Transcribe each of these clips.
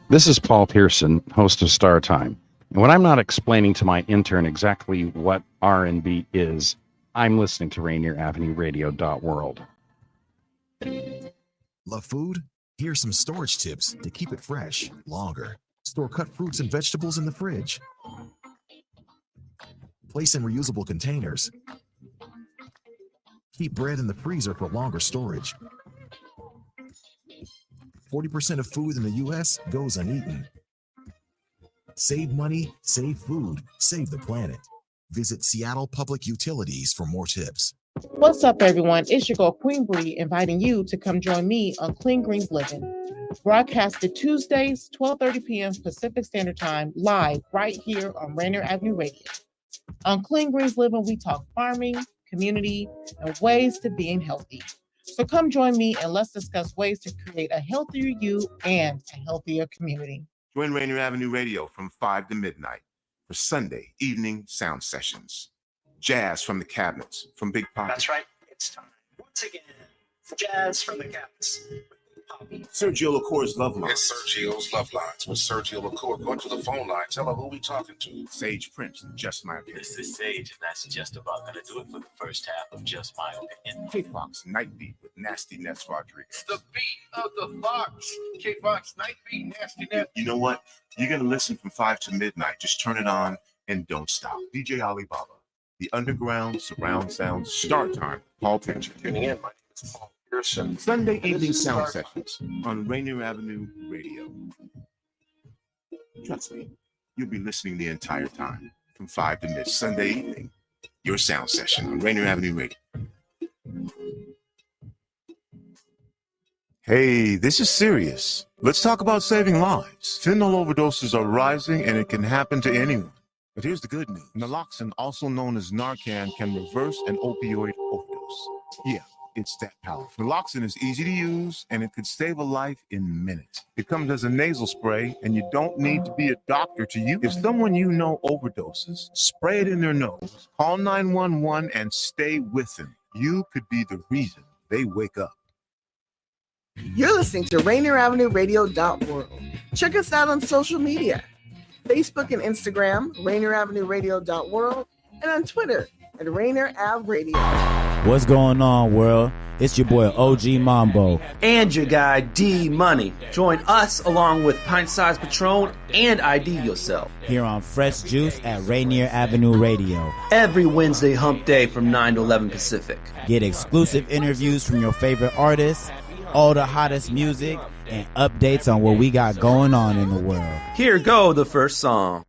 This is Paul Pearson, host of Star Time. And when I'm not explaining to my intern exactly what R&B is, I'm listening to Rainier Avenue Radio.world. Love food? Here's some storage tips to keep it fresh longer. Store cut fruits and vegetables in the fridge. Place in reusable containers. Keep bread in the freezer for longer storage. 40% of food in the U.S. goes uneaten. Save money, save food, save the planet. Visit Seattle Public Utilities for more tips. What's up, everyone? It's your girl, Queen Bree, inviting you to come join me on Clean Greens Living. Broadcasted Tuesdays, 12:30 p.m. Pacific Standard Time, live right here on Rainier Avenue Radio. On Clean Greens Living, we talk farming, community, and ways to being healthy. So come join me and let's discuss ways to create a healthier you and a healthier community. Join Rainier Avenue Radio from 5 to midnight for Sunday evening sound sessions. Jazz from the cabinets from Big Poppy. That's right. It's time once again for Jazz from the Cabinets. Sergio LaCour's Love Line. It's Sergio's Love Lines with Sergio LaCour. Go to the phone line. Tell her who we talking to. Sage Prince, Just My Opinion. This is Sage, and that's just about going to do it for the first half of Just My Opinion. K-Fox Night Beat with Nasty Nets Rodriguez. It's the beat of the Fox. K-Fox Night Beat, Nasty Nets. You know what? You're going to listen from 5 to midnight. Just turn it on and don't stop. DJ Alibaba. The Underground Surround Sound Start Time. Paul Pincher. Tuning in, my name is Paul Pearson. Sunday evening sound sessions on Rainier Avenue Radio. Trust me, you'll be listening the entire time from 5 to midnight. Sunday evening, your sound session on Rainier Avenue Radio. Hey, this is serious. Let's talk about saving lives. Fentanyl overdoses are rising and it can happen to anyone. But here's the good news. Naloxone, also known as Narcan, can reverse an opioid overdose. Yeah, it's that powerful. Naloxone is easy to use and it could save a life in minutes. It comes as a nasal spray and you don't need to be a doctor to use it. If someone you know overdoses, spray it in their nose, call 911 and stay with them. You could be the reason they wake up. You're listening to Rainier Avenue Radio.world. Check us out on social media. Facebook and Instagram, Rainier Avenue Radio.world, and on Twitter at Rainier Av Radio. What's going on, world? It's your boy OG Mambo. And your guy D Money. Join us along with Pint Size Patron and ID Yourself. Here on Fresh Juice at Rainier Avenue Radio. Every Wednesday hump day from 9 to 11 Pacific. Get exclusive interviews from your favorite artists, all the hottest music, and updates on what we got going on in the world. Here go the first song.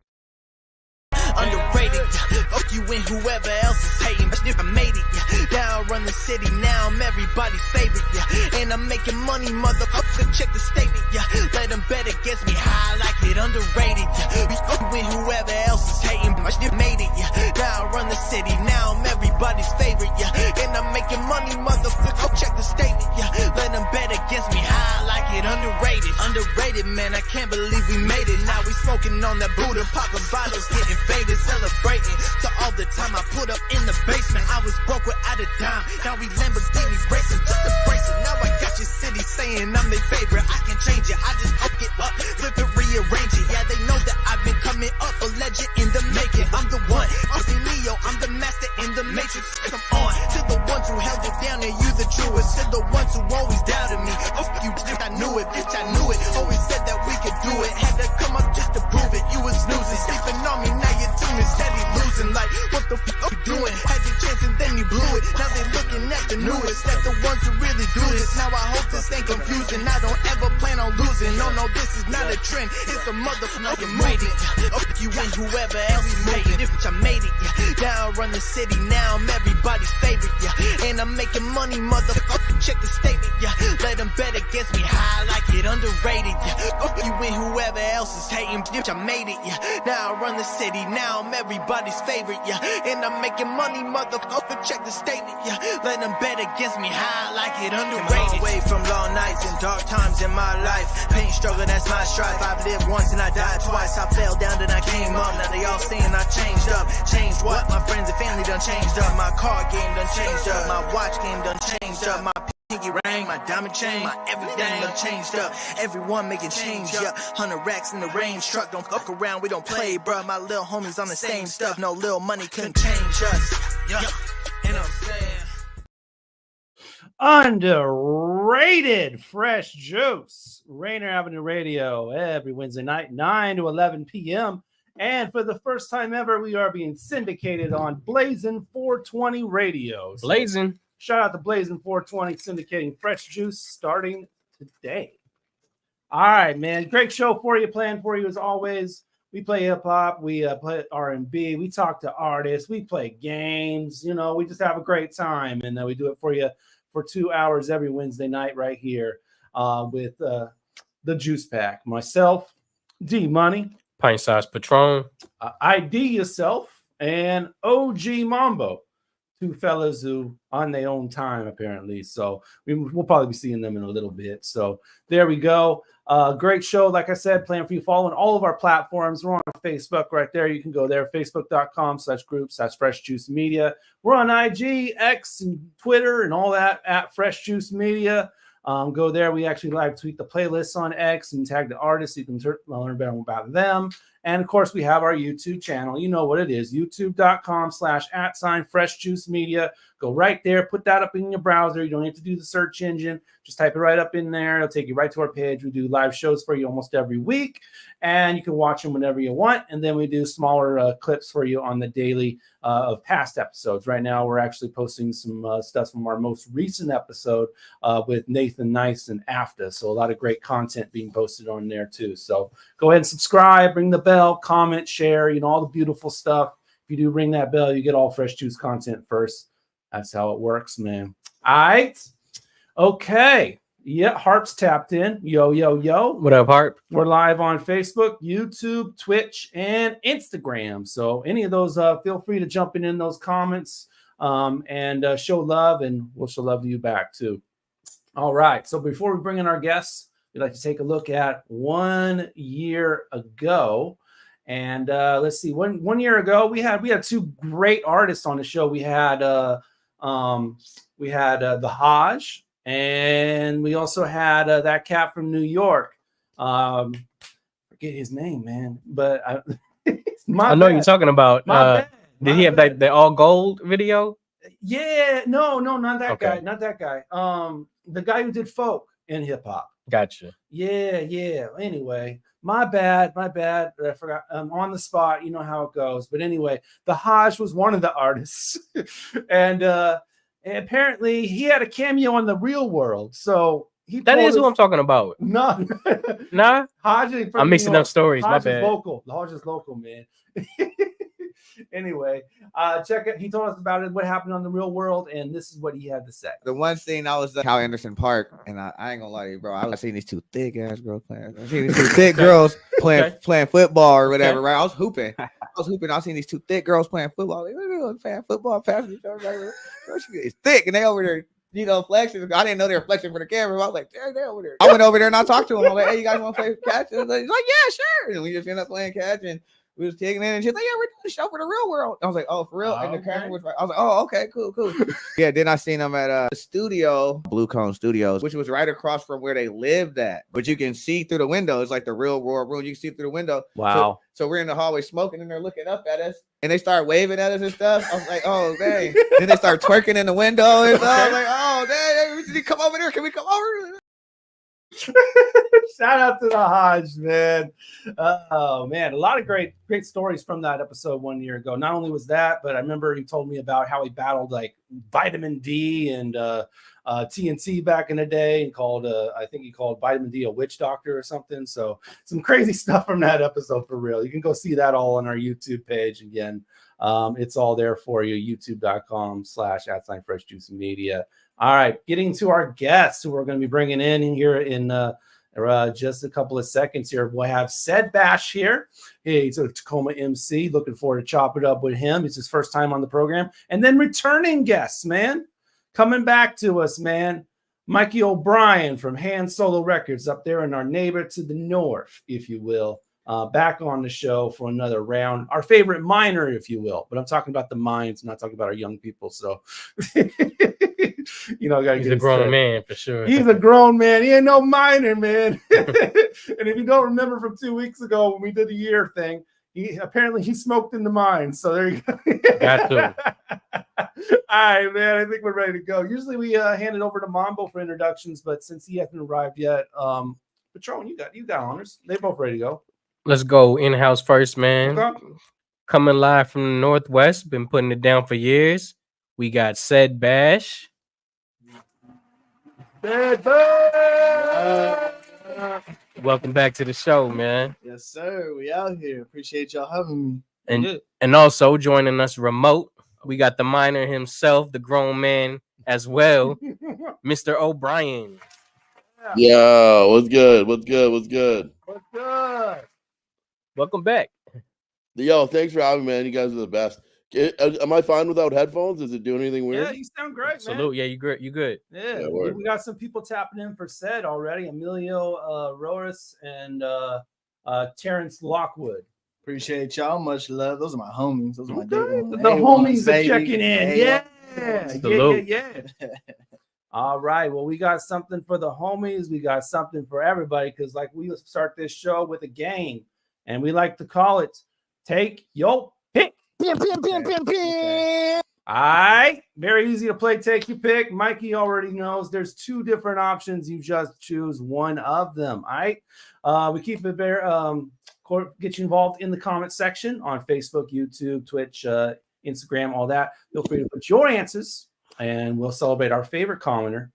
Underrated, fuck you and whoever else is hating. I made it, yeah. Now I run the city, now I'm everybody's favorite, yeah. And I'm making money, motherfucker, check the statement, yeah. Let them bet against me, how I like it, underrated, yeah. Fuck you and whoever else is hating. I made it, yeah. Now I run the city, now I'm everybody's favorite, yeah. And I'm making money, motherfucker, check the statement, yeah. Let them bet against me, how I like it, underrated. Underrated, man, I can't believe we made it. Now we smoking on that Buddha, popping bottles, getting faded, celebrating. To all the time I put up in the basement, I was broke without a dime. Now we Lamborghini racing, just embrace it. Now I got your city saying I'm their favorite. I can change it, I just hook it up, flip it, rearrange it. Yeah, they know that I've been coming up, a legend in the making. I'm the one, I'm Neo, I'm the master in the matrix. Come on, to the ones who held it down and you the truest. To the ones who always doubted me. Oh, you bitch, I knew it, bitch, I knew it. Always said that we could do it. Had to come up just to prove it. You was snoozing, sleeping on me, now your tune is steady losing. Like, what the fuck you doing? Had your chance and then you blew it. Now they looking at the newest, at the ones who really do this. Now I hope this ain't confusing. I don't ever plan on losing. No, no, this is not a trend. It's a motherfucking movement. Up you and whoever else is moving. If I made it, yeah. Now I run the city, now I'm everybody's favorite, yeah. And I'm making money, motherfucker, check the statement, yeah. Let them bet against me, how I like it, underrated, yeah. Up you and whoever else is hating, bitch, I made it, yeah. Now I run the city, now I'm everybody's favorite, yeah. And I'm making money, motherfucker, check the statement, yeah. Let them bet against me, how I like it, underrated. making rain away from long nights and dark times in my life. Pain, struggle, that's my strife. I've lived once and I died twice. I fell down, then I came up. Now they all saying I changed up. Changed what? My friends and family done changed up. My car game done changed up. My watch game done changed up. My pinky ring, my diamond chain, my everything done changed up. Everyone making change, yeah. 100 racks in the range truck. Don't fuck around, we don't play, bruh. My little homies on the same stuff. No little money couldn't change us. Yeah, you know what I'm saying? Underrated fresh juice. Rainier Avenue Radio every Wednesday night, 9 to 11 p.m. And for the first time ever, we are being syndicated on Blazing 420 Radio. So Blazing. Shout out to Blazing 420 syndicating fresh juice starting today. All right, man. Great show for you, planned for you as always. We play hip hop, we play R&B, we talk to artists, we play games. You know, we just have a great time, and we do it for you for 2 hours every Wednesday night right here with the Juice Pack. Myself, D Money, Pint Size Patron, ID Yourself, and OG Mambo. Two fellas who on their own time, apparently. So we'll probably be seeing them in a little bit. So there we go. Great show. Like I said, plan for you following all of our platforms. We're on Facebook right there. You can go there, facebook.com/group/Fresh Juice Media. We're on IG, X, and Twitter and all that at Fresh Juice Media. Go there. We actually live tweet the playlists on X and tag the artists. So you can learn better about them. And of course, we have our YouTube channel. You know what it is, youtube.com/@FreshJuiceMedia. Go right there, put that up in your browser. You don't have to do the search engine. Just type it right up in there. It'll take you right to our page. We do live shows for you almost every week, and you can watch them whenever you want. And then we do smaller clips for you on the daily of past episodes. Right now, we're actually posting some stuff from our most recent episode with Nathan Nice and AFTA. So a lot of great content being posted on there too. So go ahead and subscribe, ring the bell, comment, share, you know, all the beautiful stuff. If you do ring that bell, you get all Fresh Juice content first. That's how it works, man. All right. Okay. Yeah, Harp's tapped in. Yo, yo, yo. What up, Harp? We're live on Facebook, YouTube, Twitch, and Instagram. So any of those, feel free to jump in those comments and show love, and we'll show love to you back too. All right. So before we bring in our guests, we'd like to take a look at 1 year ago. And let's see, 1 year ago, we had two great artists on the show. We had the Hajj, and we also had that cat from New York. Forget his name, man. But I know you're talking about. Did he have that the all gold video? Yeah, no, not that guy. Not that guy. The guy who did folk in hip hop. Gotcha. Yeah. Anyway, my bad. I forgot. I'm on the spot. You know how it goes. But anyway, the Hajj was one of the artists, and apparently he had a cameo on The Real World. So that is who I'm talking about. No, nah. Hajj. I'm mixing up stories. Hajj My bad. Local. The Hajj is local, man. Anyway, check it. He told us about it, what happened on The Real World, and this is what he had to say. The one scene I was at Cal Anderson Park, and I ain't gonna lie to you, bro. I seen these two thick ass girls playing. I seen these two thick girls playing football or whatever, right? I was hooping. I seen these two thick girls playing football. Like, playing football, passing each other. It's thick, and they over there, you know, flexing. I didn't know they were flexing for the camera. I was like, they're over there. I went over there and I talked to him. I was like, hey, you guys want to play catch? And he's like, yeah, sure. And we just ended up playing catch, and we was taking in, and she's like, yeah, we're doing a show for The Real World. I was like, oh, for real? And the camera was like, I was like, oh, okay, cool. Yeah, then I seen them at the studio, Blue Cone Studios, which was right across from where they lived at. But you can see through the window. It's like the Real World room. You can see through the window. Wow. So we're in the hallway smoking, and they're looking up at us. And they start waving at us and stuff. I was like, oh, dang. Then they start twerking in the window and stuff. I was like, oh, dang, did you come over there? Can we come over? Shout out to the Hajj, man. Oh man, a lot of great stories from that episode 1 year ago. Not only was that, but I remember he told me about how he battled like vitamin D and TNT back in the day, and called I think he called vitamin D a witch doctor or something. So some crazy stuff from that episode for real. You can go see that all on our YouTube page again. It's all there for you. youtube.com/@FreshJuiceMedia. All right, getting to our guests who we're going to be bringing in here in just a couple of seconds here. We'll have Ced Bash here. Hey, he's a Tacoma MC. Looking forward to chopping it up with him. It's his first time on the program. And then returning guests, man. Coming back to us, man. Mikey O'Brien from Hand Solo Records up there in our neighbor to the north, if you will. Back on the show for another round. Our favorite miner, if you will. But I'm talking about the mines, not talking about our young people. So, you know, he's a grown man for sure. He's a grown man. He ain't no miner, man. And if you don't remember from 2 weeks ago when we did the year thing, he smoked in the mine. So there you go. Got to. All right, man. I think we're ready to go. Usually we hand it over to Mambo for introductions, but since he hasn't arrived yet, Patron, you got honors. They both ready to go. Let's go in-house first, man. Okay. Coming live from the Northwest. Been putting it down for years. We got Ced Bash. Ced Bash! Welcome back to the show, man. Yes, sir. We out here. Appreciate y'all having me. And also joining us remote, we got the miner himself, the grown man as well, Mr. O'Brien. Yo, what's good? What's good? What's good? What's good? Welcome back. Yo, thanks for having me, man. You guys are the best. Am I fine without headphones? Does it do anything weird? Yeah, you sound great, man. Salute. Yeah, you good. You good. Yeah, we got some people tapping in for Ced already. Emilio Roris and Terrence Lockwood. Appreciate y'all. Much love. Those are my homies. Those are my The homies are checking in. Yeah. All right. Well, we got something for the homies. We got something for everybody because, like, we start this show with a game, and we like to call it "Take Your Pick." All right. Very easy to play. Take your pick. Mikey already knows there's two different options. You just choose one of them. All right. We keep it very get you involved in the comment section on Facebook, YouTube, Twitch, Instagram, all that. Feel free to put your answers, and we'll celebrate our favorite commenter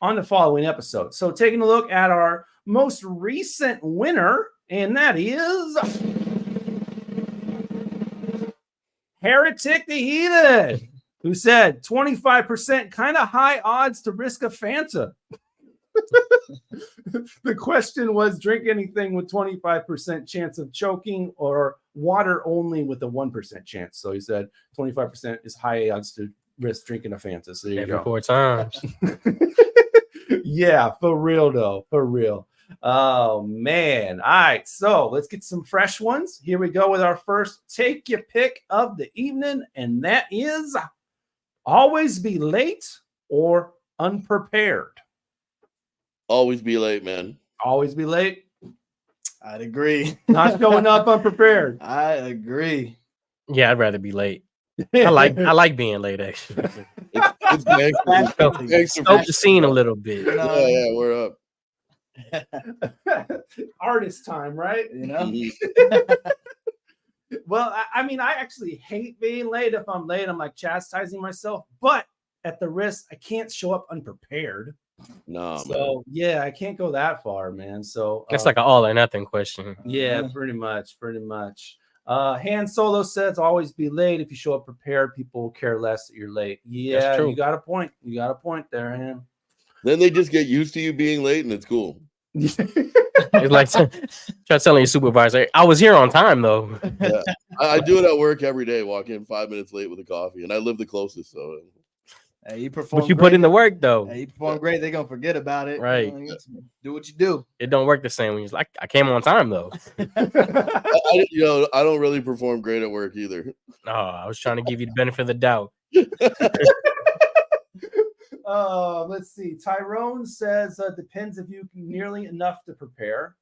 on the following episode. So taking a look at our most recent winner, and that is Heretic the Heathen, who said 25% kind of high odds to risk a Fanta. The question was, drink anything with 25% chance of choking or water only with a 1% chance. So he said 25% is high odds to risk drinking a Fanta. So there you go. 4 times. Yeah, for real though. For real. Oh man. All right. So let's get some fresh ones. Here we go with our first take your pick of the evening. And that is always be late or unprepared. Always be late, man. Always be late. I'd agree. Not showing up unprepared. I agree. Yeah, I'd rather be late. I like being late, actually. It's Scope the scene a little bit. Yeah, we're up. Artist time, right? You know. Well, I mean, I actually hate being late. If I'm late, I'm like chastising myself. But at the risk, I can't show up unprepared. No, so yeah, I can't go that far, man. So that's like an all or nothing question. Yeah, pretty much. Han Solo says always be late. If you show up prepared, people will care less that you're late. Yeah, you got a point. You got a point there, Han. Then they just get used to you being late, and it's cool. It's like try telling your supervisor, I was here on time though. Yeah, I do it at work every day. Walk in 5 minutes late with a coffee, and I live the closest, so. Hey, you perform. But you put in the work though. Hey, you perform great. They're gonna forget about it. Right. Do what you do. It don't work the same when you're like, I came on time though. I don't really perform great at work either. No, I was trying to give you the benefit of the doubt. Let's see. Tyrone says depends if you can nearly enough to prepare.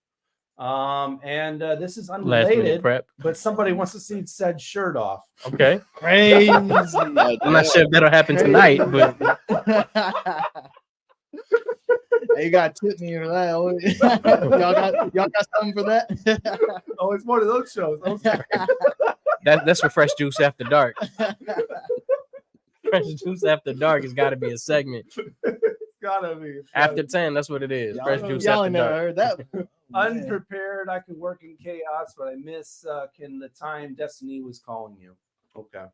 This is unrelated, but somebody wants to see Ced shirt off. Okay. Crazy. I'm not sure if that'll happen tonight, but hey, you got to tip me for that. y'all got something for that? Oh, it's one of those shows. Okay. That's for Fresh Juice After Dark. Fresh Juice After Dark has got to be a segment. Gotta be. After 10, that's what it is. Fresh Juice Y'all After never Dark. heard that. Unprepared, I can work in chaos, but I miss can the time destiny was calling you. Okay.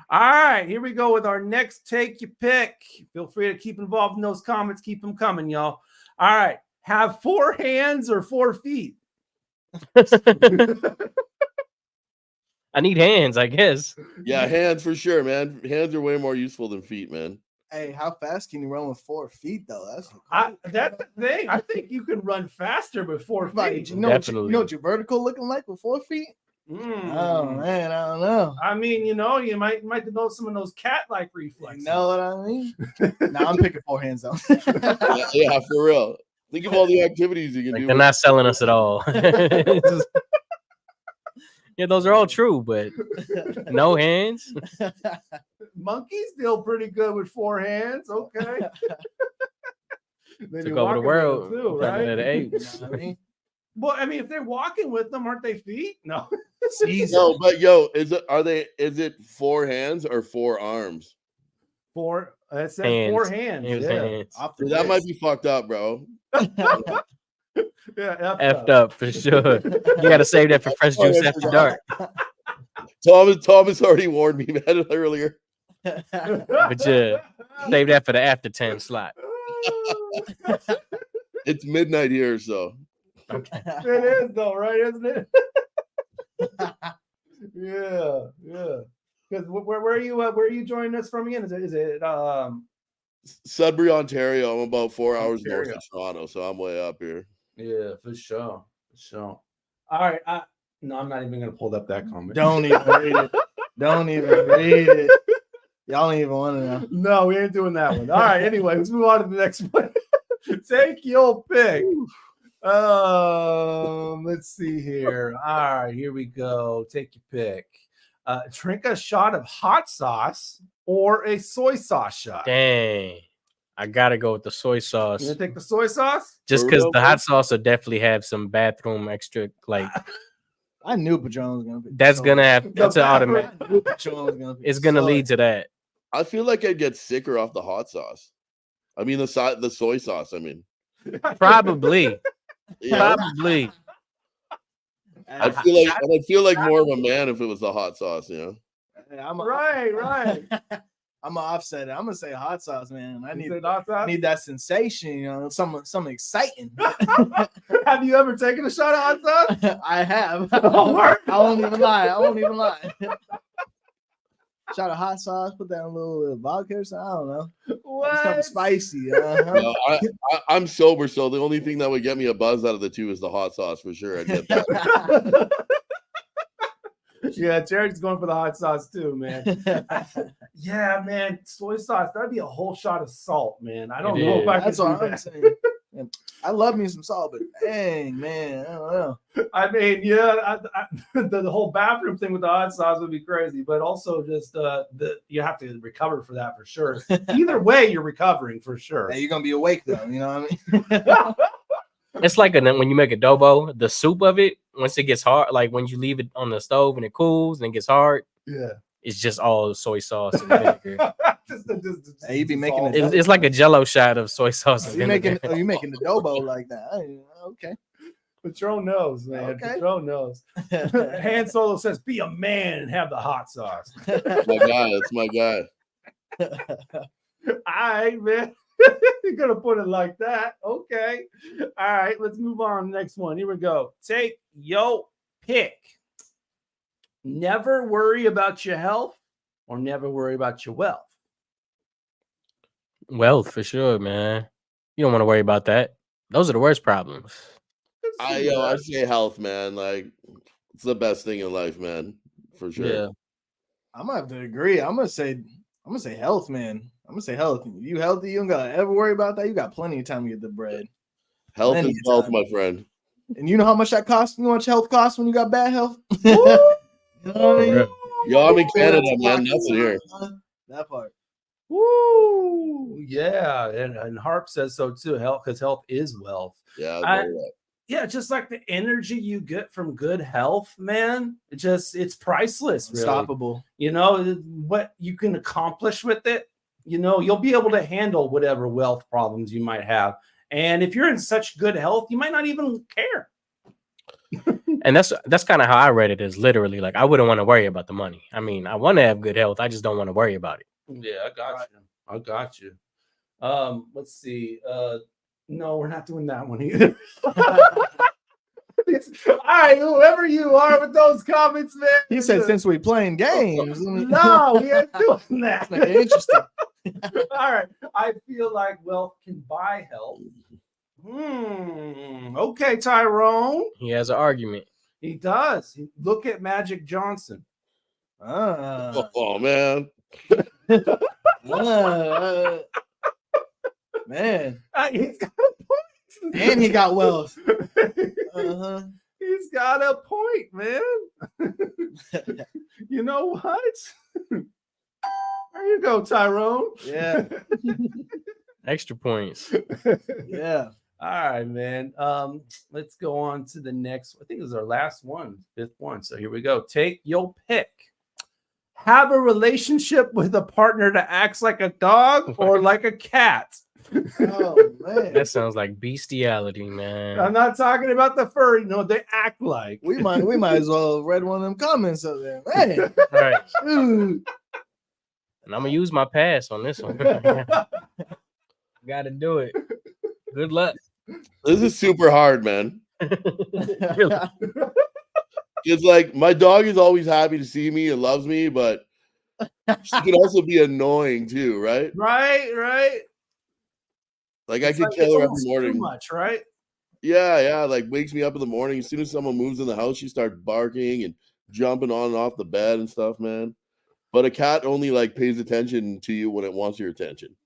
All right, here we go with our next take your pick. Feel free to keep involved in those comments. Keep them coming, y'all. All right. Have 4 hands or 4 feet? I need hands, I guess. Yeah, hands for sure, man. Hands are way more useful than feet, man. Hey, how fast can you run with 4 feet though? That's the thing. I think you can run faster with 4 feet. You know what your vertical looking like with 4 feet? Oh man, I don't know. I mean, you might develop some of those cat-like reflexes. You know what I mean? Nah, I'm picking 4 hands though. Yeah, for real. Think of all the activities you can do. They're not selling us at all. Yeah, those are all true, but no hands. Monkey's still pretty good with 4 hands. Okay. Took over the world too, right? at 8. You know what I mean? Well, I mean, if they're walking with them, aren't they feet? No. No, but is it 4 hands or 4 arms? 4. It says 4 hands. Hands. Dude, that might be fucked up, bro. Yeah, effed up for sure. You got to save that for Fresh Juice After Dark. Thomas already warned me about it earlier. But yeah, save that for the after 10 slot. It's midnight here, so. Okay. It is though, right? Isn't it? Yeah. Because where are you joining us from again? Is it Sudbury, Ontario. I'm about 4 hours north of Toronto, so I'm way up here. Yeah, for sure. All right. No, I'm not even gonna pull up that comment. Don't even read it. Don't even read it. Y'all don't even want to know. No, we ain't doing that one. All right. Anyway, let's move on to the next one. Take your pick. Let's see here. All right, here we go. Take your pick. Drink a shot of hot sauce or a soy sauce shot. Dang. I gotta go with the soy sauce. You gonna take the soy sauce? Just because the hot sauce will definitely have some bathroom extra, like. I knew Patron was gonna be. That's gonna have. That's an automatic. It's gonna lead to that. I feel like I'd get sicker off the hot sauce. I mean the soy sauce. I mean, probably. Yeah. Probably. I'd feel like more of a man if it was the hot sauce. You know. Right. I'm gonna offset it. I'm gonna say hot sauce, man. I need that sensation, you know, something exciting. Have you ever taken a shot of hot sauce? I have. Oh, I won't even lie. Shot of hot sauce, put that in a little vodka or something. I don't know. What? Something spicy. No, I'm sober, so the only thing that would get me a buzz out of the two is the hot sauce for sure. I get that. Yeah, Jared's going for the hot sauce too, man. Yeah, man, soy sauce. That'd be a whole shot of salt, man. I don't know if I can do I'm that. saying. I love me some salt, but dang, man, I don't know. I mean, yeah, the whole bathroom thing with the hot sauce would be crazy, but also just you have to recover for that for sure. Either way, you're recovering for sure. Hey, you're gonna be awake though, you know what I mean? It's like when you make adobo, the soup of it, once it gets hard, like when you leave it on the stove and it cools and it gets hard, yeah, it's just all soy sauce and vinegar. Hey, you be making it's like a Jello shot of soy sauce. And you vinegar. making adobo like that? Okay. Patron knows, man. Okay. Patron knows. Han Solo says, "Be a man and have the hot sauce." That's my guy. That's my guy. All right, man. You're gonna put it like that. Okay. All right, let's move on. Next one. Here we go. Take your pick. Never worry about your health or never worry about your wealth. Wealth for sure, man. You don't want to worry about that. Those are the worst problems. I say health, man. Like it's the best thing in life, man. For sure. Yeah. I'm gonna have to agree. I'm gonna say health, man. I'm gonna say health. You healthy, you don't gotta ever worry about that. You got plenty of time to get the bread. Health is wealth, my friend. And you know how much that costs? You know how much health costs when you got bad health? You know what I mean? Yo, I'm in Canada, man. That's here. That part. Woo! Yeah, and Harp says so too. Health, because health is wealth. Yeah, yeah, just like the energy you get from good health, man. It's priceless, really. Unstoppable. You know what you can accomplish with it. You know, you'll be able to handle whatever wealth problems you might have. And if you're in such good health, you might not even care. And that's kind of how I read it, is literally like I wouldn't want to worry about the money. I mean, I want to have good health. I just don't want to worry about it. Yeah, I got you. Let's see. No, we're not doing that one either. All right, whoever you are with those comments, man. He said since we playing games. No, we ain't doing that. Interesting. All right. I feel like wealth can buy health. Okay, Tyrone. He has an argument. He does. Look at Magic Johnson. Oh man. Man. He's got a point. And he got wealth. He's got a point, man. You know what? There you go, Tyrone. Yeah. Extra points. Yeah. All right, man. Let's go on to the next. I think this is our last one, 5th one. So here we go. Take your pick. Have a relationship with a partner that acts like a dog or like a cat. Oh man. That sounds like bestiality, man. I'm not talking about the furry. No, they act like. We might as well have read one of them comments up there. Man. All right. Dude. And I'm gonna use my pass on this one. Gotta do it. Good luck. This is super hard, man. Really? It's like my dog is always happy to see me and loves me, but she can also be annoying too, right? Right. Like I It's could like kill it's her every almost morning. Too much, right? Yeah. Like wakes me up in the morning. As soon as someone moves in the house, she starts barking and jumping on and off the bed and stuff, man. But a cat only like pays attention to you when it wants your attention.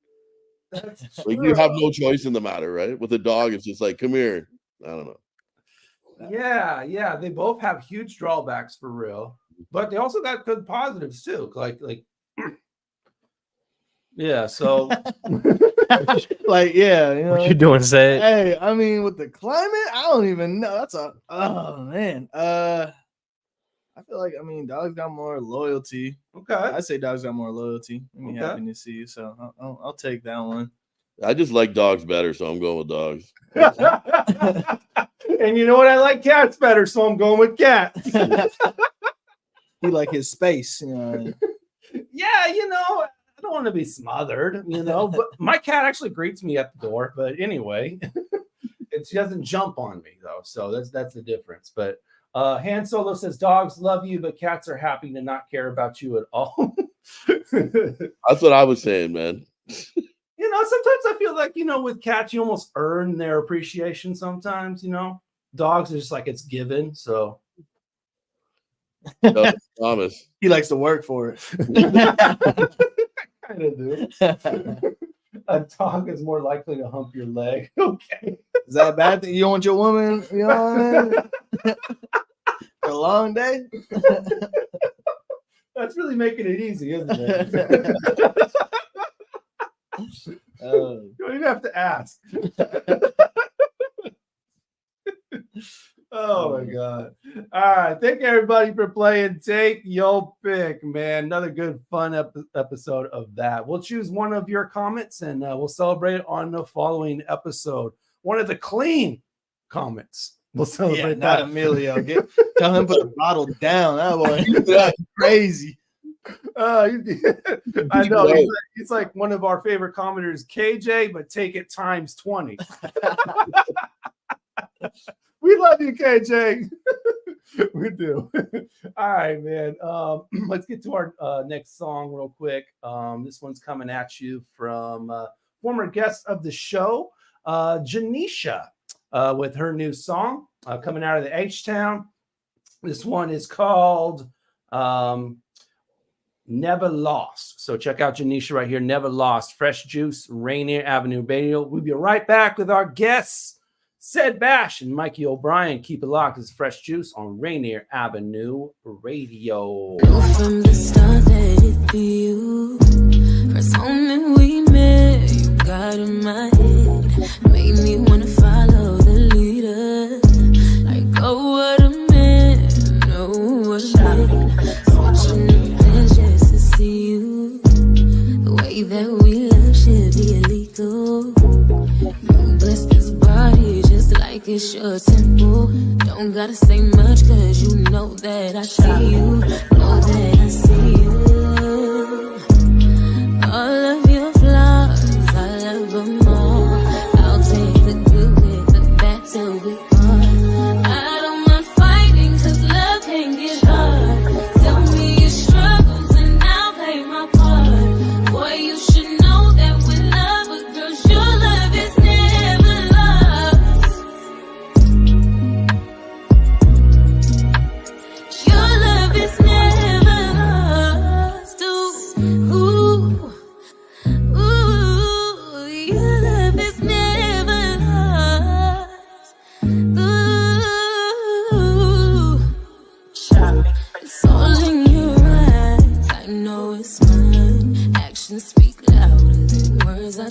That's Like you have no choice in the matter, right? With a dog, it's just like, come here. I don't know. Yeah. They both have huge drawbacks for real, but they also got good positives too. Like, yeah. So, Like, yeah, you know. What you doing, Ced? Hey, I mean, with the climate, I don't even know. Oh man. I feel like dogs got more loyalty. Okay. I say dogs got more loyalty. I'm happy to see you, so I'll take that one. I just like dogs better, so I'm going with dogs. And you know what? I like cats better, so I'm going with cats. He like his space, you know. Yeah, I don't want to be smothered, but my cat actually greets me at the door. But anyway, she doesn't jump on me though, so that's the difference. But Han Solo says dogs love you, but cats are happy to not care about you at all. That's what I was saying, man. Sometimes I feel like, with cats, you almost earn their appreciation sometimes, Dogs are just like it's given, so. No, Thomas. He likes to work for it. Kind of do. A dog is more likely to hump your leg. Okay. Is that a bad thing? You don't want your woman, for a long day? That's really making it easy, isn't it? You don't even have to ask. Oh my God. All right. Thank you everybody for playing. Take your pick, man. Another good fun episode of that. We'll choose one of your comments and we'll celebrate it on the following episode. One of the clean comments. We'll celebrate not that. Emilio. Tell him to put the bottle down. That boy, that's crazy. I know. It's like one of our favorite commenters, KJ, but take it times 20. We love you, KJ. We do. All right, man. Let's get to our next song real quick. This one's coming at you from former guest of the show, Janisha, with her new song coming out of the H-Town. This one is called Never Lost. So check out Janisha right here. Never Lost. Fresh Juice, Rainier Avenue Radio. We'll be right back with our guests, Ced Bash and Mikey O'Brien. Keep it locked. It's Fresh Juice on Rainier Avenue Radio. From the start that it be you. First moment we met, you got in my head. Made me wanna follow the leader. Like, oh, what a man. No, what a man. Switching the pleasures to see you. The way that we love should be illegal. You bless this body just like it's your temple. Don't gotta say much cause you know that I see you. Know that I see you. All of your flaws, I love them all. I'll take the good with the bad till we part. I don't mind fighting cause love can get hard. Tell me your struggles and I'll play my part. Boy, you should know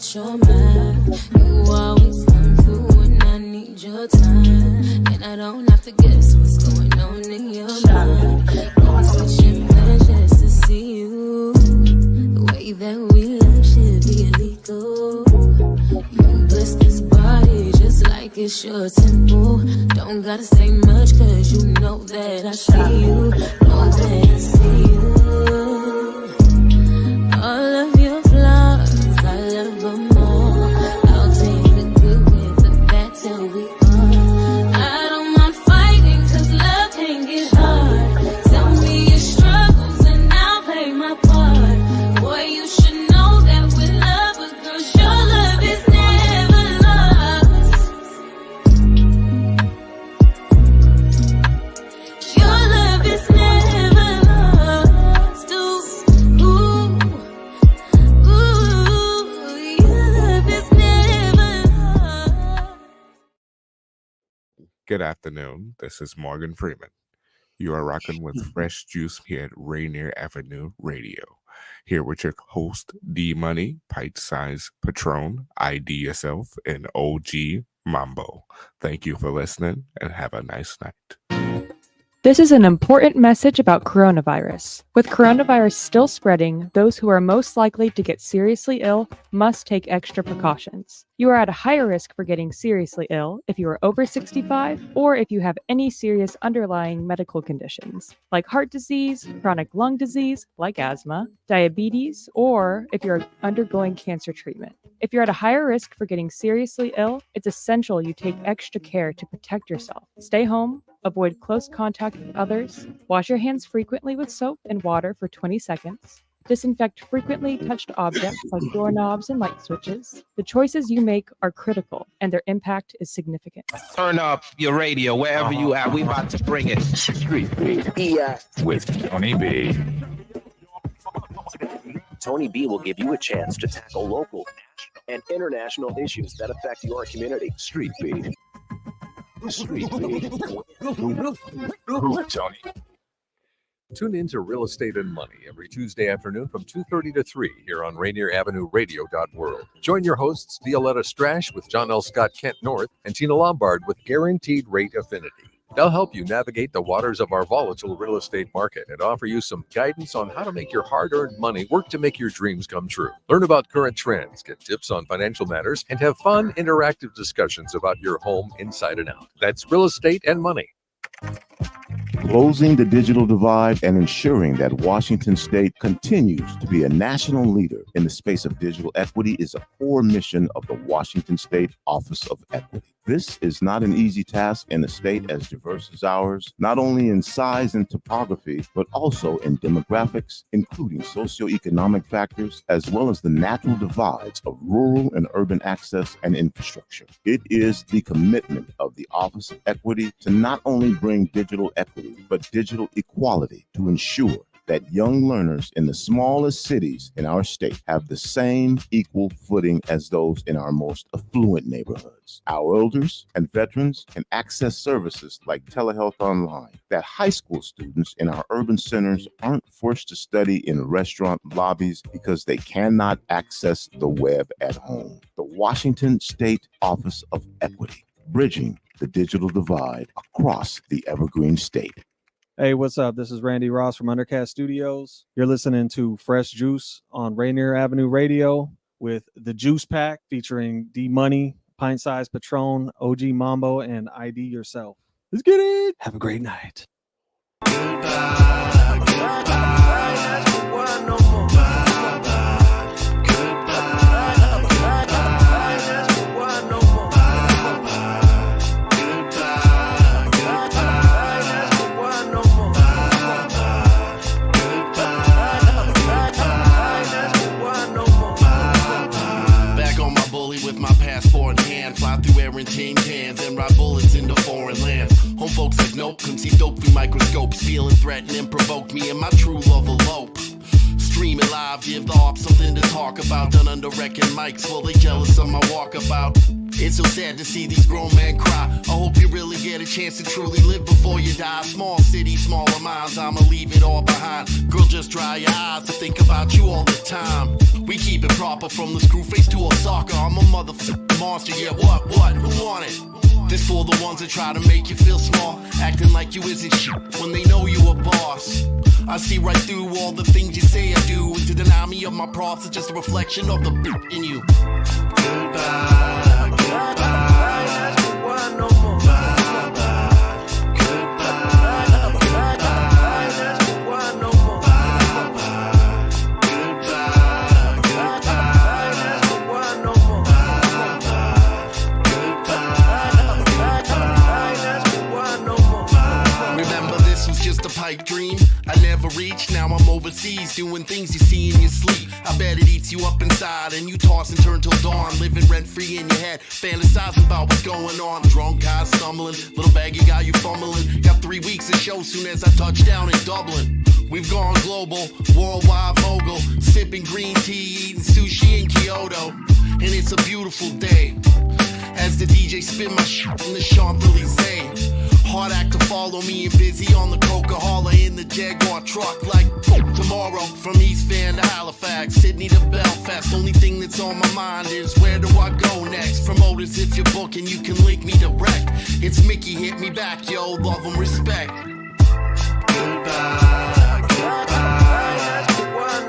out your mind. You always come through when I need your time, and I don't have to guess what's going on in your mind. I'm switching pleasures to see you. The way that we love should be illegal. You bless this body just like it's your temple. Don't gotta say much, cause you know that I see you. Know that I see you. All of your flaws, I love them all. I'll take the good with the bad till we are. I don't mind fighting, cause love can get hard. Tell me your struggles and I'll play my part. Boy, you should know that with love, but girl, your love is never lost. Your love is never lost. Ooh, your love is never lost. Good afternoon. This is Morgan Freeman. You are rocking with Fresh Juice here at Rainier Avenue Radio. Here with your host, D Money, Pint Size Patron, ID Yourself, and OG Mambo. Thank you for listening and have a nice night. This is an important message about coronavirus. With coronavirus still spreading, those who are most likely to get seriously ill must take extra precautions. You are at a higher risk for getting seriously ill if you are over 65 or if you have any serious underlying medical conditions, like heart disease, chronic lung disease, like asthma, diabetes, or if you're undergoing cancer treatment. If you're at a higher risk for getting seriously ill, it's essential you take extra care to protect yourself. Stay home, avoid close contact with others, wash your hands frequently with soap and water for 20 seconds, disinfect frequently touched objects like doorknobs and light switches. The choices you make are critical, and their impact is significant. Turn up your radio wherever you at. We about to bring it. Street Beat. Yeah. With Tony B. Tony B will give you a chance to tackle local, national, and international issues that affect your community. Street Beat. Street Beat. Tony. Tune in to Real Estate and Money every Tuesday afternoon from 2:30 to 3 here on Rainier Avenue Radio.world. Join your hosts Violetta Strash with John L. Scott Kent North and Tina Lombard with Guaranteed Rate Affinity. They'll help you navigate the waters of our volatile real estate market and offer you some guidance on how to make your hard-earned money work to make your dreams come true. Learn about current trends, get tips on financial matters, and have fun, interactive discussions about your home inside and out. That's Real Estate and Money. Closing the digital divide and ensuring that Washington State continues to be a national leader in the space of digital equity is a core mission of the Washington State Office of Equity. This is not an easy task in a state as diverse as ours, not only in size and topography, but also in demographics, including socioeconomic factors, as well as the natural divides of rural and urban access and infrastructure. It is the commitment of the Office of Equity to not only bring digital equity, but digital equality to ensure that young learners in the smallest cities in our state have the same equal footing as those in our most affluent neighborhoods. Our elders and veterans can access services like telehealth online, that high school students in our urban centers aren't forced to study in restaurant lobbies because they cannot access the web at home. The Washington State Office of Equity, bridging the digital divide across the Evergreen State. Hey, what's up? This is Randy Ross from Undercast Studios. You're listening to Fresh Juice on Rainier Avenue Radio with The Juice Pack featuring D Money, Pint Size Patron, OG Mambo, and ID Yourself. Let's get it. Have a great night. Goodbye, goodbye, that's the one no more. Bye, bye, goodbye, goodbye, that's the one no more. Bye, bye, goodbye, goodbye, that's the one no more. Bye, bye, goodbye, goodbye, that's the one no more. Bye, bye. Back on my bully with my passport in hand, fly through air in tin cans and ride bullets into foreign lands. Home folks said nope, couldn't see dope through microscopes. Feeling threatened and provoked me and my true love elope. Streaming live, give the op something to talk about. Done under wrecking mics, well they jealous of my walkabout. It's so sad to see these grown men cry. I hope you really get a chance to truly live before you die. Small city, smaller minds, I'ma leave it all behind. Girl, just dry your eyes to think about you all the time. We keep it proper from the screw face to Osaka. I'm a motherfucking monster, yeah, what, who want it? This for the ones that try to make you feel small, acting like you isn't shit when they know you a boss. I see right through all the things you say I do, and to deny me of my props is just a reflection of the in you. Goodbye, goodbye, no more. Bye, bye, goodbye, goodbye, no more. Bye, bye, goodbye, goodbye, no more. Bye, bye, goodbye, no more. Remember, this was just a pipe dream I never reached. Now I'm overseas doing things you see in your sleep. I bet it eats you up inside and you toss and turn till dawn, living rent free in your head, fantasizing about what's going on. Drunk guy stumbling, little baggy guy you fumbling. Got 3 weeks of show soon as I touch down in Dublin. We've gone global, worldwide mogul, sipping green tea, eating sushi in Kyoto, and it's a beautiful day as the DJ spin my shit in the Champs-Elysees. Hard act to follow me and busy on the Coca-Cola in the Jaguar truck like tomorrow. From East Van to Halifax, Sydney to Belfast. Only thing that's on my mind is where do I go next? Promoters, if you're booking, you can link me direct. It's Mickey, hit me back, yo, love and respect. Goodbye, goodbye,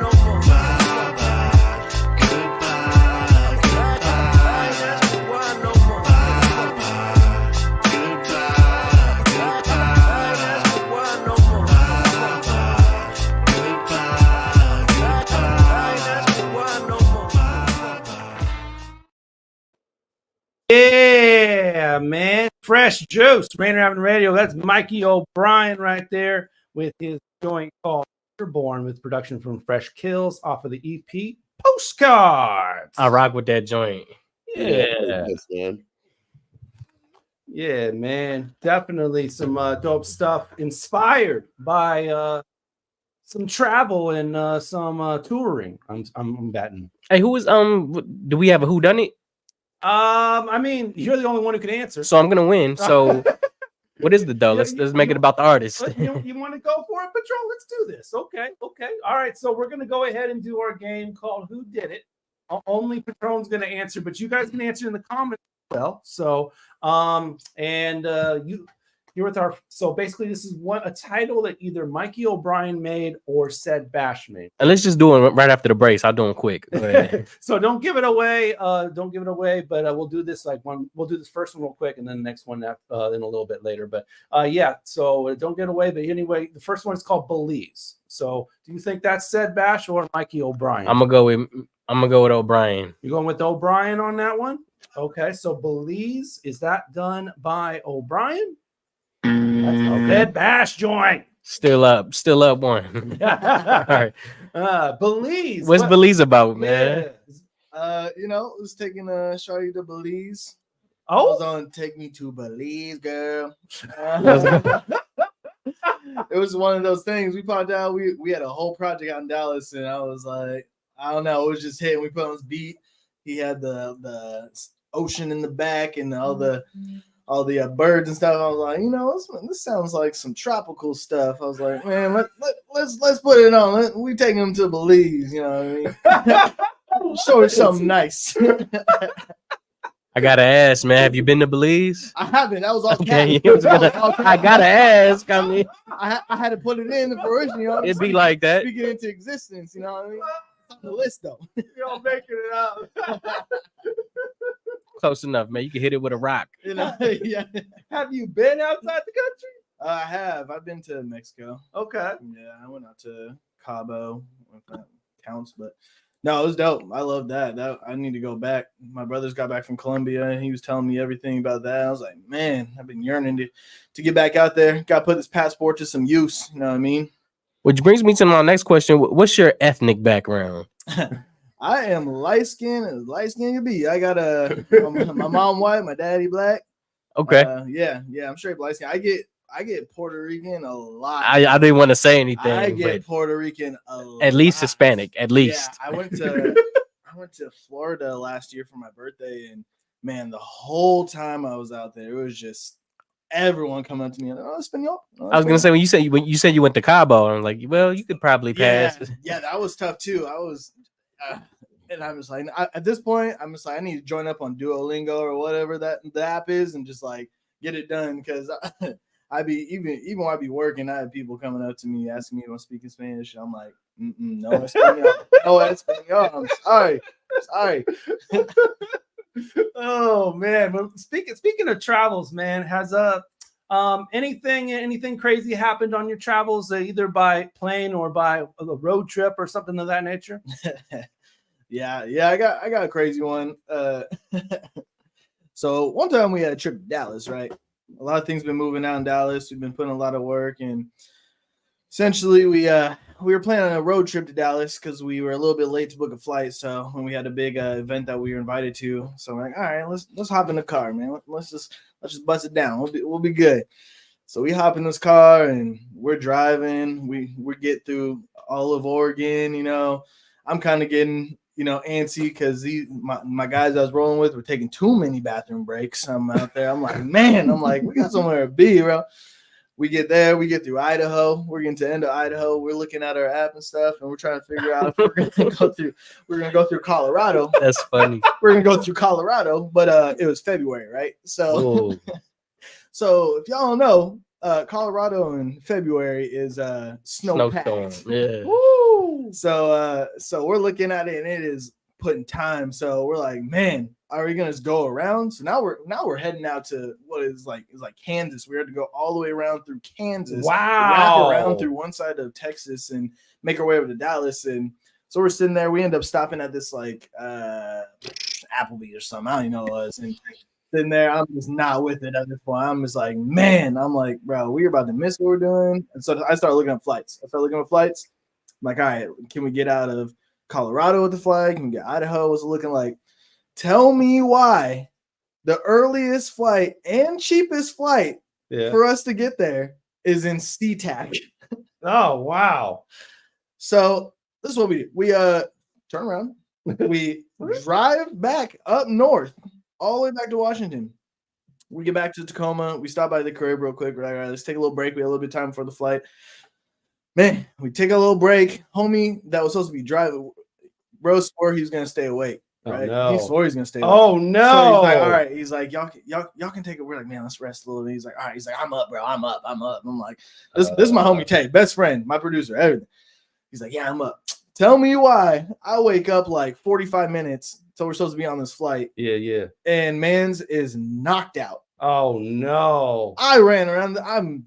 no more. Bye, bye, goodbye, goodbye, no more. Bye, bye, goodbye, goodbye, no more. Bye, bye, goodbye, no more. Yeah, man. Fresh Juice, Rainier Avenue Radio. That's Mikey O'Brien right there with his joint called You're Born, with production from Fresh Kills off of the EP Post Cards. I rock with that joint. Yeah. Yeah, man. Definitely some dope stuff inspired by some travel and some touring. I'm betting. Hey, who is do we have a whodunit? I mean, you're the only one who can answer. So I'm gonna win. So what is the dough? Let's make it about the artist. You want to go for it, Patron? Let's do this. Okay. All right. So we're gonna go ahead and do our game called Who Did It. Only Patron's gonna answer, but you guys can answer in the comments as well. So you're with our. So basically, this is a title that either Mikey O'Brien made or Ced Bash made. And let's just do it right after the break. I'll do them quick. Go ahead. So don't give it away. But we'll do this we'll do this first one real quick, and then the next one then a little bit later. But yeah. So don't get away. But anyway, the first one is called Belize. So do you think that's Ced Bash or Mikey O'Brien? I'm gonna go with O'Brien. You're going with O'Brien on that one? Okay. So Belize, is that done by O'Brien? That's a Ced Bash joint. Still up one. All right. Belize. What's Belize about, man? It was taking a shorty to Belize. Oh, I was on Take Me to Belize, girl. It was one of those things. We found out we had a whole project out in Dallas, and I was like, I don't know, it was just hitting. We put on this beat. He had the ocean in the back and all the birds and stuff. I was like, this sounds like some tropical stuff. I was like, man, let's put it on. We taking him to Belize, you know what I mean? Show it something nice. I gotta ask, man. Have you been to Belize? I haven't. That was all. Okay. I gotta ask. I mean, I had to put it in the fruition. You know, it'd be like that. Speak it into existence. You know what I mean? It's on the list though. You're making it up. Close enough, man. You can hit it with a rock. Yeah. Have you been outside the country? I have. I've been to Mexico. Okay. Yeah, I went out to Cabo, if that counts, but no, it was dope. I love that. I need to go back. My brothers got back from Colombia, and he was telling me everything about that. I was like, man, I've been yearning to get back out there. Got to put this passport to some use. You know what I mean? Which brings me to my next question. What's your ethnic background? I am light skinned can be. I got my mom white, my daddy black. Okay. Yeah, I'm straight light skinned. I get Puerto Rican a lot. I didn't want to say anything. I get Puerto Rican a lot. At least Hispanic, at least. Yeah, I went to Florida last year for my birthday, and man, the whole time I was out there, it was just everyone coming up to me and oh, Espanol. I was gonna say when you said you went to Cabo, I'm like, well, you could probably pass. Yeah, that was tough too. I was, and I was like, at this point, I'm just like, I need to join up on Duolingo or whatever that the app is, and just like get it done because I'd be even when I'd be working, I had people coming up to me asking me if I'm speaking Spanish. I'm like, no Espanol, no Espanol. I'm sorry. Oh man, but speaking of travels, man, has anything crazy happened on your travels, either by plane or by a road trip or something of that nature? Yeah, I got a crazy one. So one time we had a trip to Dallas, right? A lot of things been moving out in Dallas. We've been putting a lot of work, and essentially we were planning on a road trip to Dallas because we were a little bit late to book a flight. So when we had a big event that we were invited to, so we're like, all right, let's hop in the car, man. Let's just bust it down. We'll be good. So we hop in this car and we're driving. We get through all of Oregon. You know, I'm kind of getting antsy because my guys I was rolling with were taking too many bathroom breaks. I'm out there. I'm like, we got somewhere to be, bro. We get there, we get through Idaho. We're getting to the end of Idaho. We're looking at our app and stuff, and we're trying to figure out if we're gonna go through Colorado. That's funny. We're gonna go through Colorado, but it was February, right? So, so if y'all don't know, Colorado in February is snowstorm. Yeah. Woo! So we're looking at it, and it is putting time. So we're like, man, are we gonna just go around? So now we're heading out to what is like Kansas. We had to go all the way around through Kansas. Wow. Wrap around through one side of Texas and make our way over to Dallas. And so we're sitting there. We end up stopping at this like Applebee's or something. I don't even know what it was. And sitting there, I'm just not with it at this point. I'm just like, man, I'm like, bro, we're about to miss what we're doing. And so I started looking at flights. I'm like, all right, can we get out of Colorado with the flight? Can we get Idaho? What's it looking like? Tell me why the earliest flight and cheapest flight for us to get there is in SeaTac. Oh, wow. So this is what we do. We turn around. We drive back up north all the way back to Washington. We get back to Tacoma. We stop by the crib real quick. We're like, all right, let's take a little break. We had a little bit of time before the flight. Man, we take a little break. Homie that was supposed to be driving, bro swore he was going to stay awake. Right? Oh, no. He swore he's gonna stay. Oh no! So he's like, all right. He's like, y'all can take it. We're like, man, let's rest a little bit. He's like, all right. He's like, I'm up, bro. I'm up. I'm like, this is my homie Tay, best friend, my producer, everything. He's like, yeah, I'm up. Tell me why. I wake up like 45 minutes, so we're supposed to be on this flight. Yeah. And man's is knocked out. Oh no! I ran around. I'm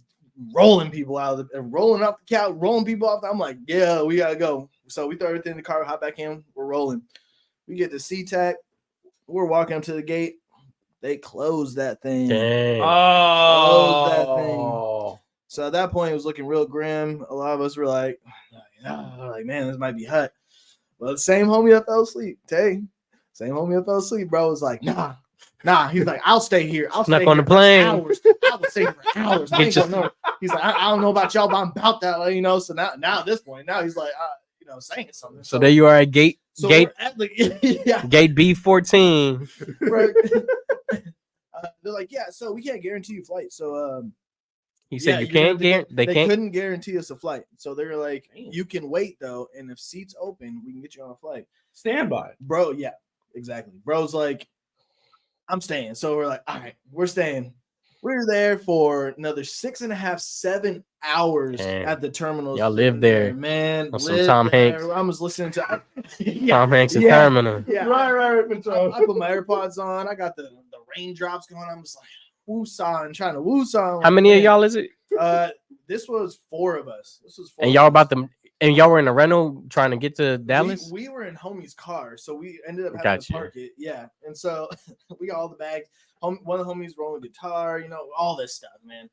rolling people out of rolling up the couch, rolling people off. I'm like, yeah, we gotta go. So we throw everything in the car, hop back in. We're rolling. We get to SeaTac. We're walking up to the gate. They closed that thing. Dang. Closed that thing. So at that point, it was looking real grim. A lot of us were like, man, this might be hot. Well, the same homie that fell asleep, Tay, bro, was like, nah. He's like, I'll stay here. I'll stay on the plane. I will stay here for hours. I ain't going nowhere. He's like, I don't know about y'all, but I'm about that, So now at this point, now he's like, saying something. So there you are at gate Gate B14. Right. They're like, yeah, so we can't guarantee you flight. So he said you can't guarantee. They couldn't guarantee us a flight. So they were like, you can wait though, and if seats open, we can get you on a flight. Standby, bro. Yeah, exactly. Bro's like, I'm staying. So we're like, all right, we're staying. We're there for another 6.5, 7 hours at the terminals. Y'all live there, man. On some Tom Hanks. I was listening to Tom Hanks in Terminal. Yeah, right. I put my AirPods on. I got the raindrops going. I'm just like woo-sawing, trying to woo-saw. How many of y'all is it? This was 4 of us. And y'all y'all were in a rental trying to get to Dallas? We were in homie's car, so we ended up having to park it. Yeah, and so we got all the bags. One of the homies rolling guitar, all this stuff, man.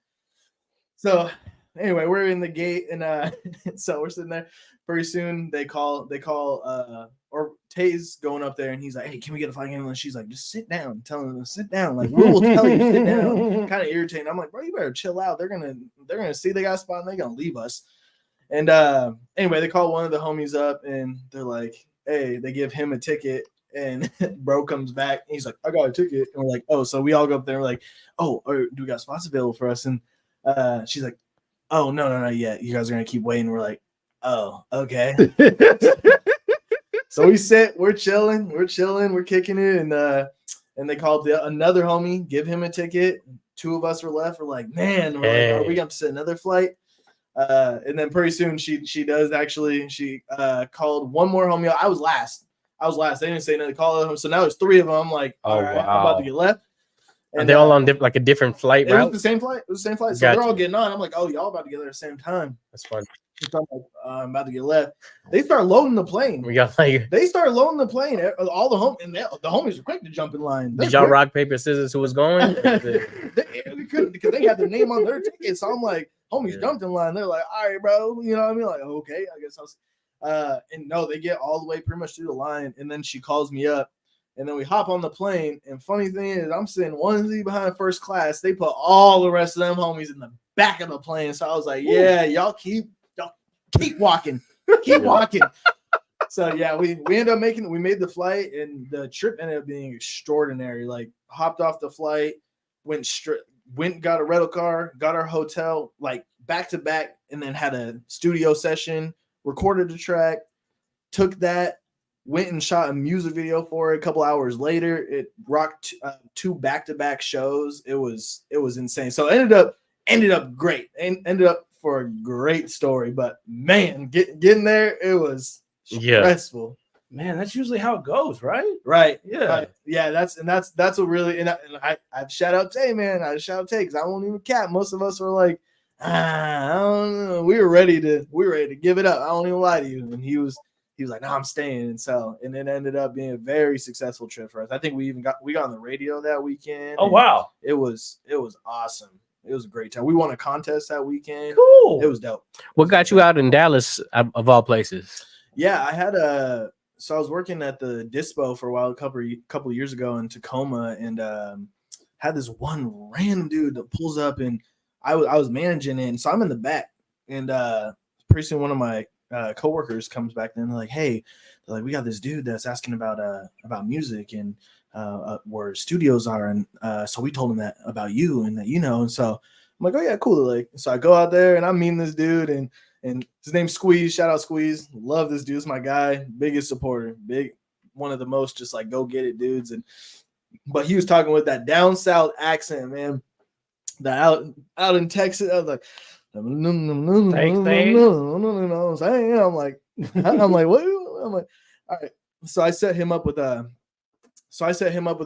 So anyway, we're in the gate, and so we're sitting there. Pretty soon they call or Tay's going up there, and he's like, hey, can we get a flying ambulance? She's like, just sit down. Tell them to sit down. Like, we'll tell you, sit down. Kind of irritating. I'm like, bro, you better chill out. They're gonna see they got a spot, and they're gonna leave us. And anyway, they call one of the homies up, and they're like, hey, they give him a ticket, And bro comes back and he's like, I got a ticket. And we're like, oh, so we all go up there and we're like, oh, do we got spots available for us? And she's like, oh, no, not yet. You guys are gonna keep waiting. We're like, oh, okay. So we sit, we're chilling, we're kicking it, and they called another homie, give him a ticket. 2 of us were left. We're like, man, like, are we gonna sit another flight? And then pretty soon she does actually. She called one more homie. I was last. They didn't say nothing. Call. So now there's 3 of them. I'm like, all right, I'm about to get left. And are they all on like a different flight route? It was the same flight. So they're all getting on. I'm like, oh, y'all about to get there at the same time. That's fun. I'm like, I'm about to get left. They start loading the plane. They start loading the plane. All the homies were quick to jump in line. Did y'all rock, paper, scissors? Who was going? We couldn't because they had their name on their ticket. So I'm like, homies jumped in line. They're like, all right, bro. You know what I mean? Like, okay, I guess I was. And no, they get all the way pretty much through the line, and then she calls me up, and then we hop on the plane. And funny thing is, I'm sitting 1 seat behind first class. They put all the rest of them homies in the back of the plane. So I was like, yeah, y'all keep walking. Keep walking. So yeah, we ended up we made the flight, and the trip ended up being extraordinary. Like, hopped off the flight, got a rental car, got our hotel, like back to back, and then had a studio session, recorded the track, took that, went and shot a music video for it. A couple hours later, it rocked 2 back-to-back shows. It was insane. So it ended up great, and ended up for a great story, but man, getting there, it was stressful. Man, that's usually how it goes, right? Right. Yeah. Right. Yeah. That's what really, and I shout out Tay, man. I shout out Tay because I won't even cap. Most of us were like, I don't know. We were ready to give it up. I don't even lie to you. And he was like, no, I'm staying. And it ended up being a very successful trip for us. I think we got on the radio that weekend. Oh, wow. It was awesome. It was a great time. We won a contest that weekend. Cool. It was dope. What got you out in Dallas, of all places? Yeah, I had so I was working at the Dispo for a while, a couple of years ago in Tacoma, and had this one random dude that pulls up, and I was managing it, and so I'm in the back, and pretty soon one of my coworkers comes back and they're like, hey, we got this dude that's asking about music and where studios are, and so we told him that about you and that, and so I'm like, oh yeah, cool. Like, so I go out there and I'm meeting this dude, and his name's Squeeze. Shout out Squeeze. Love this dude. It's my guy. Biggest supporter. One of the most just like go get it dudes. But he was talking with that down south accent, man. That out in Texas. I was like, thanks. I'm like, what? I'm like, all right. So I set him up with a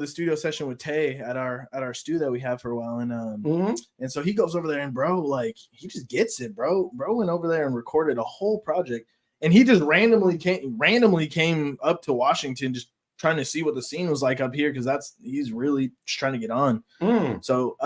studio session with Tay at our studio that we have for a while, and so he goes over there, and bro, like, he just gets it, bro. Bro went over there and recorded a whole project, and he just randomly came up to Washington just trying to see what the scene was like up here, because he's really just trying to get on. So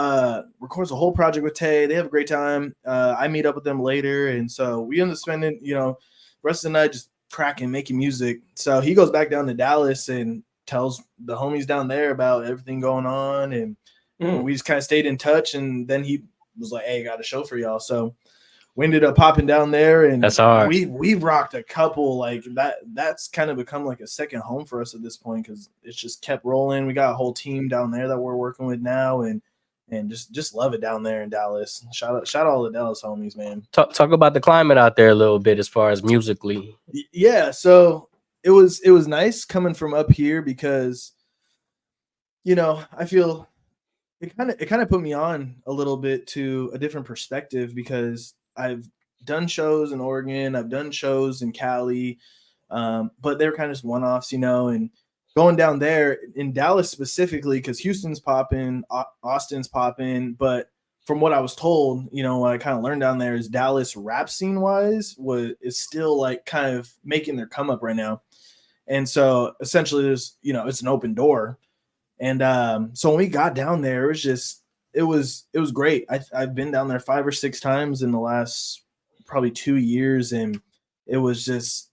records a whole project with Tay. They have a great time. I meet up with them later, and so we end up spending the rest of the night just cracking, making music. So he goes back down to Dallas and tells the homies down there about everything going on, and we just kind of stayed in touch, and then he was like, hey, I got a show for y'all. So we ended up popping down there, and that's hard. We rocked a couple like that's kind of become like a second home for us at this point, because it's just kept rolling. We got a whole team down there that we're working with now, and just love it down there in Dallas. Shout out all the Dallas homies, man. Talk about the climate out there a little bit as far as musically. Yeah, so it was nice coming from up here, because I feel it kind of put me on a little bit to a different perspective, because I've done shows in Oregon, I've done shows in Cali, but they're kind of just one-offs, and going down there in Dallas specifically, because Houston's popping, Austin's popping, but from what I was told, what I kind of learned down there is Dallas rap scene wise is still like kind of making their come up right now. And so essentially there's, it's an open door. And so when we got down there, it was great. I've been down there 5 or 6 times in the last probably 2 years. And it was just,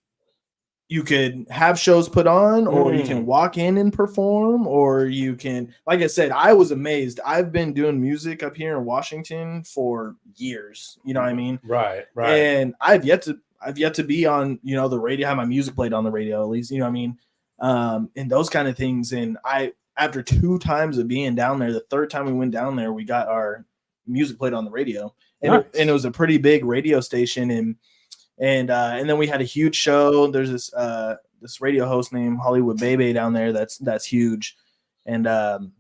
you could have shows put on, or you can walk in and perform, or you can, like I said, I was amazed. I've been doing music up here in Washington for years. You know what I mean? Right. And I've yet to be on, the radio, have my music played on the radio, at least, you know what I mean? and those kind of things. And after 2 times of being down there, the third time we went down there, we got our music played on the radio, and it was a pretty big radio station. And then we had a huge show. There's this radio host named Hollywood Bebe down there. That's huge. And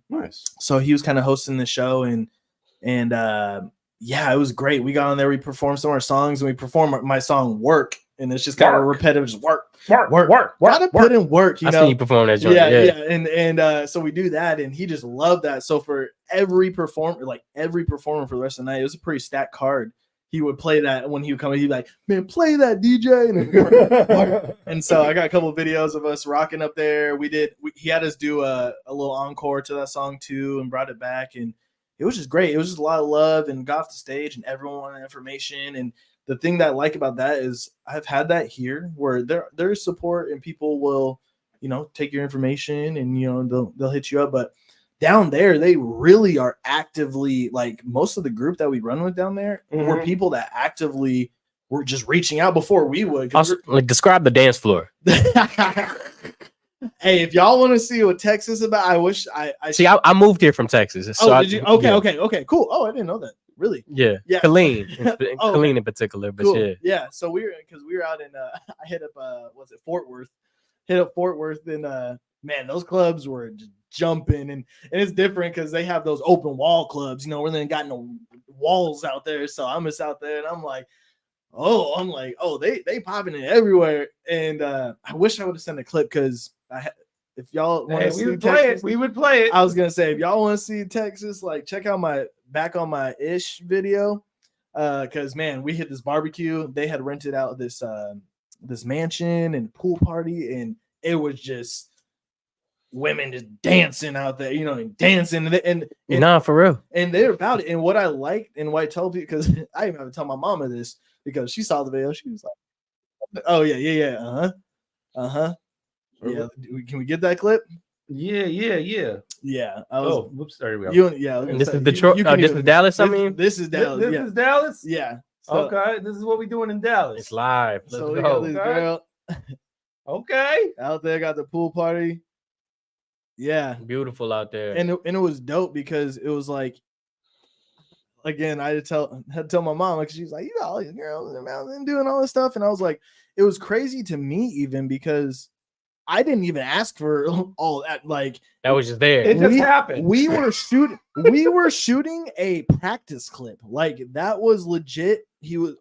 nice. So he was kind of hosting the show, and yeah, it was great. We got on there, we performed some of our songs, and we performed my song "Work," and it's just kind of repetitive, just work. Gotta put in work. I see you perform that joint. Yeah. And so we do that, and he just loved that. So for every performer for the rest of the night, it was a pretty stacked card. He would play that when he would come in. He'd be like, "Man, play that, DJ." And so I got a couple of videos of us rocking up there. He had us do a little encore to that song too, and brought it back, and it was just great. It was just a lot of love, and got off the stage, and everyone wanted information. And the thing that I like about that is I've had that here, where there's support, and people will, take your information, and they'll hit you up, but down there, they really are actively, like, most of the group that we run with down there were people that actively were just reaching out before we would. Also, like, describe the dance floor. Hey, if y'all want to see what Texas is about, I wish I see. I moved here from Texas. So did you? Okay, cool. Oh, I didn't know that. Really? Yeah. Killeen, Killeen in particular, but cool. Yeah. So we were out in I hit up Fort Worth. Hit up Fort Worth, and man, those clubs were just jumping, and it's different because they have those open wall clubs, where they ain't got no walls out there. So I'm just out there, and I'm like, they popping it everywhere. And I wish I would have sent a clip, because if y'all want to see Texas, we would play it. I was gonna say, if y'all want to see Texas, like, check out my Back on My Ish video, because man, we hit this barbecue. They had rented out this mansion and pool party, and it was just women just dancing out there, dancing and nah, for real. And they're about it. And what I liked, and what I told people, because I even have to tell my mama this, because she saw the video, she was like, "Oh yeah, yeah, yeah." Can we get that clip? Yeah. Whoops, there we go. And this is Detroit. This is Dallas. I mean, this is Dallas. This is Dallas. Yeah. So, okay, this is what we're doing in Dallas. It's live. Let's so we go. got this girl. Okay. Out there, got the pool party. Yeah. Beautiful out there. And it was dope, because it was like, again, I had to tell my mom, like, she's like, "You got all these girls in the mountain doing all this stuff." And I was like, it was crazy to me, even, because I didn't even ask for all that. Like, that was just there. It just happened. We were shooting a practice clip. Like, that was legit.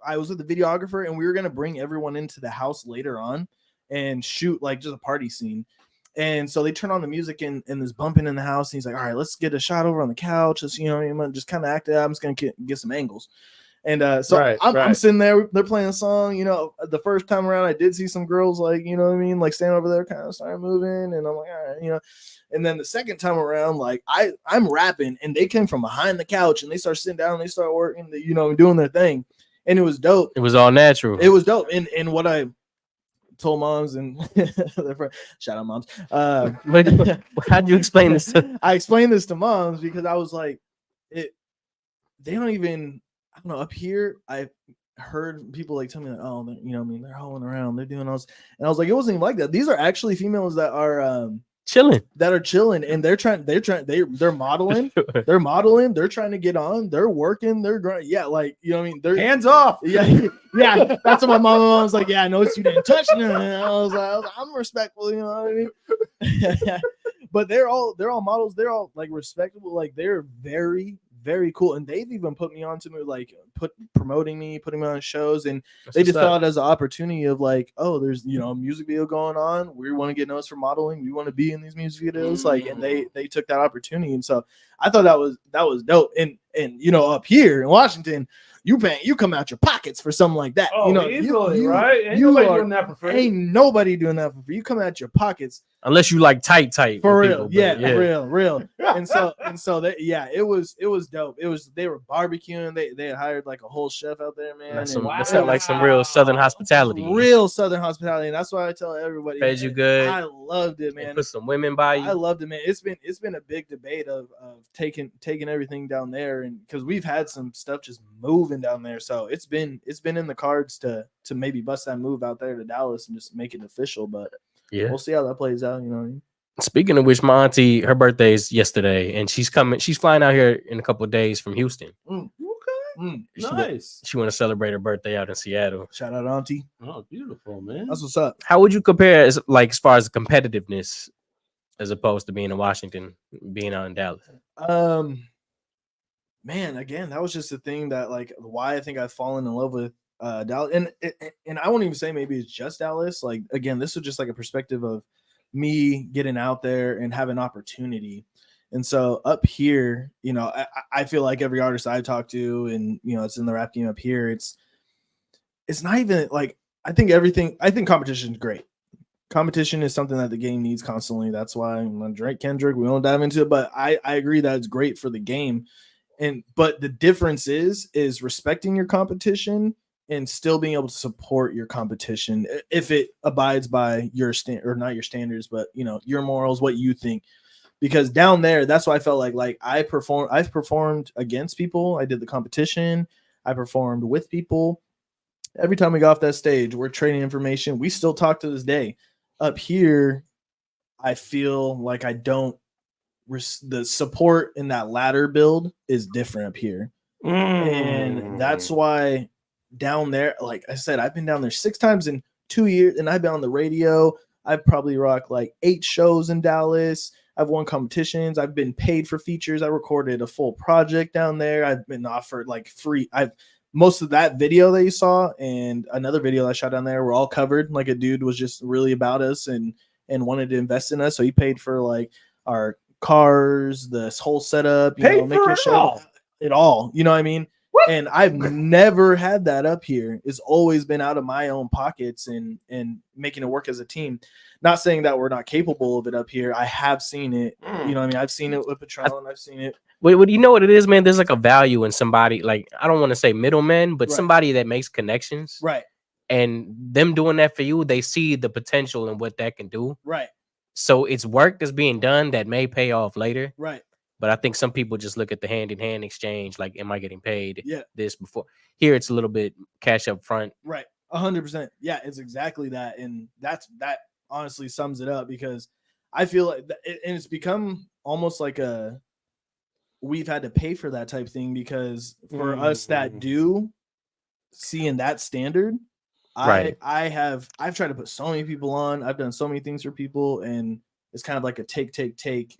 I was with the videographer, and we were gonna bring everyone into the house later on and shoot, like, just a party scene. And so they turn on the music, and there's bumping in the house. And he's like, "All right, let's get a shot over on the couch. Just, just kind of act it out. I'm just going to get some angles." And I'm sitting there. They're playing a song. The first time around, I did see some girls, like, like, standing over there, kind of started moving. And I'm like, all right, And then the second time around, like, I'm rapping, and they came from behind the couch, and they start sitting down, and they start working, doing their thing. And it was dope. It was all natural. It was dope. And what I told moms and their friends, shout out moms. How'd you explain this to? I explained this to moms, because I was like, they don't even, I don't know, up here, I heard people, like, tell me, like, "Oh, they're hoeing around, they're doing all this." And I was like, it wasn't even like that. These are actually females that are chilling, and they're modeling, they're modeling, they're trying to get on, they're working, they're grinding. Yeah, like, they're hands off. Yeah. That's what my mom was like. "Yeah, I noticed you didn't touch me." I was like, I'm respectful, you know what I mean? But they're all models. They're all, like, respectable. Like, they're very, very cool. And they've even put me on to, like, promoting me, putting me on shows. And they just saw it as an opportunity of, like, oh, there's, a music video going on. We want to get noticed for modeling. We want to be in these music videos. Like, and they took that opportunity. And so I thought that was dope. And up here in Washington, you come out your pockets for something like that. Oh, easily, right? Ain't nobody doing that for free. Ain't nobody doing that for free. You come out your pockets. Unless you like tight for real. People, real. and so that, it was dope. They were barbecuing. They had hired, like, a whole chef out there, man. That's like some real Southern hospitality. And that's why I tell everybody, fed you good. I loved it, man. Put some women by you. I loved it, man. It's been a big debate of taking everything down there, and because we've had some stuff just moving down there, so it's been in the cards to maybe bust that move out there to Dallas and just make it official. But Yeah. we'll see how that plays out. You know what I mean? Speaking of which, my auntie, her birthday is yesterday, and she's flying out here in a couple of days from Houston. Nice. She want to celebrate her birthday out in Seattle. Shout out, auntie. Oh, beautiful, man. That's what's up. How would you compare as far as competitiveness as opposed to being in Washington, being out in Dallas? Man, again, that was just the thing that like why I think I've fallen in love with Dallas, and I won't even say maybe it's just Dallas. Like again, this was just like a perspective of me getting out there and having opportunity. And so up here, you know, I feel like every artist I talk to, and you know, it's in the rap game up here. It's not even like I think competition is great. Competition is something that the game needs constantly. That's why I'm Drake Kendrick. We won't dive into it, but I agree that it's great for the game. But the difference is respecting your competition and still being able to support your competition if it abides by your or not your standards, but you know, your morals, what you think. Because down there, that's why I felt like I've performed against people. I did the competition. I performed with people. Every time we got off that stage, we're trading information. We still talk to this day. Up here, I feel like I don't. The support in that ladder build is different up here, and that's why down there, like I said, I've been down there 6 times in 2 years, and I've been on the radio. I've probably rocked like 8 shows in Dallas. I've won competitions. I've been paid for features. I recorded a full project down there. I've been offered like free. Most of that video that you saw and another video that I shot down there were all covered. Like a dude was just really about us and wanted to invest in us, so he paid for like our cars, this whole setup, making it all. You know what I mean? What? And I've never had that up here. It's always been out of my own pockets and making it work as a team. Not saying that we're not capable of it up here. I have seen it. You know what I mean? I've seen it with Patron. I've seen it. Wait, you know what it is, man? There's like a value in somebody, like I don't want to say middlemen, but somebody that makes connections. Right. And them doing that for you, they see the potential in what that can do. Right. So it's work that's being done that may pay off later. Right. But I think some people just look at the hand-in-hand exchange, like, am I getting paid this before? Here, it's a little bit cash up front. Right. 100%. Yeah, it's exactly that. And that honestly sums it up, because I feel like, and it's become almost like we've had to pay for that type thing, because for us that do seeing that standard, I've tried to put so many people on. I've done so many things for people, and it's kind of like a take.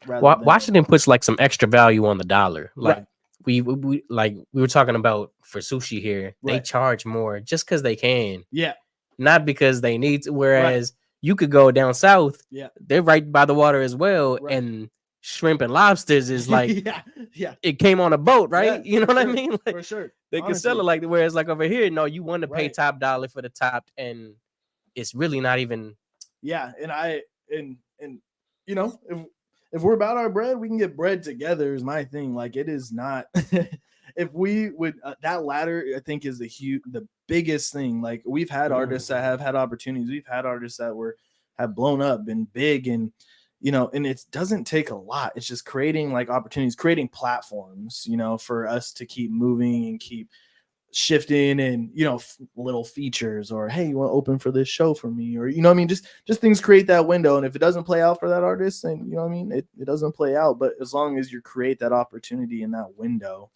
Washington puts like some extra value on the dollar. Like we were talking about for sushi here, they charge more just because they can. Yeah. Not because they need to. Whereas you could go down south. Yeah. They're right by the water as well, and shrimp and lobsters is like it came on a boat, right? You know what I mean? Like, for sure. They can sell it like, whereas like over here, no, you want to pay top dollar for the top, and it's really not even. Yeah, and you know, if we're about our bread, we can get bread together. Is my thing. Like, it is not. If we would that ladder, I think is the biggest thing. Like, we've had artists that have had opportunities. We've had artists that have blown up, been big, and you know, and it doesn't take a lot. It's just creating like opportunities, creating platforms, you know, for us to keep moving and keep shifting, and you know, little features, or hey, you want to open for this show for me, or you know what I mean, just things create that window. And if it doesn't play out for that artist, then you know what I mean, it doesn't play out. But as long as you create that opportunity in that window.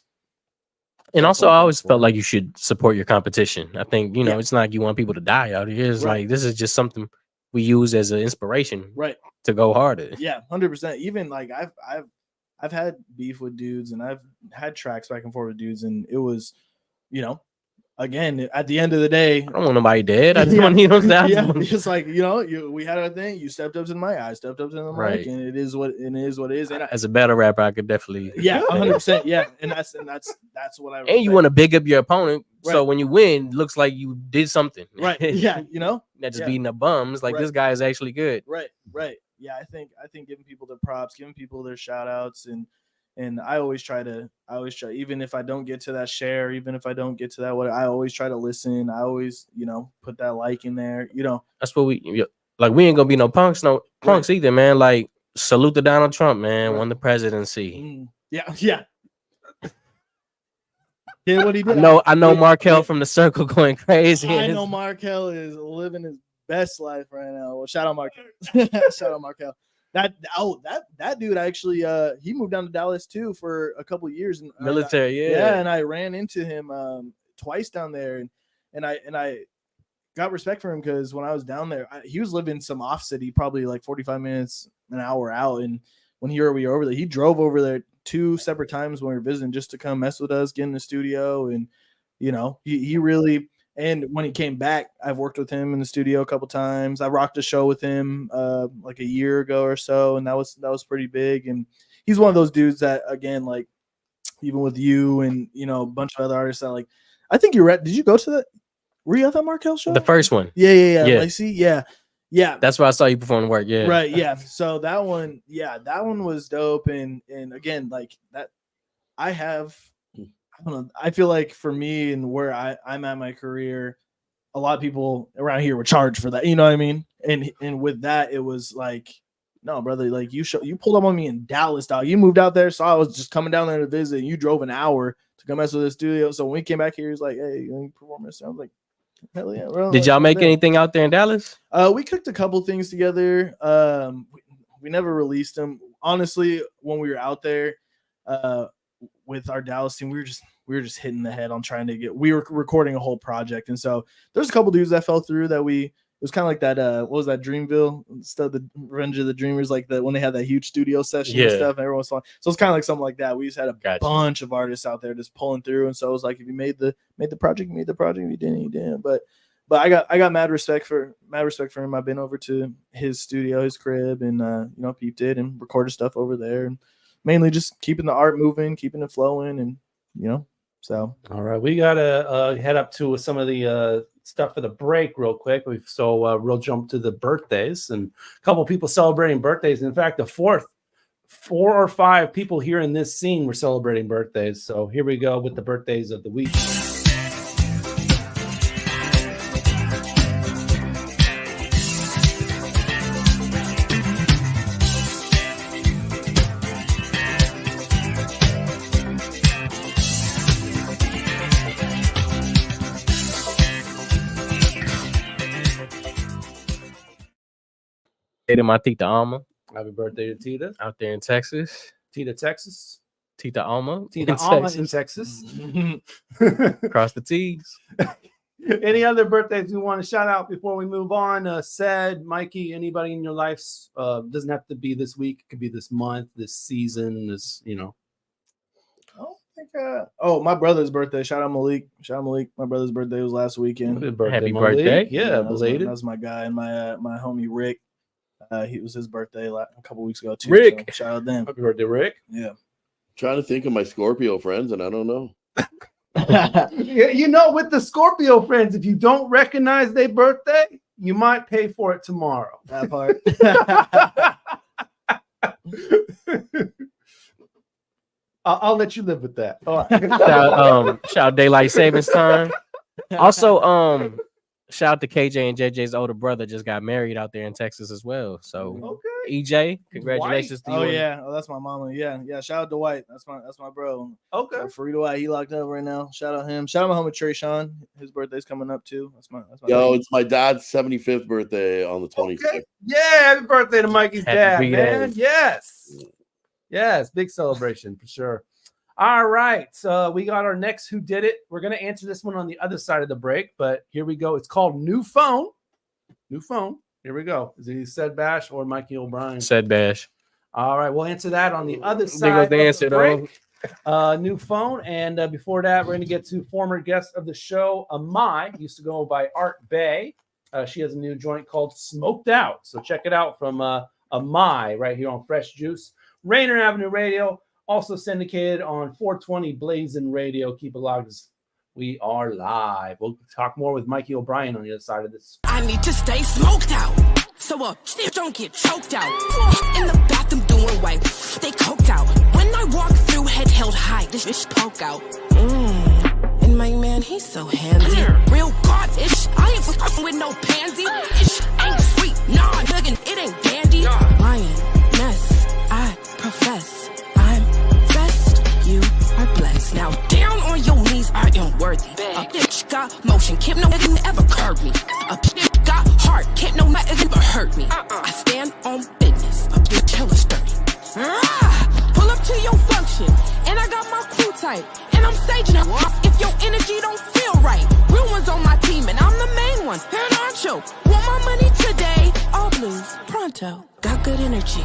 And also, I always felt like you should support your competition. I think, you know, it's not like you want people to die out here. It's like, this is just something we use as an inspiration, to go harder. Yeah, 100%. Even like I've had beef with dudes, and I've had tracks back and forth with dudes, and it was, you know, again, at the end of the day, I don't want nobody dead. I just want, you know, it's like, you know, we had our thing. You stepped up to the mic, I stepped up to the mic, and it is what it is. And as a battle rapper, I could definitely 100%. Yeah, and that's what I respect. And you want to big up your opponent, so when you win, it looks like you did something. Right. Yeah, you know, not just beating up bums. Like, this guy is actually good. Right. Yeah, I think giving people their props, giving people their shout outs, and I always try, even if I don't get to that share, even if I don't get to that, I always try to listen. I always, you know, put that like in there, you know. That's what we ain't gonna be no punks either, man. Like, salute to Donald Trump, man, won the presidency. Yeah. Yeah, what he did. I know Markel from the circle going crazy. I know Markel is living his best life right now. Well, shout out Markel. Shout out Markel. That dude actually he moved down to Dallas too for a couple of years. And Military, and I ran into him twice down there, and I got respect for him because when I was down there, he was living some off city, probably like 45 minutes, an hour out. And when we were over there, he drove over there 2 separate times when we were visiting just to come mess with us, get in the studio. And, you know, he really, and when he came back, I've worked with him in the studio a couple times. I rocked a show with him like a year ago or so. And that was pretty big. And he's one of those dudes that, again, like even with you and, you know, a bunch of other artists that like, I think you were at, did you go to that? Were you at that Markel show? The first one. Yeah. Lacey? Yeah. That's where I saw you perform work. Yeah. Right. Yeah. So that one was dope. And again, like that, I don't know. I feel like for me and where I'm at my career, a lot of people around here would charge for that. You know what I mean? And with that, it was like, no, brother, like you pulled up on me in Dallas, dog. You moved out there, so I was just coming down there to visit. And you drove an hour to come mess with the studio. So when we came back here, he was like, "Hey, you perform this?" I was like, "Hell yeah, bro!" Did y'all make anything out there in Dallas? We cooked a couple things together. We never released them. Honestly, when we were out there with our Dallas team, we were just hitting the head on trying to get. We were recording a whole project, and so there's a couple dudes that fell through that we. It was kind of like that. What was that? Dreamville stuff, the Revenge of the Dreamers, like that when they had that huge studio session and stuff. And everyone was fun. So it's kind of like something like that. We just had a bunch of artists out there just pulling through, and so it was like if you made the project, you made the project. If you didn't, you didn't. But I got mad respect for him. I've been over to his studio, his crib, and peeped it and recorded stuff over there, and mainly just keeping the art moving, keeping it flowing, and So all right, we gotta head up to some of the stuff for the break real quick. We'll jump to the birthdays and a couple people celebrating birthdays. In fact, 4 or 5 people here in this scene were celebrating birthdays. So here we go with the birthdays of the week. To my Tita Alma. Happy birthday to Tita. Out there in Texas. Tita, Texas. Tita Alma. Tita Alma in Texas. Cross the T's. Any other birthdays you want to shout out before we move on? Ced, Mikey, anybody in your lives? Doesn't have to be this week. It could be this month, this season, I don't think my brother's birthday. Shout out Malik. My brother's birthday was last weekend. Happy birthday. Yeah, belated. That was my guy and my homie Rick. He was his birthday a couple weeks ago too. Rick, so shout out them. Happy birthday, Rick. Yeah. Trying to think of my Scorpio friends, and I don't know. With the Scorpio friends, if you don't recognize their birthday, you might pay for it tomorrow. That part. I'll let you live with that. All right. Shout out Daylight Savings Time. Also, shout out to KJ and JJ's older brother just got married out there in Texas as well. So EJ, congratulations White. to you. Oh yeah, that's my mama. Yeah. Shout out to White. That's my bro. Okay. Farida White, he locked up right now. Shout out him. Shout out my homie Trey Sean. His birthday's coming up too. That's my Yo, it's my dad's 75th birthday on the 26th. Okay. Yeah, happy birthday to Mikey's dad, man. Yes, big celebration for sure. All right, so we got our next Who Did It. We're going to answer this one on the other side of the break, but here we go. It's called New Phone. Here we go. Is it Ced Bash or Mikey O'Brien? Ced Bash. All right, we'll answer that on the other side of the break. New Phone. And before that, we're going to get to former guest of the show, Amai, used to go by Art Bay. She has a new joint called Smoked Out. So check it out from Amai right here on Fresh Juice. Rainier Avenue Radio. Also syndicated on 420 Blazing Radio. Keep it locked because we are live. We'll talk more with Mikey O'Brien on the other side of this. I need to stay smoked out, so shit don't get choked out. In the bathroom doing white, they coked out. When I walk through, head held high, this bitch poke out. And my man, he's so handsy. Real God-ish, I ain't fucking with no pansy. Ish ain't sweet, nah, nigga, it ain't dandy. Lioness, I profess. You are blessed. Now down on your knees, I am worthy. A bitch got motion, can't no nigga ever curb me. A bitch got heart, can't right. And I'm saging it if your energy don't feel right. Real ones on my team, and I'm the main one. Head honcho. Want my money today? All blues, pronto. Got good energy,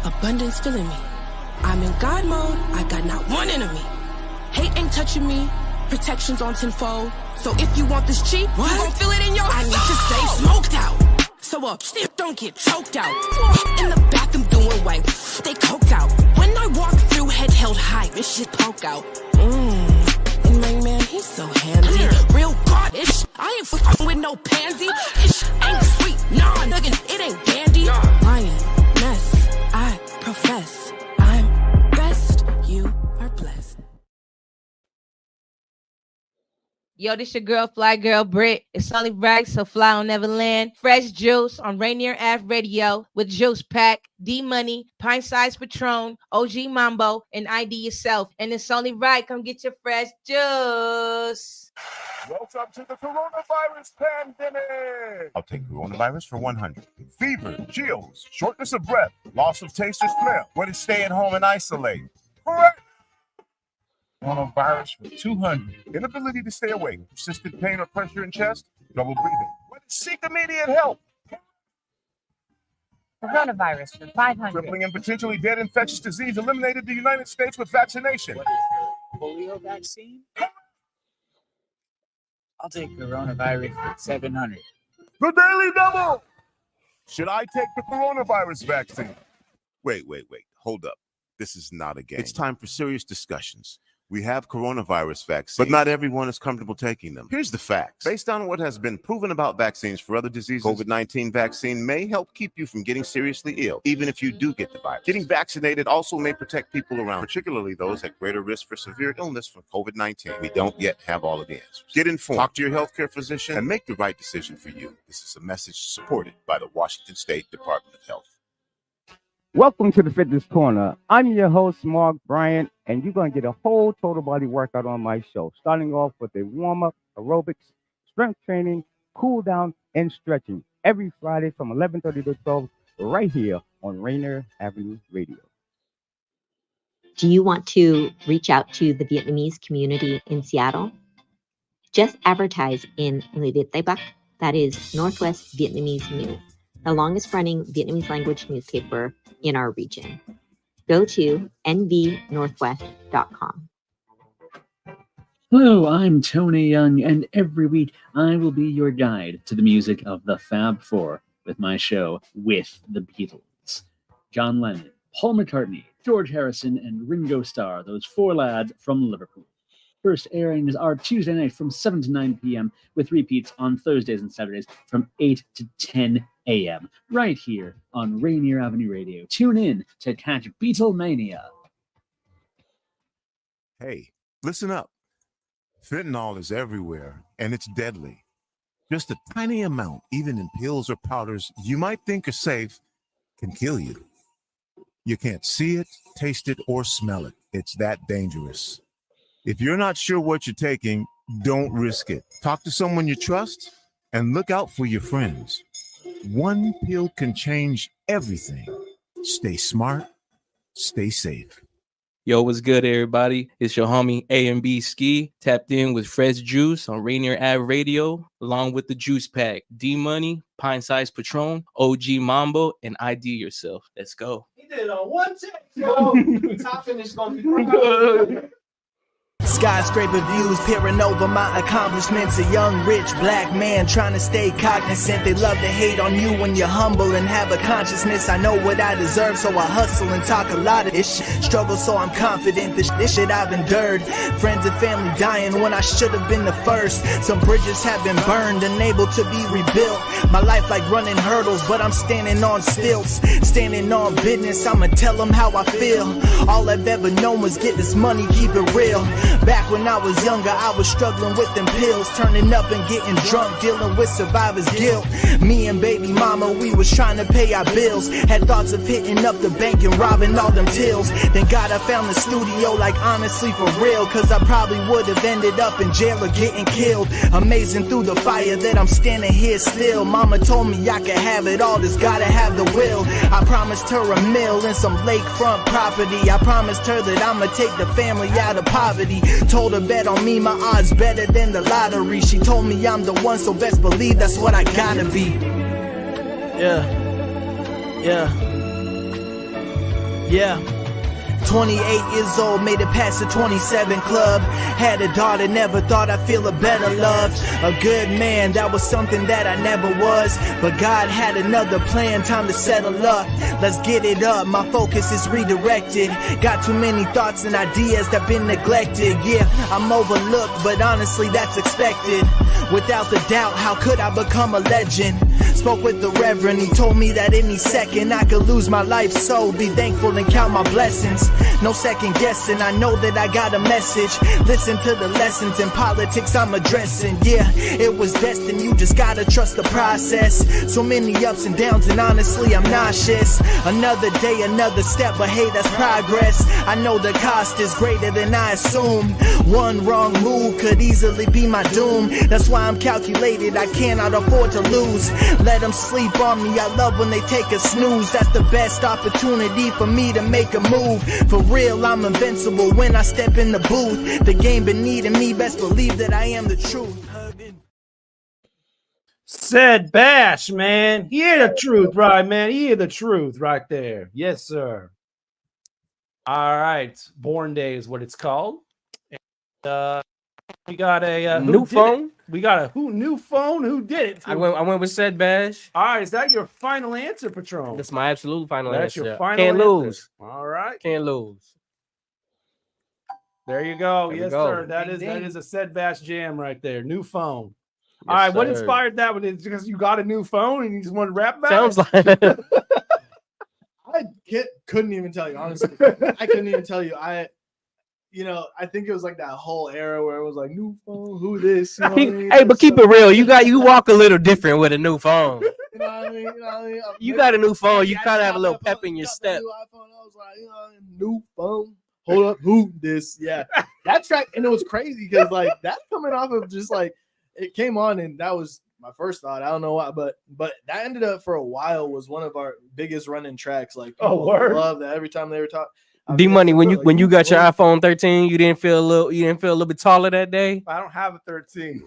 abundance filling me. I'm in God mode, I got not one enemy. Hate ain't touching me, protection's on tenfold. So if you want this cheap, you gon' feel it in your I need to stay smoked out. So shit don't get choked out. In the bathroom doing white, they coked out. When I walk through, head held high, this shit poke out. And my man, he's so handy. Real God-ish, I ain't fucking with no pansy. Ish ain't sweet, nah, nigga, it ain't dandy. Lioness, I profess, I'm best, you are blessed. Yo, this your girl, Fly Girl Brit. It's only right, so fly on Neverland. Fresh Juice on Rainier Avenue Radio with Juice Pack, D-Money, Pint Size Patron, OG Mambo, and ID Yourself. And it's only right, come get your fresh juice. Welcome to the coronavirus pandemic. I'll take coronavirus for 100. Fever, chills, shortness of breath, loss of taste or smell. What is stay at home and isolate? Correct. Coronavirus for 200. Inability to stay awake, persistent pain or pressure in chest, double breathing. What is seek immediate help? Coronavirus for 500. Crippling and potentially dead infectious disease eliminated the United States with vaccination. What is the polio vaccine? I'll take coronavirus for 700. The Daily Double! Should I take the coronavirus vaccine? Wait. Hold up. This is not a game. It's time for serious discussions. We have coronavirus vaccines, but not everyone is comfortable taking them. Here's the facts. Based on what has been proven about vaccines for other diseases, COVID-19 vaccine may help keep you from getting seriously ill, even if you do get the virus. Getting vaccinated also may protect people around, particularly those at greater risk for severe illness from COVID-19. We don't yet have all of the answers. Get informed, talk to your healthcare physician, and make the right decision for you. This is a message supported by the Washington State Department of Health. Welcome to the Fitness Corner. I'm your host, Mark Bryant, and you're going to get a whole total body workout on my show, starting off with a warm-up, aerobics, strength training, cool down, and stretching every Friday from 11:30 to 12 right here on Rainier Avenue Radio. Do you want to reach out to the Vietnamese community in Seattle? Just advertise in Người Việt Tây Bắc, that is Northwest Vietnamese News, the longest running Vietnamese language newspaper in our region. Go to nvnorthwest.com. Hello, I'm Tony Young, and every week I will be your guide to the music of the Fab Four with my show With the Beatles. John Lennon, Paul McCartney, George Harrison, and Ringo Starr, those four lads from Liverpool. First airings are Tuesday night from 7 to 9 p.m. with repeats on Thursdays and Saturdays from 8 to 10 a.m. right here on Rainier Avenue Radio. Tune in to catch Beatlemania. Hey, listen up. Fentanyl is everywhere, and it's deadly. Just a tiny amount, even in pills or powders you might think are safe, can kill you. You can't see it, taste it, or smell it. It's that dangerous. If you're not sure what you're taking, don't risk it. Talk to someone you trust and look out for your friends. One pill can change everything. Stay smart, stay safe. Yo, what's good, everybody? It's your homie A&B Ski, tapped in with Fresh Juice on Rainier Avenue Radio, along with the Juice Pack, D-Money, Pint Size Patron, OG Mambo, and ID Yourself. Let's go. He did it on one take, yo. Top finish gonna be right. Skyscraper views, peering over my accomplishments. A young, rich, black man trying to stay cognizant. They love to hate on you when you're humble and have a consciousness. I know what I deserve, so I hustle and talk a lot of this shit. Struggle, so I'm confident. This shit I've endured. Friends and family dying when I should have been the first. Some bridges have been burned, unable to be rebuilt. My life like running hurdles, but I'm standing on stilts. Standing on business, I'ma tell them how I feel. All I've ever known was get this money, keep it real. Back when I was younger, I was struggling with them pills, turning up and getting drunk, dealing with survivor's guilt. Me and baby mama, we was trying to pay our bills. Had thoughts of hitting up the bank and robbing all them tills. Thank God I found the studio, like honestly for real, cause I probably would have ended up in jail or getting killed. Amazing through the fire that I'm standing here still. Mama told me I could have it all, just gotta have the will. I promised her a mill and some lakefront property. I promised her that I'ma take the family out of poverty. Told her bet on me, my odds better than the lottery. She told me I'm the one, so best believe that's what I gotta be. Yeah. 28 years old, made it past the 27 club. Had a daughter, never thought I'd feel a better love. A good man, that was something that I never was. But God had another plan, time to settle up. Let's get it up, my focus is redirected. Got too many thoughts and ideas that been neglected. Yeah, I'm overlooked, but honestly that's expected. Without the doubt, how could I become a legend? Spoke with the Reverend, he told me that any second I could lose my life, so be thankful and count my blessings. No second guessing, I know that I got a message. Listen to the lessons in politics I'm addressing. Yeah, it was destined, you just gotta trust the process. So many ups and downs and honestly I'm nauseous. Another day, another step, but hey, that's progress. I know the cost is greater than I assumed. One wrong move could easily be my doom. That's why I'm calculated, I cannot afford to lose. Let them sleep on me, I love when they take a snooze. That's the best opportunity for me to make a move. For real, I'm invincible when I step in the booth. The game been needing me, best believe that I am the truth. Ced Bash, man. Hear the truth, right, man? Hear the truth right there. Yes, sir. All right. Born Day is what it's called. And, we got a new phone. We got a new phone. Who did it? I went with Ced Bash. All right, is that your final answer, Patron? That's my absolute final That's answer. your final Can't answer. lose. All right. Can't lose. There you go. There we Yes, go. sir. That Ding, is ding. a Ced Bash jam right there. New phone. Yes, All right, what sir. inspired that one? Is because you got a new phone and you just want to rap about Sounds it? like I couldn't even tell you, honestly. I couldn't even tell you. I think it was like that whole era where it was like new phone, who this? You know what I mean? Hey, but keep it real. You walk a little different with a new phone. You know what I mean? You got a new phone. You kind of have a little pep in your step. I was like, new phone. Hold up, who this? Yeah, that track, and it was crazy because like that's coming off of just like it came on, and that was my first thought. I don't know why, but that ended up for a while was one of our biggest running tracks. Like, word. Love that every time they were talking. D Money, when you got your iPhone 13, you didn't feel a little bit taller that day. I don't have a 13.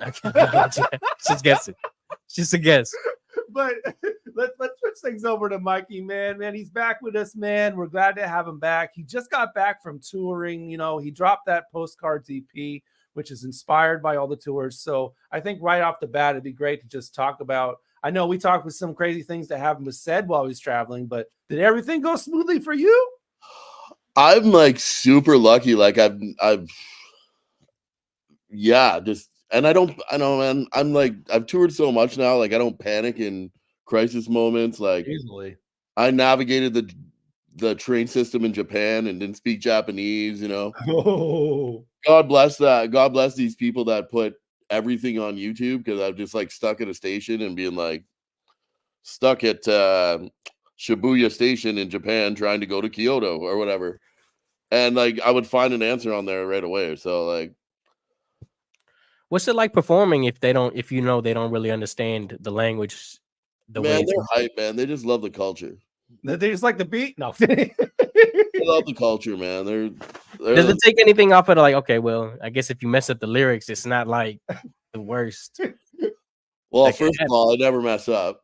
Just guessing. Just a guess. But let's switch things over to Mikey, man. He's back with us, man. We're glad to have him back. He just got back from touring. You know, he dropped that Post Cards EP, which is inspired by all the tours. So I think right off the bat, it'd be great to just talk about. I know we talked with some crazy things that happened with Ced while he's traveling, but did everything go smoothly for you? I'm like super lucky. Like I've just, and I know, man, I'm like, I've toured so much now. Like I don't panic in crisis moments. Like easily. I navigated the train system in Japan and didn't speak Japanese, you know. Oh, God bless that. God bless these people that put everything on YouTube, because I'm just like stuck at a station and being like stuck at Shibuya Station in Japan trying to go to Kyoto or whatever. And like I would find an answer on there right away. So like, what's it like performing if they don't really understand the language? They're hype, man. They just love the culture. They just like the beat. No, they love the culture, man. They're Does it take anything off of like, okay, well, I guess if you mess up the lyrics, it's not like the worst. Well, first of all, I never mess up.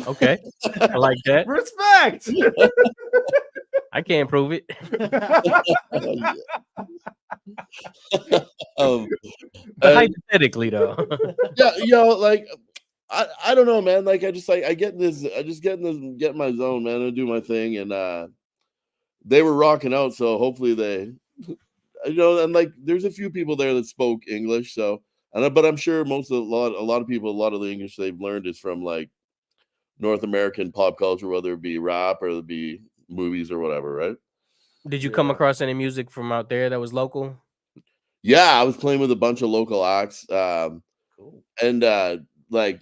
Okay, I like that. Respect. I can't prove it. Hypothetically, though. Yeah, like I don't know, man. Like I just get in my zone, man. I do my thing, and they were rocking out. So hopefully they, and like there's a few people there that spoke English. So, but I'm sure a lot of people, a lot of the English they've learned is from like North American pop culture, whether it be rap or it be movies or whatever, right? Did you come across any music from out there that was local? Yeah, I was playing with a bunch of local acts, and like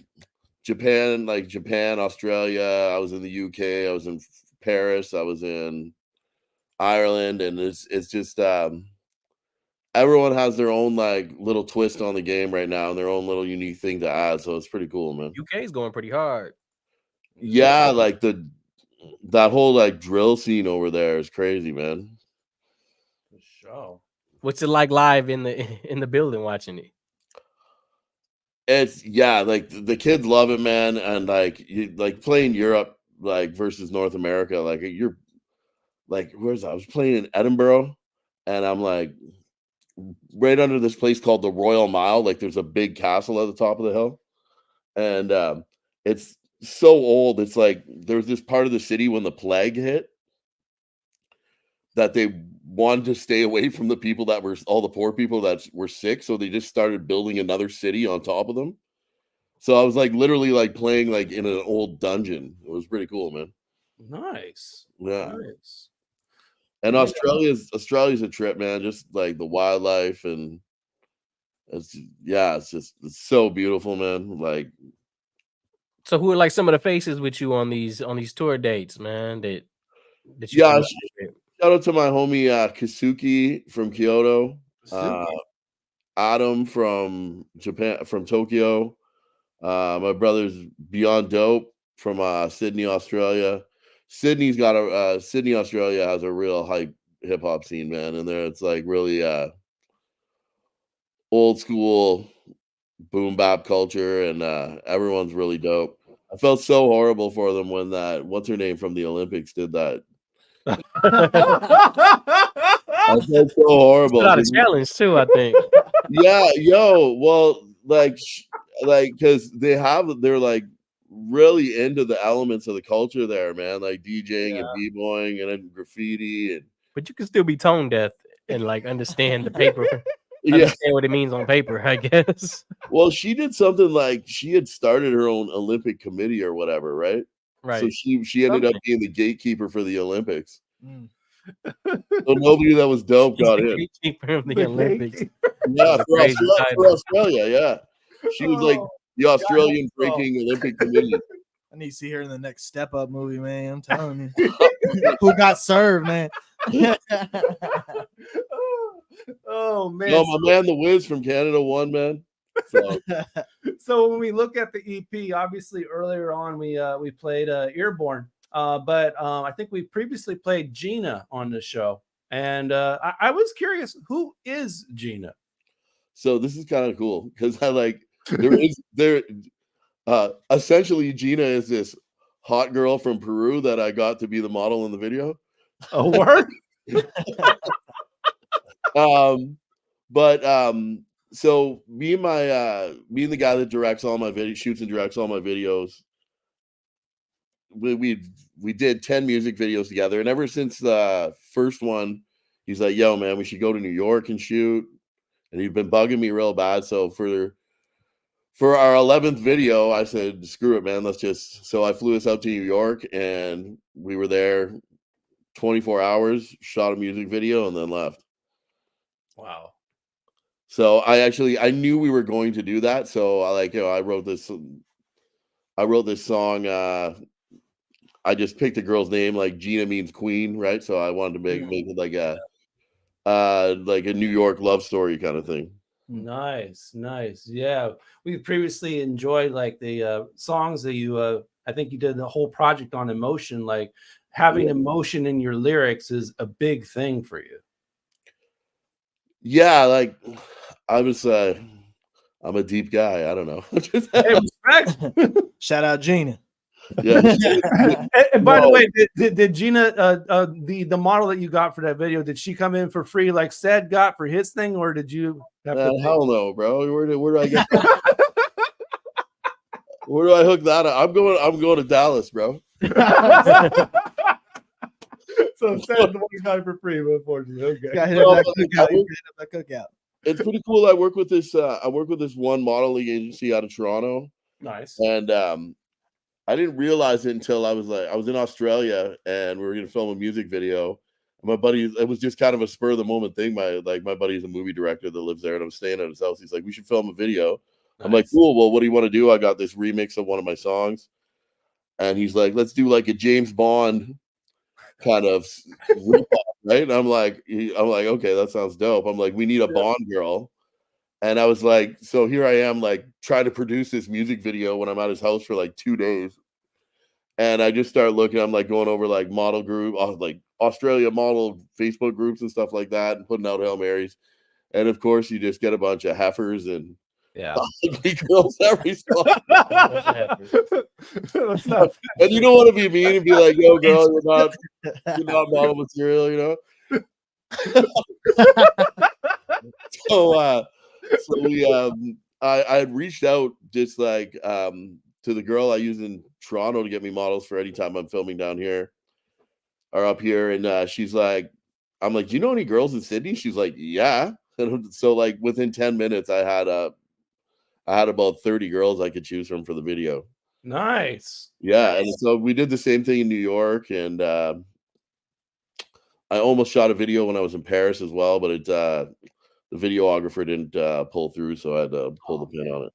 Japan, Australia. I was in the UK. I was in Paris. I was in Ireland, and it's just everyone has their own like little twist on the game right now, and their own little unique thing to add. So it's pretty cool, man. UK is going pretty hard. Yeah, like that whole like drill scene over there is crazy, man. For sure. What's it like live in the building watching it? It's like the kids love it, man, and like you like playing Europe like versus North America. Like you're like where's I was playing in Edinburgh, and I'm like right under this place called the Royal Mile. Like there's a big castle at the top of the hill, and it's so old. It's like there's this part of the city when the plague hit that they wanted to stay away from the people that were all the poor people that were sick, so they just started building another city on top of them. So I was like literally like playing like in an old dungeon. It was pretty cool, man. Nice. Yeah. Nice. And Australia's a trip, man. Just like the wildlife, and it's so beautiful, man. Like, so who are like some of the faces with you on these tour dates, man? That you yeah, shout out to my homie Kasuki from Kyoto, Adam from Japan, from Tokyo, my brother's Beyond Dope from Sydney, Australia. Sydney, Australia has a real hype hip hop scene, man, and there it's like really old school boom bap culture, and everyone's really dope. I felt so horrible for them when that what's her name from the Olympics did that. I felt so horrible. It's not a challenge too, I think. Yeah, well, like because they're like really into the elements of the culture there, man, like DJing and b-boying and then graffiti, and but you can still be tone deaf and like understand the paper. Understand what it means on paper, I guess. Well, she did something like she had started her own Olympic committee or whatever, right? Right. So she ended up being the gatekeeper for the Olympics. So nobody that was dope got in. Gatekeeper of the Olympics. Yeah, for Australia, yeah. She was like the Australian breaking Olympic committee. I need to see her in the next Step Up movie, man. I'm telling you. Who got served, man? Oh man. No, my man, the Wiz from Canada won, man. So. So when we look at the EP, obviously earlier on we played Earborn, but I think we previously played Gina on the show, and I was curious, who is Gina? So this is kind of cool because I like essentially Gina is this hot girl from Peru that I got to be the model in the video. Oh, word. So me and the guy that directs all my shoots and directs all my videos, we did 10 music videos together, and ever since the first one, he's like, "Yo, man, we should go to New York and shoot," and he'd been bugging me real bad. So for our 11th video, I said, "Screw it, man, let's just." So I flew us out to New York, and we were there 24 hours, shot a music video, and then left. Wow. So I knew we were going to do that. So I wrote this song. I just picked a girl's name, like Gina means queen, right? So I wanted to make it like a New York love story kind of thing. Nice. Yeah, we previously enjoyed like the songs that you I think you did the whole project on emotion. Like having emotion in your lyrics is a big thing for you. Yeah, like I'm a deep guy. I don't know. Hey, respect. Shout out Gina. Yeah. And by the way, did Gina the model that you got for that video, did she come in for free like Ced got for his thing, or did you have to hell no, bro? Where do I get that? Where do I hook that up? I'm going to Dallas, bro. So Ced the one who got it for free, but unfortunately, okay. Yeah, that cookout. It's pretty cool. I work with this one modeling agency out of Toronto. Nice. And I didn't realize it until I was in Australia, and we were gonna film a music video. My buddy, it was just kind of a spur of the moment thing. My buddy's a movie director that lives there, and I'm staying at his house. He's like, we should film a video. I'm like, cool. Well, what do you want to do? I got this remix of one of my songs. And he's like, let's do like a James Bond kind of rip-off, right? And I'm like, okay, that sounds dope. I'm like, we need a Bond girl. And I was like, so here I am, like, trying to produce this music video when I'm at his house for like 2 days. And I just start looking, I'm like going over like model group, like Australia model Facebook groups and stuff like that, and putting out Hail Marys. And of course, you just get a bunch of heifers and girls every song. And you don't want to be mean and be like, yo, girl, you're not model material, you know? So we I had reached out just like to the girl I use in Toronto to get me models for any time I'm filming down here or up here, and she's like, I'm like, do you know any girls in Sydney? She's like, yeah. And so like within 10 minutes I had about 30 girls I could choose from for the video. Nice. Yeah, and so we did the same thing in New York, and I almost shot a video when I was in Paris as well, but it the videographer didn't pull through, so I had to pull the pin on it.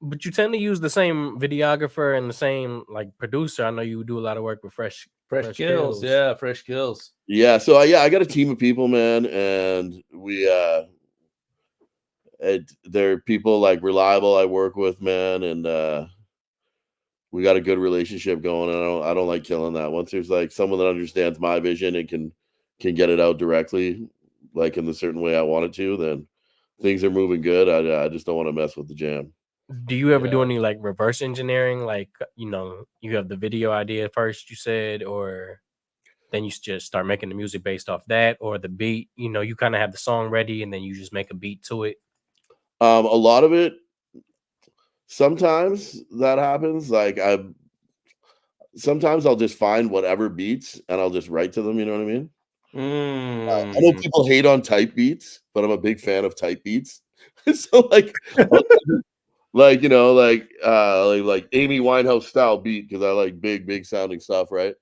But you tend to use the same videographer and the same like producer. I know you do a lot of work with Fresh Kills. Yeah, Fresh Kills. Yeah, so I got a team of people, man, and we they're people like reliable I work with, man, and we got a good relationship going, and I don't like killing that. Once there's like someone that understands my vision and can get it out directly, like in the certain way I want it to, then things are moving good. I just don't want to mess with the jam. Do you ever do any like reverse engineering? Like, you know, you have the video idea first, you said, or then you just start making the music based off that, or the beat, you know, you kind of have the song ready and then you just make a beat to it? A lot of it, sometimes that happens. Like sometimes I'll just find whatever beats and I'll just write to them. You know what I mean? I know people hate on type beats, but I'm a big fan of type beats. So like you know, like Amy Winehouse style beat, because I like big sounding stuff, right?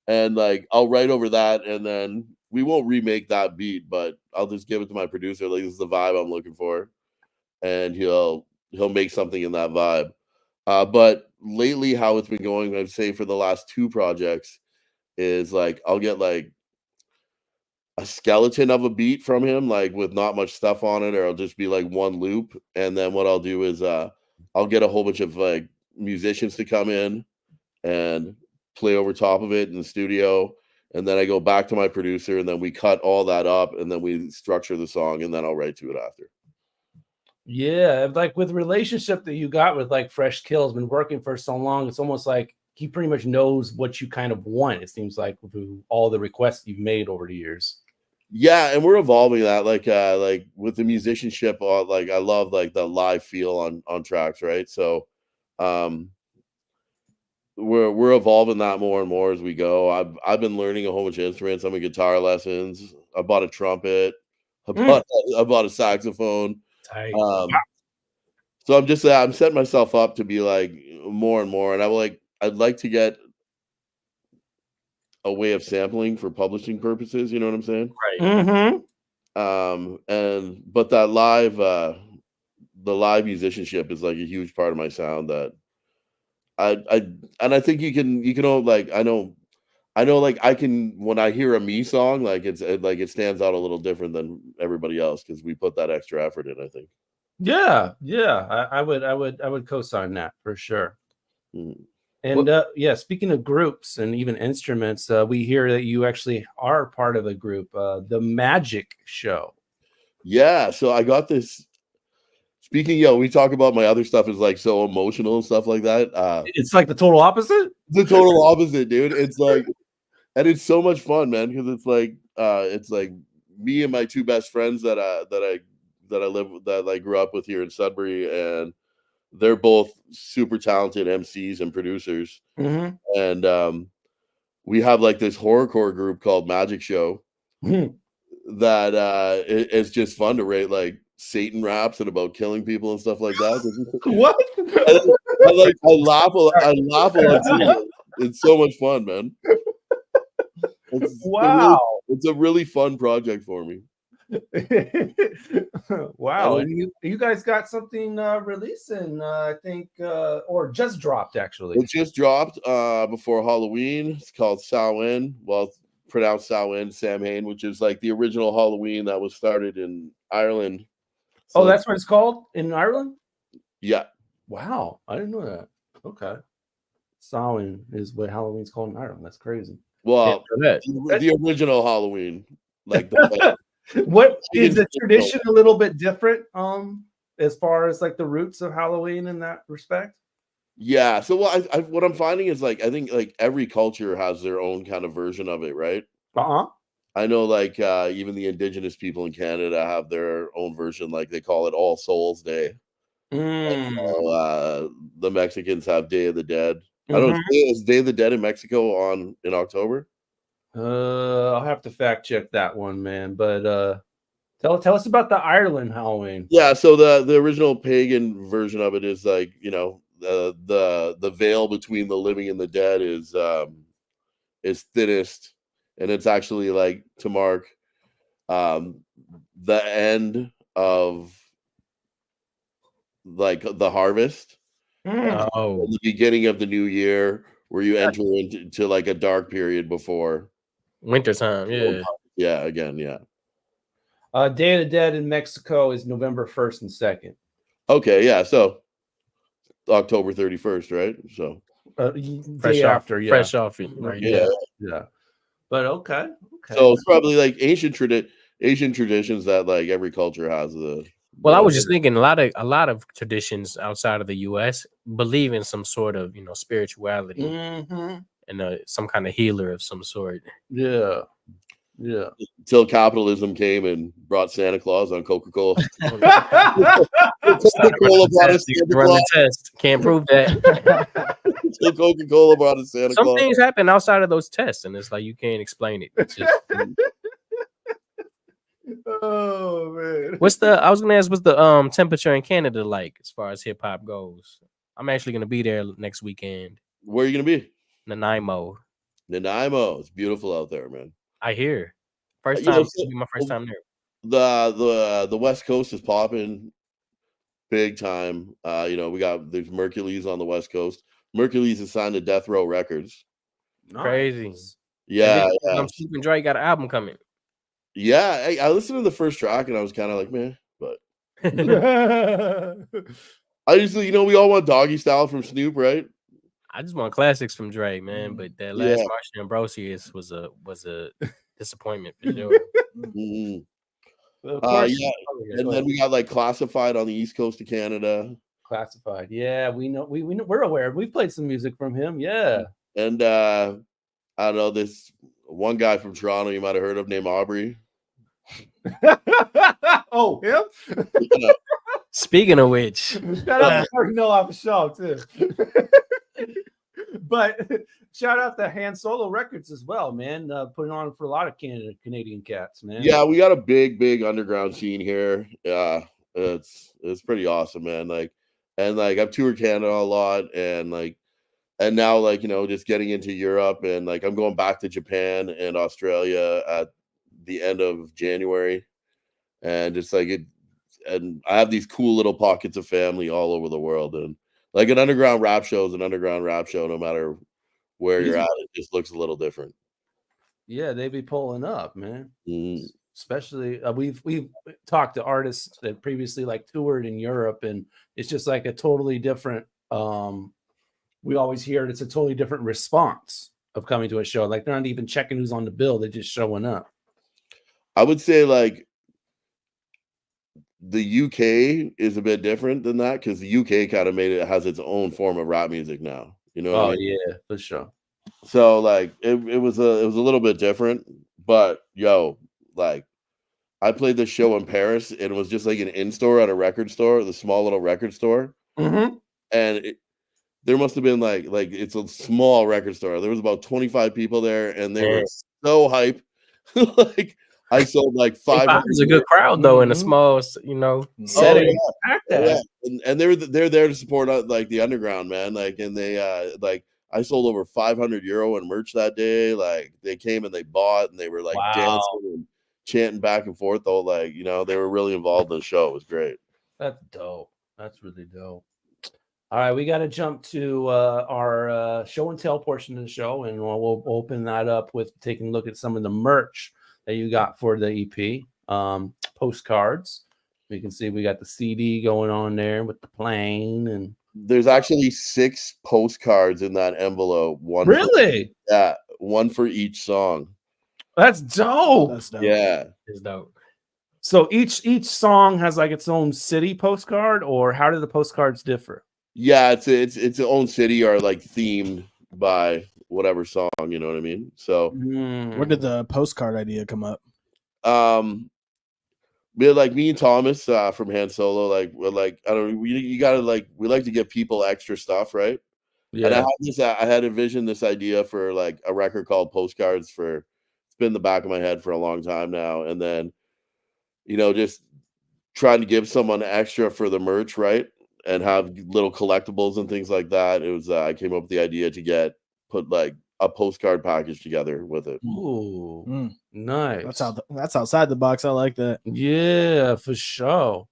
And like I'll write over that, and then we won't remake that beat, but I'll just give it to my producer. Like, this is the vibe I'm looking for, and he'll make something in that vibe. But lately, how it's been going, I'd say for the last 2 projects, is like I'll get like a skeleton of a beat from him, like with not much stuff on it, or it'll just be like one loop. And then what I'll do is I'll get a whole bunch of like musicians to come in and play over top of it in the studio. And then I go back to my producer, and then we cut all that up, and then we structure the song, and then I'll write to it after. Yeah, like with the relationship that you got with like Fresh Kills, been working for so long, it's almost like he pretty much knows what you kind of want, it seems like, through all the requests you've made over the years. Yeah, and we're evolving that. Like with the musicianship, like I love like the live feel on tracks, right? So we're evolving that more and more as we go. I've been learning a whole bunch of instruments. I'm in guitar lessons. I bought a trumpet. I bought a saxophone. So I'm setting myself up to be like more and more, and I'd like to get a way of sampling for publishing purposes. You know what I'm saying? Right. But that the live musicianship is like a huge part of my sound that I think you can all like, I know like I can, when I hear a me song, like it stands out a little different than everybody else, because we put that extra effort in, I think. Yeah. I would co-sign that for sure. And speaking of groups and even instruments, we hear that you actually are part of a group, the Magic Show. Yeah, so I got this. Speaking, we talk about my other stuff is like so emotional and stuff like that. It's like the total opposite. The total opposite, dude. It's like, and it's so much fun, man, because it's like me and my 2 best friends that I grew up with here in Sudbury, and they're both super talented MCs and producers. And we have like this horrorcore group called Magic Show that it's just fun to rate like Satan raps and about killing people and stuff like that. What? I laugh a lot too. It's so much fun, man. Wow. It's a really fun project for me. Wow. And you guys got something releasing, I think, or just dropped actually. It just dropped before Halloween. It's called Samhain. Well, it's pronounced Samhain, which is like the original Halloween that was started in Ireland. So that's what it's called in Ireland? Yeah. Wow. I didn't know that. Okay. Samhain is what Halloween's called in Ireland. That's crazy. Well, the original Halloween. Like what is the tradition a little bit different as far as like the roots of Halloween in that respect? Yeah, so what I'm finding is like I think like every culture has their own kind of version of it, right? I know like even the indigenous people in Canada have their own version, like they call it All Souls Day. The Mexicans have Day of the Dead. I don't know, is Day of the Dead in Mexico in October? I'll have to fact check that one, man. But tell us about the Ireland Halloween. Yeah, so the original pagan version of it is like, you know, the veil between the living and the dead is thinnest, and it's actually like to mark the end of like the harvest. The beginning of the new year, where you enter into like a dark period before winter time. Yeah. Day of the Dead in Mexico is November 1st and 2nd. Okay, yeah. So October 31st, right? So fresh after, yeah. Fresh off, right? Yeah. But okay. So it's probably like Asian traditions that like every culture has. Well, I was just thinking a lot of traditions outside of the U.S. believe in some sort of spirituality and some kind of healer of some sort. Yeah. Until capitalism came and brought Santa Claus on Coca-Cola. Coca-Cola brought us Santa Claus. Run the test. Can't prove that. Until Coca-Cola brought us Santa Claus. Some things happen outside of those tests, and it's like you can't explain it. It's just, oh man. I was gonna ask, what's the temperature in Canada like as far as hip hop goes? I'm actually gonna be there next weekend. Where are you gonna be? Nanaimo. It's beautiful out there, man. I hear. First time, this will be my first time there. The West Coast is popping big time. There's Mercules on the West Coast. Mercules is signed to Death Row Records. Crazy. Yeah. I'm Sleeping Dry got an album coming. Yeah, I listened to the first track and I was kind of like, man, but I usually, we all want Doggy Style from Snoop, right? I just want classics from Dre, man. But that last Martian Ambrosius was a disappointment for sure. And then we got like Classified on the East Coast of Canada. Classified, yeah, we know, we're aware. We've played some music from him, yeah. And I don't know, this one guy from Toronto you might have heard of named Aubrey. Oh, him? Speaking of which, shout out to Cardinal off the show too. But shout out to Han Solo Records as well, man. Putting on for a lot of Canadian cats, man. Yeah, we got a big underground scene here. Yeah, it's pretty awesome, man. I've toured Canada a lot, and now just getting into Europe, and I'm going back to Japan and Australia at the end of January, and and I have these cool little pockets of family all over the world, and an underground rap show is an underground rap show, no matter where you're at. It just looks a little different. Yeah, they be pulling up, man. Especially we've talked to artists that previously toured in Europe, and it's just like a totally different. We always hear it's a totally different response of coming to a show. They're not even checking who's on the bill; they're just showing up. I would say the UK is a bit different than that, because the UK kind of has its own form of rap music now. You know? Oh yeah, for sure. So it was a little bit different, but I played this show in Paris, and it was just like an in-store at a record store, the small little record store, and there must have been it's a small record store. There was about 25 people there, and they were so hype. I sold 500. It's a good crowd though in a small, setting. Yeah. And they're there to support the underground, man. And they I sold over 500 euro in merch that day. Like they came and they bought and they were like dancing and chanting back and forth. Though, like, you know, they were really involved in the show. It was great. That's dope. That's really dope. All right, we got to jump to our show and tell portion of the show, and we'll open that up with taking a look at some of the merch that you got for the EP. Postcards. You can see we got the CD going on there with the plane, and there's actually 6 postcards in that envelope. One really? One for each song. That's dope. That's dope. Yeah, it's dope. So each song has like its own city postcard, or how do the postcards differ? Yeah, it's its own city or like themed by whatever song, you know what I mean? So Where did the postcard idea come up? we had, like, me and Thomas from Han Solo, like, we're like, I don't know, you gotta, like, we like to give people extra stuff, right? And I had envisioned this idea for like a record called Postcards for, it's been in the back of my head for a long time now. And then, you know, just trying to give someone extra for the merch, right? And have little collectibles and things like that. It was, I came up with the idea to put like a postcard package together with it. Ooh, nice. That's outside the box. I like that. Yeah, for sure.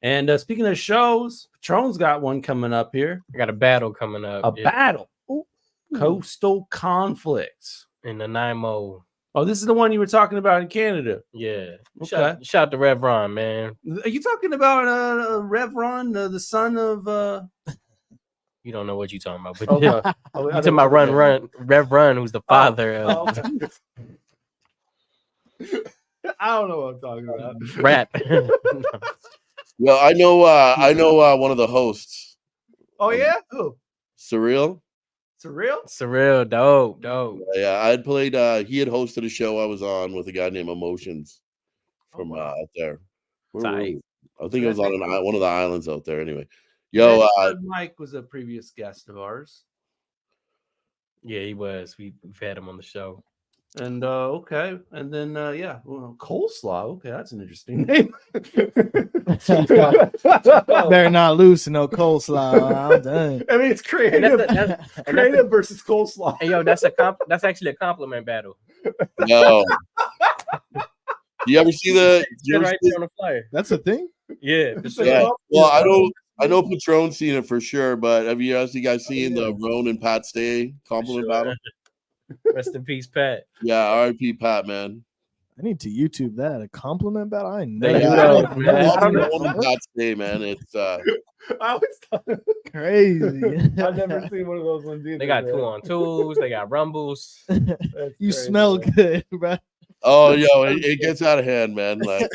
And speaking of shows, Patron's got one coming up here. I got a battle coming up. A battle. Ooh. Coastal Conflicts. In the Nimo. Oh, this is the one you were talking about in Canada. Yeah. Okay. Shout out to Rev Ron, man. Are you talking about Rev Ron, the son of You don't know what you're talking about. But Okay. you're talking about Rev Run, who's the father of I don't know what I'm talking about. rap. Yeah, I know one of the hosts. Oh yeah? Who? Surreal. Surreal? Dope. Yeah, I had played he had hosted a show I was on with a guy named Emotions from out there. Where were we? I think it was on one of the islands out there anyway. Yo, Mike was a previous guest of ours. Yeah, he was. We've had him on the show. And okay, and then coleslaw. Okay, that's an interesting name. Better not lose to no coleslaw. I'm done. I mean, it's creative. Creative versus coleslaw. Hey, yo, that's actually a compliment battle. No. You ever see the? Right there on the flyer. That's a thing. Yeah. Yeah. Well, I know Patron's seen it for sure, but have you guys seen the Roan and Pat Stay compliment battle? Rest in peace, Pat. Yeah, R.I.P. Pat, man. I need to YouTube that. A compliment battle. I know. I don't know. Pat Stay, man. It's I always thought crazy. I've never seen one of those ones either. They got 2-on-2s. They got rumbles. You smell good, bro. Oh, yo, it gets out of hand, man. Like,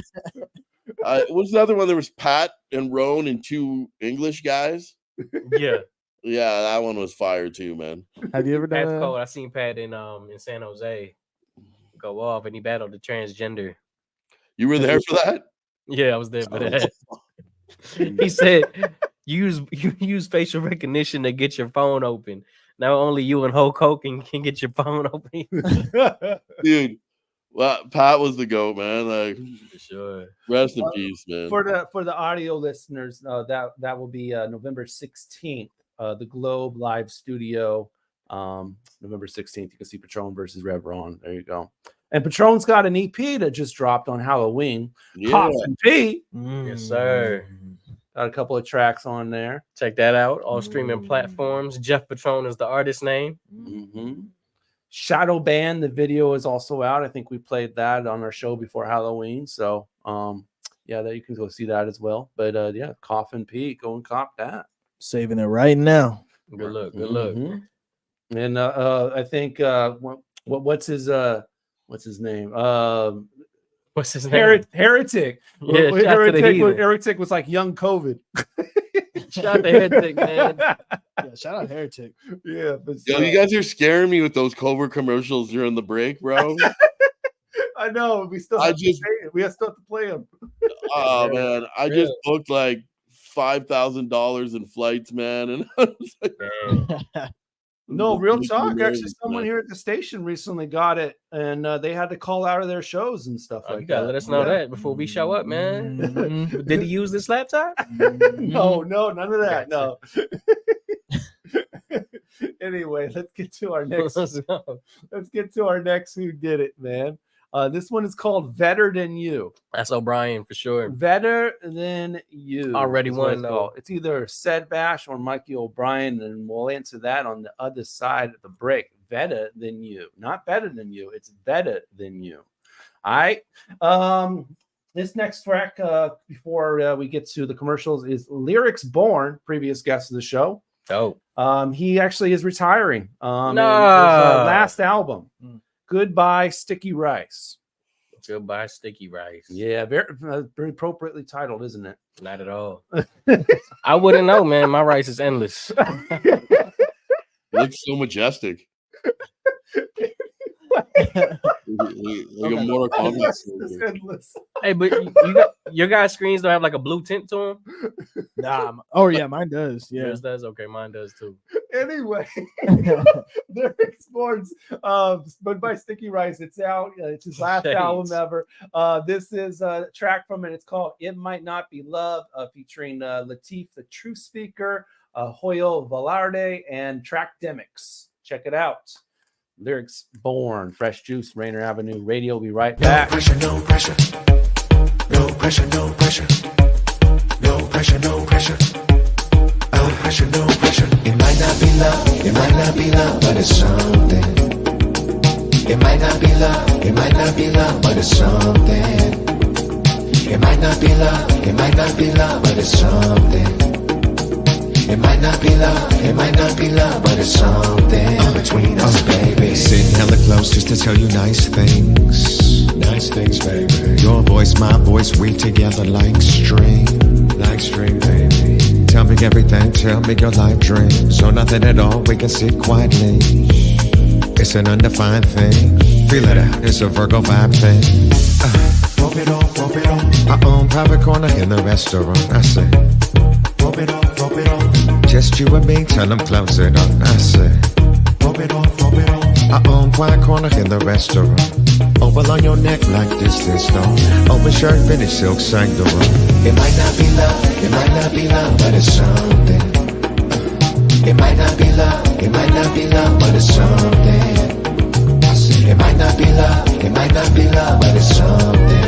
what's the other one? There was Pat and Roan and 2 English guys. Yeah. Yeah, that one was fire too, man. Have you ever done Pat's cold. I seen Pat in San Jose go off, and he battled the transgender. You were there for that? Yeah, I was there for that. He said, "You use facial recognition to get your phone open. Now only you and Hulk Hogan can get your phone open." Dude, well, Pat was the GOAT, man. Like, for sure. Rest in peace, man. For the audio listeners, that will be November 16th. The Globe Live Studio, November 16th. You can see Patron versus Rev Ron. There you go. And Patron's got an EP that just dropped on Halloween. Yeah. Coffin P. Yes, sir. Got a couple of tracks on there. Check that out. All streaming platforms. Jeff Patron is the artist name. Mm-hmm. Shadow Band, the video is also out. I think we played that on our show before Halloween. So, yeah, that you can go see that as well. But yeah, Coffin P. Go and cop that. Saving it right now. Good look. Good look. Mm-hmm. And I think what's his name? What's his name? Heretic. Yeah, Heretic was like young COVID. Shout out to Heretic, man. Yeah, shout out Heretic. Yeah, but yo, you guys are scaring me with those Cobra commercials during the break, bro. I know. We still have to play them. Oh man, I just booked like $5,000 in flights, man, and I was like, no, real talk. Actually, someone here at the station recently got it, and they had to call out of their shows and stuff like you gotta that. let us know that before we show up, man. Did he use this laptop? No, none of that. No. Anyway, let's get to our next. Let's get to our next Who Did It, man. This one is called Better Than You. That's O'Brien for sure. Better Than You. Already is what won, it's though. called. It's either Ced Bash or Mikey O'Brien, and we'll answer that on the other side of the break. Better Than You. Not Better Than You. It's Better Than You. All right. This next track, before we get to the commercials, is Lyrics Born, previous guest of the show. Oh. He actually is retiring. No. His last album, Goodbye Sticky Rice. Goodbye Sticky Rice. Yeah, very appropriately titled, isn't it? Not at all. I wouldn't know, man. My rice is endless. Looks so majestic. like a Mortal Kombat soldier. Hey, but your guys' screens don't have like a blue tint to them? Nah. Oh yeah, mine does. Yeah, yours does. Okay, mine does too. Anyway, Lyrics Born, but by Sticky Rice, it's out. It's his last album ever. This is a track from it. It's called "It Might Not Be Love," featuring Latif, the Truth Speaker, Hoyo Velarde, and Track Demix. Check it out. Lyrics Born, Fresh Juice, Rainier Avenue Radio. We'll be right back. No pressure, no pressure. No pressure, no pressure. No pressure, no pressure. No pressure, no pressure. It might not be love, it might not be love, but it's something. It might not be love, it might not be love, but it's something. It might not be love, it might not be love, but it's something. It might not be love, it might not be love, but it's something between us, baby. Sitting hella close just to tell you nice things. Nice things, baby. Your voice, my voice, we together like string. Like string, baby. Tell me everything, tell me your life dreams. So nothing at all, we can sit quietly. It's an undefined thing. Feel it out, it's a Virgo vibe thing. Rope it off, rope it off. Our own private corner in the restaurant, I say. Rope it off, rope it off. Just you and me, tell them close it up, I say. Rope it off, rope it off. Our own quiet corner in the restaurant. Oval on your neck like this stone. Open shirt, finish silk, sang the room. It might not be love, it might not be love, but it's something. It might not be love, it might not be love, but it's something. It might not be love, it might not be love, but it's something.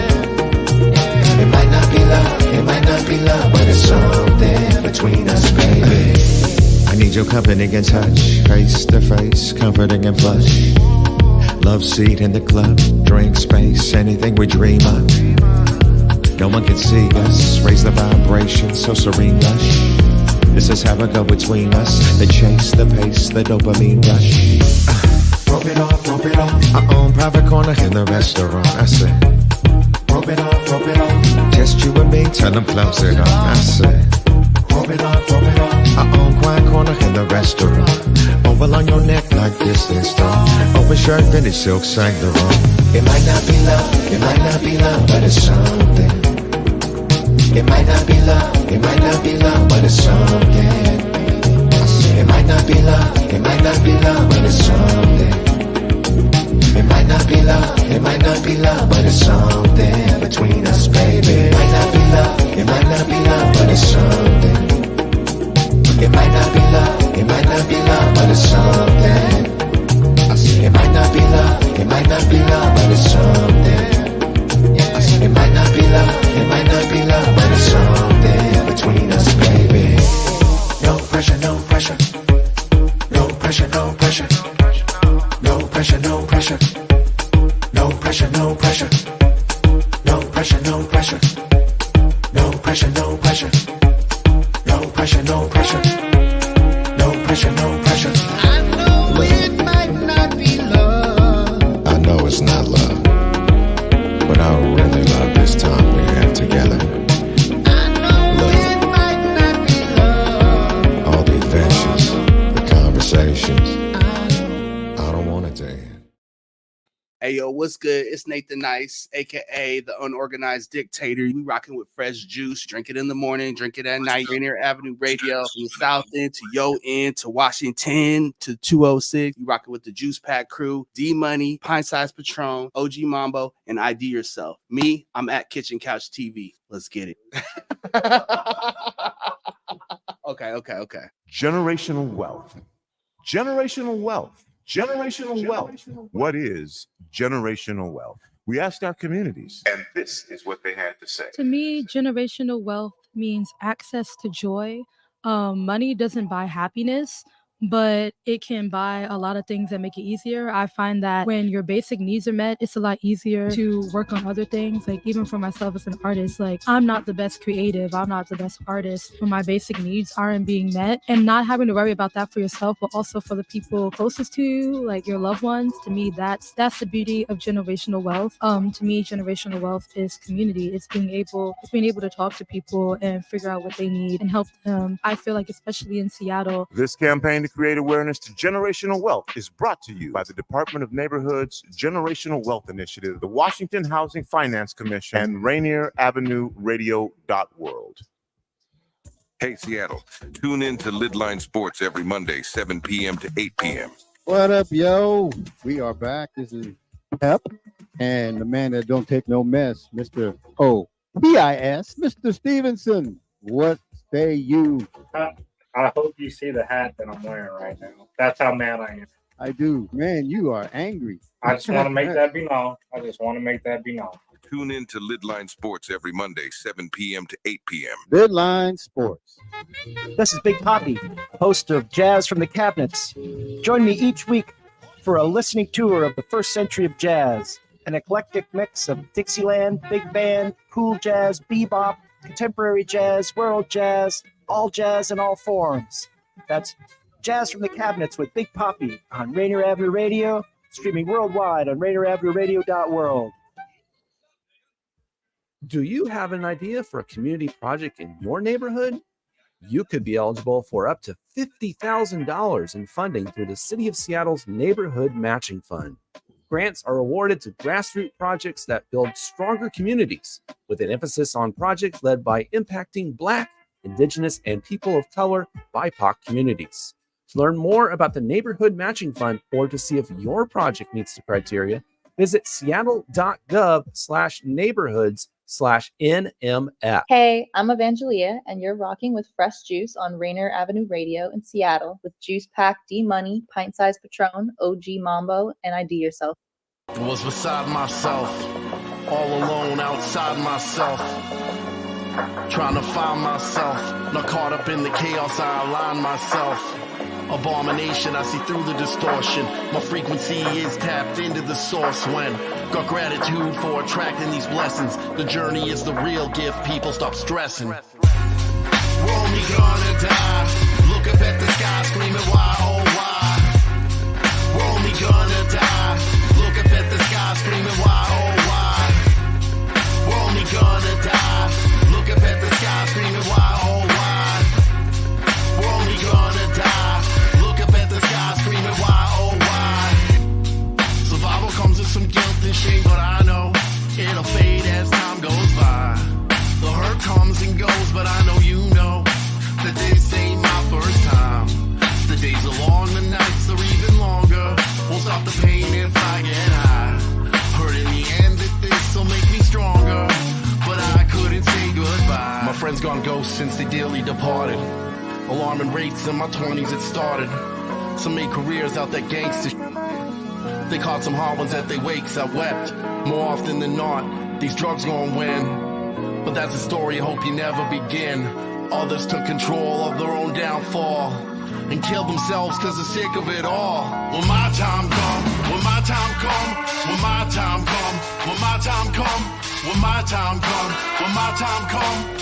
It might not be love, it might not be love, but it's something between us, baby. I need your company and touch, face to face, comforting and plush. Love seat in the club, drink space, anything we dream of. No one can see us, raise the vibration, so serene lush. This is how it go between us, the chase, the pace, the dopamine rush. Rope it off, rope it off. Our own private corner in the restaurant, I say. Rope it off, rope it off. Just you and me, tell them close it up, I say. Rope it off, rope it off. Our own quiet corner in the restaurant. Oval on your neck like this and stone. Open shirt, finish silk, sang the room. It might not be love, it might not be love, but it's something. It might not be love, it might not be love, but it's something. It might not be love, it might not be love, but it's something. It might not be love, it might not be love, but it's something between us, baby. It might not be love, it might not be love, but it's something. It might not be love, it might not be love, but it's something. It might not be love, it might not be love, but it's something. It might not be love, it might not be love, but it's something between us, baby. No pressure, no pressure. No pressure, no pressure. No pressure, no pressure. No pressure, no pressure. No pressure, no pressure. No pressure, no pressure. No pressure, no pressure. No pressure, no pressure. I know it might not be love. I know it's not love, but I really love this time we have together. I know it might not be love. All the adventures, the conversations. I don't want it to end. Hey, yo, what's good? It's Nathan Nice, a.k.a. the Unorganized Dictator. We rocking with fresh juice. Drink it in the morning, drink it at night. Rainier Avenue Radio from the South End to Yo End to Washington to 206. We rocking with the Juice Pack crew, D-Money, Pint Size Patron, OG Mambo, and ID Yourself. Me, I'm at Kitchen Couch TV. Let's get it. Okay. Generational wealth. Generational wealth. Generational wealth. What is generational wealth? We asked our communities, and this is what they had to say. To me, generational wealth means access to joy. Money doesn't buy happiness, but it can buy a lot of things that make it easier. I find that when your basic needs are met, it's a lot easier to work on other things. Like even for myself as an artist, like I'm not the best creative, I'm not the best artist when my basic needs aren't being met, and not having to worry about that for yourself, but also for the people closest to you, like your loved ones. To me, that's the beauty of generational wealth. To me, generational wealth is community. It's being able to talk to people and figure out what they need and help them. I feel like especially in Seattle, This campaign to create awareness to generational wealth is brought to you by the Department of Neighborhood's Generational Wealth Initiative, the Washington Housing Finance Commission, and Rainier Avenue Radio .world. Hey, Seattle, tune in to Lidline Sports every Monday, 7 p.m. to 8 p.m. What up, yo? We are back. This is Pep, and the man that don't take no mess, Mr. O.P.I.S., Mr. Stevenson. What say you? I hope you see the hat that I'm wearing right now. That's how mad I am. I do. Man, you are angry. I just want to make that be known. Tune in to Lidline Sports every Monday, 7 p.m. to 8 p.m. Lidline Sports. This is Big Poppy, host of Jazz from the Cabinets. Join me each week for a listening tour of the first century of jazz, an eclectic mix of Dixieland, big band, cool jazz, bebop, contemporary jazz, world jazz, all jazz in all forms. That's Jazz from the Cabinets with Big Poppy on Rainier Avenue Radio, streaming worldwide on RainierAvenueRadio.world. Do you have an idea for a community project in your neighborhood? You could be eligible for up to $50,000 in funding through the City of Seattle's Neighborhood Matching Fund. Grants are awarded to grassroots projects that build stronger communities, with an emphasis on projects led by impacting Black, Indigenous, and people of color BIPOC communities. To learn more about the Neighborhood Matching Fund or to see if your project meets the criteria, visit seattle.gov/neighborhoods/NMF. Hey, I'm Evangelia, and you're rocking with Fresh Juice on Rainier Avenue Radio in Seattle with Juice Pack, D Money, Pint Size Patron, OG Mambo, and IDYourself. Was beside myself, all alone outside myself, trying to find myself, not caught up in the chaos, I align myself. Abomination, I see through the distortion. My frequency is tapped into the source when got gratitude for attracting these blessings. The journey is the real gift, people stop stressing. We're only gonna die. Look up at the sky screaming why, oh why. We're only gonna die. Look up at the sky screaming why, oh why. We're only gonna die. Look up at the sky screaming why, oh why. We're only gonna die. Look up at the sky screaming why, oh why. Survival comes with some guilt and shame, but I know it'll fade as time goes by. The hurt comes and goes, but I know you know that this ain't my first time. The days are long, the nights are even longer. Won't stop the pain if I get high. Heard in the end that this will make me stronger, but I couldn't say goodbye. My friends gone ghost since they dearly departed. Alarming rates in my 20s it started. Some made careers out that gangster. They caught some hard ones at they wakes. I wept more often than not. These drugs gon' win, but that's a story I hope you never begin. Others took control of their own downfall and killed themselves cause they're sick of it all. When my time come, when my time come, when my time come, when my time come, when my time come, when my time come.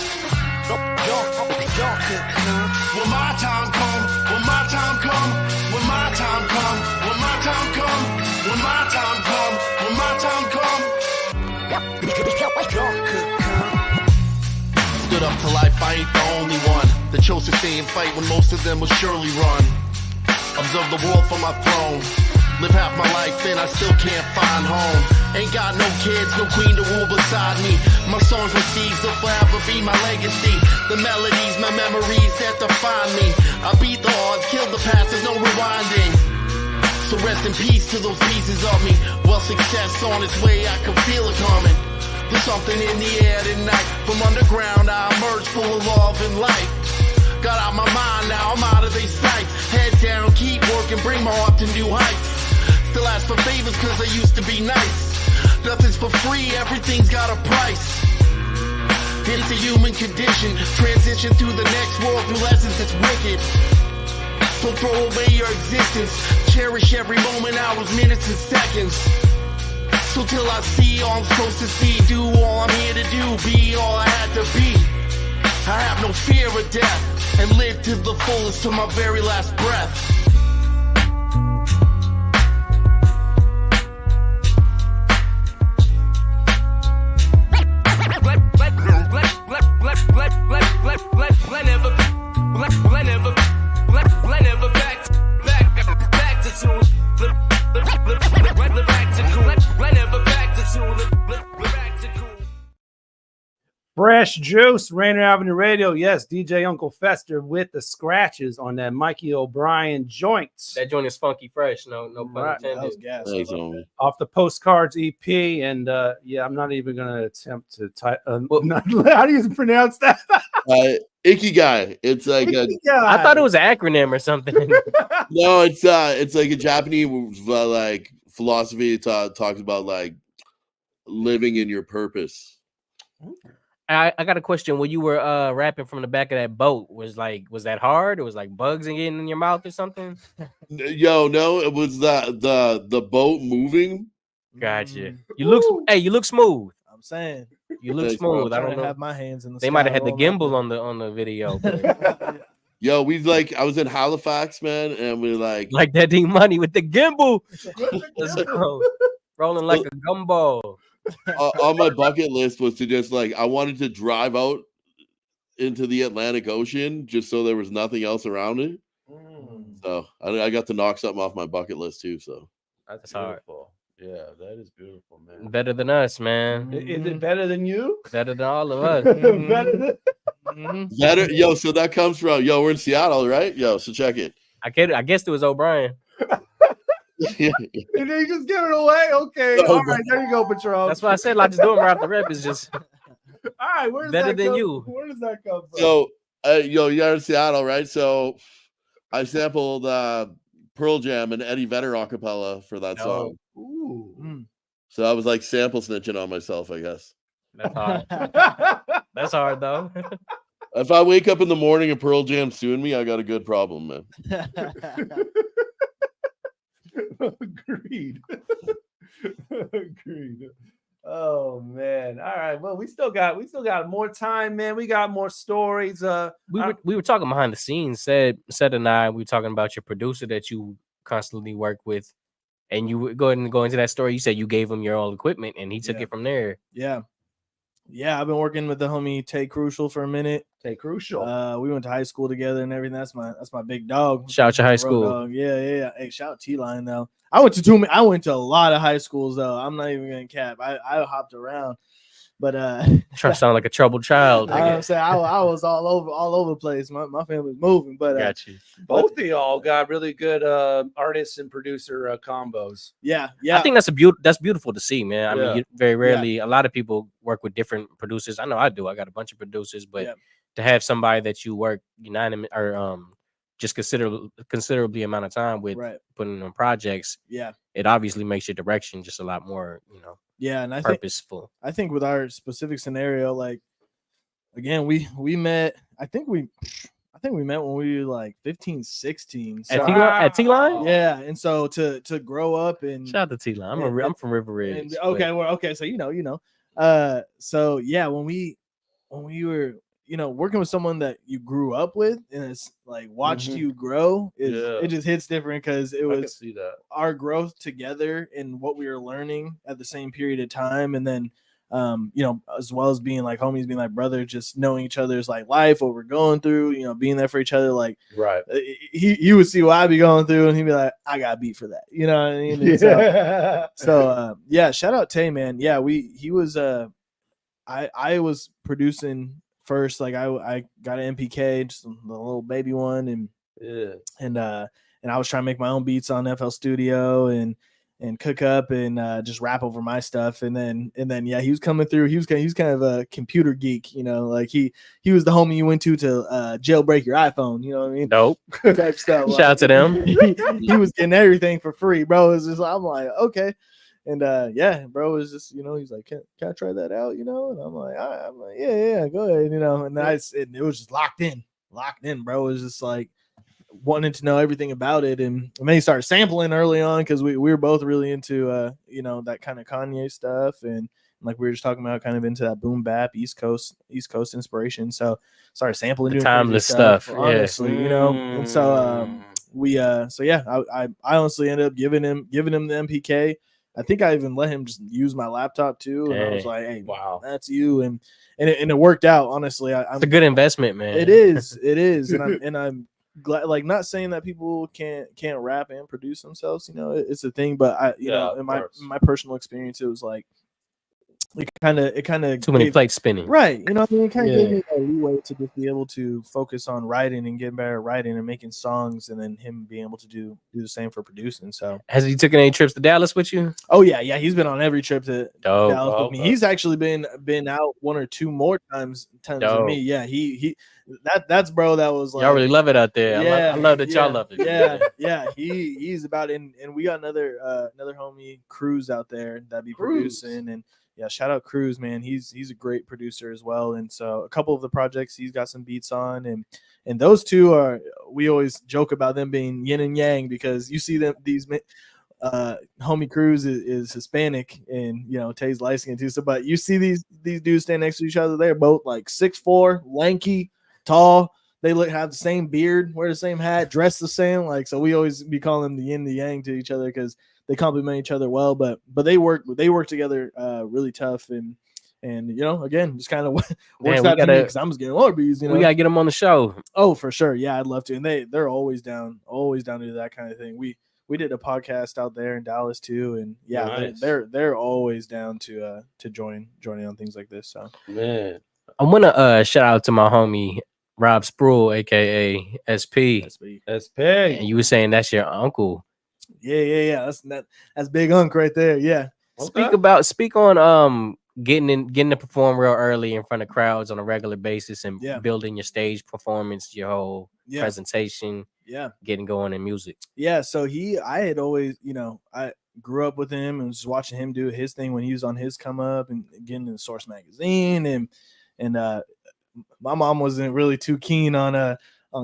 When my time come, when my time come, when my time come, when my time come, when my time come, when my time come. Stood up to life, I ain't the only one that chose to stay and fight when most of them will surely run. Observe the world from my throne. Live half my life and I still can't find home. Ain't got no kids, no queen to rule beside me. My songs and seeds will forever be my legacy. The melodies, my memories that define me. I beat the odds, killed the past, there's no rewinding. So rest in peace to those pieces of me. Well, success on its way, I can feel it coming. There's something in the air tonight. From underground I emerge full of love and light. Got out my mind, now I'm out of their sight. Head down, keep working, bring my heart to new heights. Still ask for favors cause I used to be nice. Nothing's for free, everything's got a price. It's a human condition, transition through the next world through lessons that's wicked. So throw away your existence, cherish every moment, hours, minutes, and seconds. So till I see all I'm supposed to see, do all I'm here to do, be all I had to be. I have no fear of death, and live to the fullest to my very last breath. Fresh Juice, Rainier Avenue Radio. Yes, DJ Uncle Fester with the scratches on that Mikey O'Brien joints. That joint is funky fresh. No pun Right, that intended. was gas. Thanks, homie. Off the Postcards EP, and yeah, I'm not even gonna attempt to type. How do you pronounce that? Ikigai. It's like a, I thought it was an acronym or something. no, it's like a Japanese like philosophy. It talks about like living in your purpose. I got a question. When you were rapping from the back of that boat, was that hard? It was like bugs and getting in your mouth or something? Yo, no, it was the boat moving. Gotcha. You look smooth. I'm saying You look Thanks, bro. smooth. I don't know. have my hands in the They might have sky had the rolling gimbal on the video. but- Yo, I was in Halifax, man, and we like that D Money with the gimbal. Let's go. Rolling like a gumball. on my bucket list was to just like I wanted to drive out into the Atlantic Ocean just so there was nothing else around it. So I got to knock something off my bucket list too. So That's hard. Yeah, that is beautiful, man. Better than us, man. Is it better than you? Better than all of us. Better than- Better, yo. So that comes from we're in Seattle, right? Yo, so check it. I guess it was O'Brien. And then you just give it away. Okay, all right, there you go, Patron. That's why I said like just doing right off the rep is just All right, where does better that than come, you. Where does that come from? So you're in Seattle, right? So I sampled Pearl Jam and Eddie Vedder acapella for that song. Ooh. So I was like sample snitching on myself, I guess. That's hard. That's hard though. If I wake up in the morning and Pearl Jam suing me, I got a good problem, man. Agreed. Agreed. Oh man. All right. Well, we still got more time, man. We got more stories. We were talking behind the scenes. Ced and I, we were talking about your producer that you constantly work with, and you go ahead and go into that story. You said you gave him your own equipment, and he took it from there. Yeah, I've been working with the homie Tay Crucial for a minute. Tay Crucial. We went to high school together and everything. That's my big dog. Shout out to high Road school. dog. Yeah. Hey, shout out T-Line though. I went to a lot of high schools though. I'm not even gonna cap. I hopped around, but Trying to sound like a troubled child. I'm saying I was all over the place. My family was moving, but Got you. Both of y'all got really good artists and producer combos. Yeah. I think that's beautiful to see, man. I mean, very rarely a lot of people work with different producers. I know I do. I got a bunch of producers, but to have somebody that you work unanimous or just considerably amount of time with putting on projects, it obviously makes your direction just a lot more, and I purposeful. I think with our specific scenario, like again, we met. I think we met when we were like 15, 16. So, at T-Line? Yeah, and so to grow up and shout out to T-Line. I'm from River Ridge. So so yeah, when we were working with someone that you grew up with and it's like watched you grow, it just hits different because it was our growth together and what we were learning at the same period of time, and then as well as being like homies, being like brother, just knowing each other's like life, what we're going through, being there for each other. Like he would see what I'd be going through and he'd be like, I got beat for that, you know what I mean? And so shout out Tay, man. He was I was producing first. Like I got an MPK, just the little baby one, and I was trying to make my own beats on FL Studio, and cook up and just rap over my stuff. And then yeah, he was coming through. He was kind of a computer geek, you know, like he was the homie you went to jailbreak your iPhone, you know what I mean? Nope. Type stuff. Shout out to them. He was getting everything for free, bro. It's just, I'm like, okay. And yeah, bro was just, you know, he's like, can I try that out, you know? And I'm like, yeah, go ahead, you know. And it was just locked in, bro. It was just like wanting to know everything about it. And then he started sampling early on because we were both really into you know, that kind of Kanye stuff, and like we were just talking about, kind of into that boom bap East Coast inspiration. So started sampling, doing timeless stuff, honestly, you know. And so so yeah, I honestly ended up giving him the MPK. I think I even let him just use my laptop too. And I was like, hey, wow, that's you. And it worked out, honestly. It's a good investment, man. It is. And I'm glad, like, not saying that people can't rap and produce themselves, you know, it's a thing, but you know, in my personal experience, it was like, it kind of too many plates spinning, right? You know, I mean, it kind of gave me a leeway to just be able to focus on writing and getting better at writing and making songs, and then him being able to do the same for producing. So, has he taken any trips to Dallas with you? Oh yeah, he's been on every trip to Dallas with me. He's actually been out one or two more times than me. Yeah, that's bro. That was like, y'all really love it out there. Yeah, I love that y'all love it. Yeah. He's about it, and we got another homie, Cruz, out there that be producing. And yeah, shout out Cruz, man. He's a great producer as well. And so a couple of the projects he's got some beats on, and those two we always joke about them being yin and yang, because you see them, these homie Cruz is Hispanic, and you know, Tay's light skinned too. So, but you see these dudes stand next to each other, they're both like 6'4", lanky, tall. They have the same beard, wear the same hat, dress the same. Like, so we always be calling them the yin and the yang to each other, because they complement each other well. But they work together really tough, and you know, again, just kind of works out to me, because I'm just getting Orbeez, you know. We gotta get them on the show. Oh, for sure. Yeah, I'd love to. And they're always down to do that kind of thing. We did a podcast out there in Dallas too, and yeah, nice. they're always down to joining on things like this. So, man, I want to shout out to my homie Rob Sproul, aka SP. And you were saying that's your uncle. Yeah. That's Big Unk right there. Yeah. Okay. Speak on getting to perform real early in front of crowds on a regular basis, and building your stage performance, your whole presentation. Yeah. Getting going in music. Yeah. So I had always, you know, I grew up with him and was watching him do his thing when he was on his come up and getting in the Source magazine, and my mom wasn't really too keen on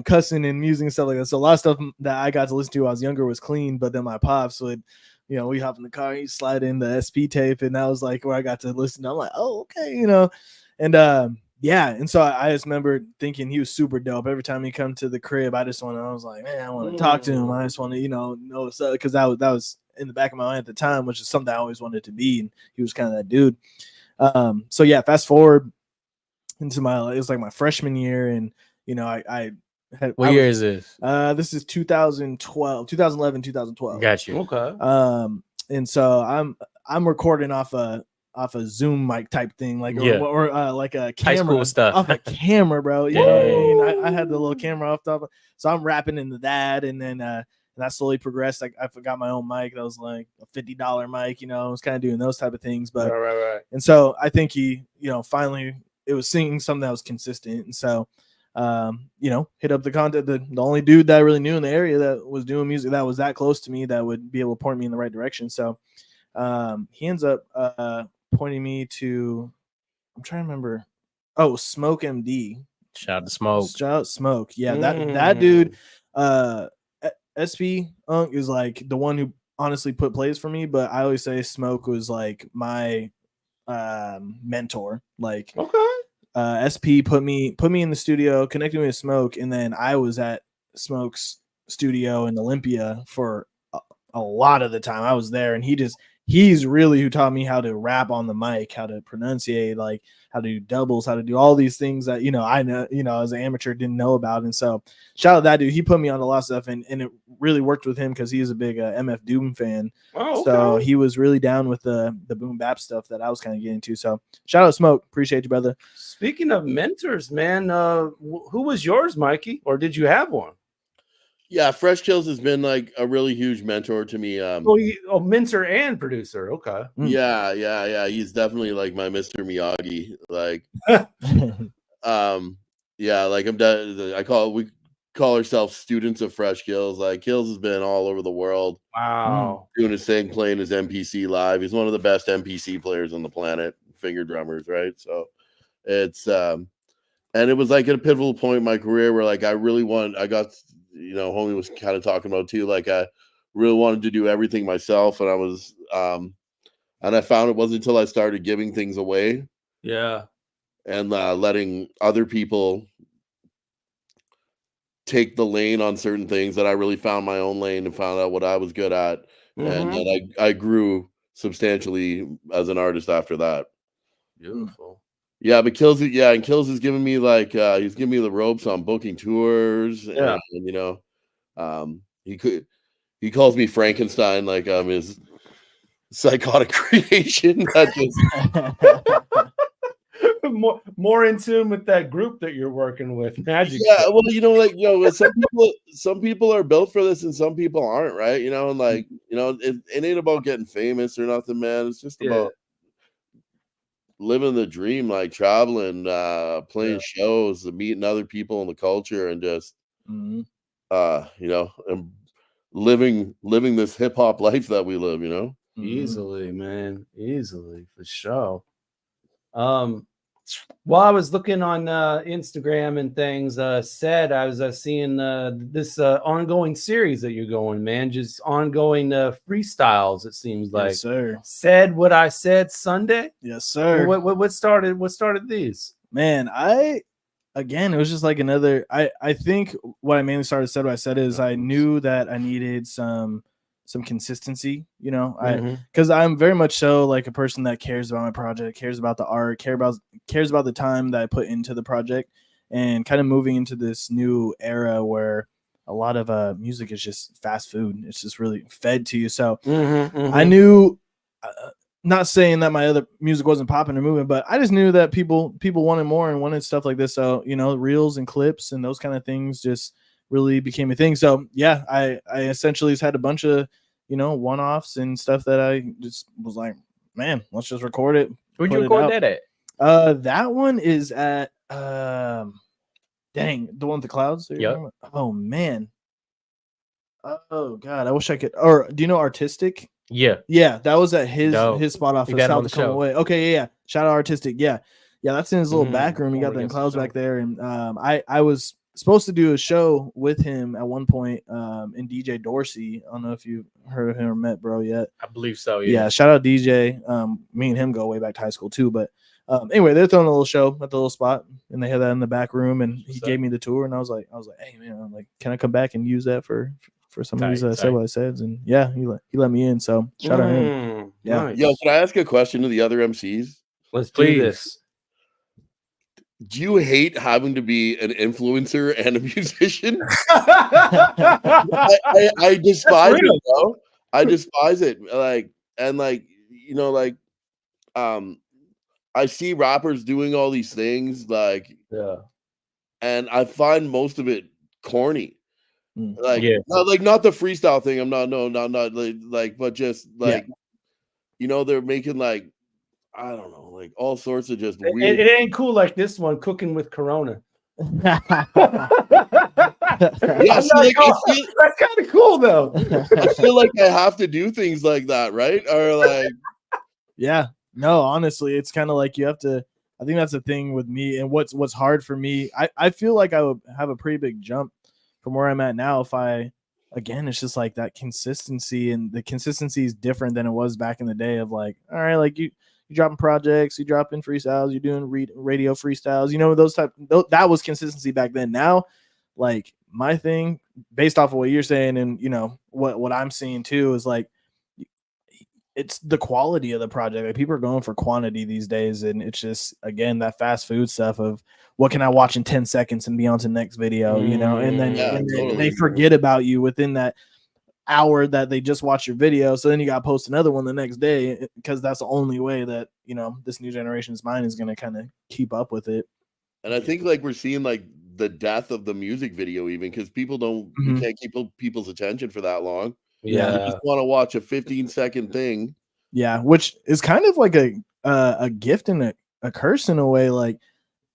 cussing and music and stuff like that. So a lot of stuff that I got to listen to when I was younger was clean, but then my pops would, you know, we hop in the car, he'd slide in the SP tape, and that was like where I got to listen. I'm like, oh, okay, you know. And and so I just remember thinking he was super dope. Every time he come to the crib, I was like, man, I want to talk to him. I just want to, you know what's up, because that was in the back of my mind at the time, which is something I always wanted to be, and he was kind of that dude. So yeah, fast forward into it was like my freshman year, and you know, what year is this? This is 2011, 2012. Got you. Okay. And so I'm recording off a Zoom mic type thing, like or like a camera, high school stuff, off a camera, bro. You know what I mean? I had the little camera off top, so I'm rapping into that, and then and I slowly progressed. Like, I forgot my own mic that was like a $50 mic. You know, I was kind of doing those type of things, but right. And so I think he, you know, finally it was singing something that was consistent, and so. You know, hit up the content. The only dude that I really knew in the area that was doing music that was that close to me that would be able to point me in the right direction. So he ends up pointing me to, I'm trying to remember. Oh, Smoke MD. Shout out to Smoke. Shout out Smoke. Yeah, that dude. SP Unk is like the one who honestly put plays for me, but I always say Smoke was like my mentor. Like, okay. SP put me in the studio, connected me with Smoke, and then I was at Smoke's studio in Olympia for a lot of the time. I was there, and he's really who taught me how to rap on the mic, how to pronunciate, like how to do doubles, how to do all these things that, you know, I know, you know, as an amateur didn't know about. And so shout out that dude. He put me on a lot of stuff, and it really worked with him because he is a big MF Doom fan. Oh, okay. So he was really down with the boom bap stuff that I was kind of getting to. So shout out Smoke. Appreciate you, brother. Speaking of mentors, man, who was yours, Mikey? Or did you have one? Yeah, Fresh Kills has been like a really huge mentor to me. Mincer and producer. Okay. Yeah. He's definitely like my Mr. Miyagi. Like, yeah, like we call ourselves students of Fresh Kills. Like, Kills has been all over the world. Wow. Doing his thing, playing his MPC live. He's one of the best MPC players on the planet, finger drummers, right? So it's and it was like at a pivotal point in my career where like I got, homie was kind of talking about too, like I really wanted to do everything myself, and I was and I found it wasn't until I started giving things away and letting other people take the lane on certain things that I really found my own lane and found out what I was good at. And then I grew substantially as an artist after that. Beautiful. Yeah, but Kills has given me like he's giving me the ropes on booking tours. Yeah. And he calls me Frankenstein, like I'm his psychotic creation. more in tune with that group that you're working with. Magic. Yeah, well, some people are built for this and some people aren't, right? And like, it ain't about getting famous or nothing, man. It's just about living the dream, like traveling, playing shows, meeting other people in the culture, and just and living this hip hop life that we live, Easily, man. Easily, for sure. While I was looking on Instagram and things, Ced, I was seeing this ongoing series that you're going, man. Just ongoing freestyles, it seems like. Yes, sir. Said what I said Sunday. Yes, sir. What started these? Man, it was just like another. I think what I mainly started Said what I said is I knew that I needed some consistency, because I'm very much so like a person that cares about my project, cares about the art, cares about the time that I put into the project, and kind of moving into this new era where a lot of music is just fast food. It's just really fed to you. So I knew, not saying that my other music wasn't popping or moving, but I just knew that people wanted more and wanted stuff like this. So, reels and clips and those kind of things just really became a thing. So yeah, I essentially just had a bunch of one-offs and stuff that I just was like, man, let's just record it. Where'd you record that at? That one is at the one with the clouds. Yep. Oh man. Oh god, I wish I could. Or do you know Artistic? Yeah, that was at his spot off of South Tacoma Way. Okay, yeah. Shout out Artistic. Yeah, that's in his little back room. He got the clouds back there, and I was supposed to do a show with him at one point, in DJ Dorsey. I don't know if you've heard of him or met bro yet. I believe so. Yeah, shout out DJ. Me and him go way back to high school too. But anyway, they're throwing a little show at the little spot, and they had that in the back room. And he gave me the tour, and I was like, hey man, I'm like, can I come back and use that for some of these Said what I said? And yeah, he let me in. So shout out him. Yeah. Nice. Yo, can I ask a question to the other MCs? Let's do this. Do you hate having to be an influencer and a musician? I despise it, bro. I despise it. I see rappers doing all these things, and I find most of it corny. Not the freestyle thing. I'm not but just they're making like, I don't know, like all sorts of just weird. It ain't cool like this one, cooking with Corona. Yeah, that's kind of cool though. I feel like I have to do things like that, right? Or like, yeah, no, honestly, it's kind of like you have to. I think that's the thing with me, and what's hard for me. I feel like I would have a pretty big jump from where I'm at now if it's just like that consistency, and the consistency is different than it was back in the day of like, all right, like you dropping projects, you dropping freestyles, you're doing radio freestyles, that was consistency back then. Now, like my thing based off of what you're saying and what I'm seeing too is like, it's the quality of the project. Like people are going for quantity these days, and it's just again that fast food stuff of what can I watch in 10 seconds and be on to the next video, and then they forget about you within that hour that they just watched your video. So then you got to post another one the next day because that's the only way that this new generation's mind is going to kind of keep up with it. And I think like we're seeing like the death of the music video, even because people don't you can't keep people's attention for that long. You just want to watch a 15-second thing. Yeah, which is kind of like a gift and a curse in a way. Like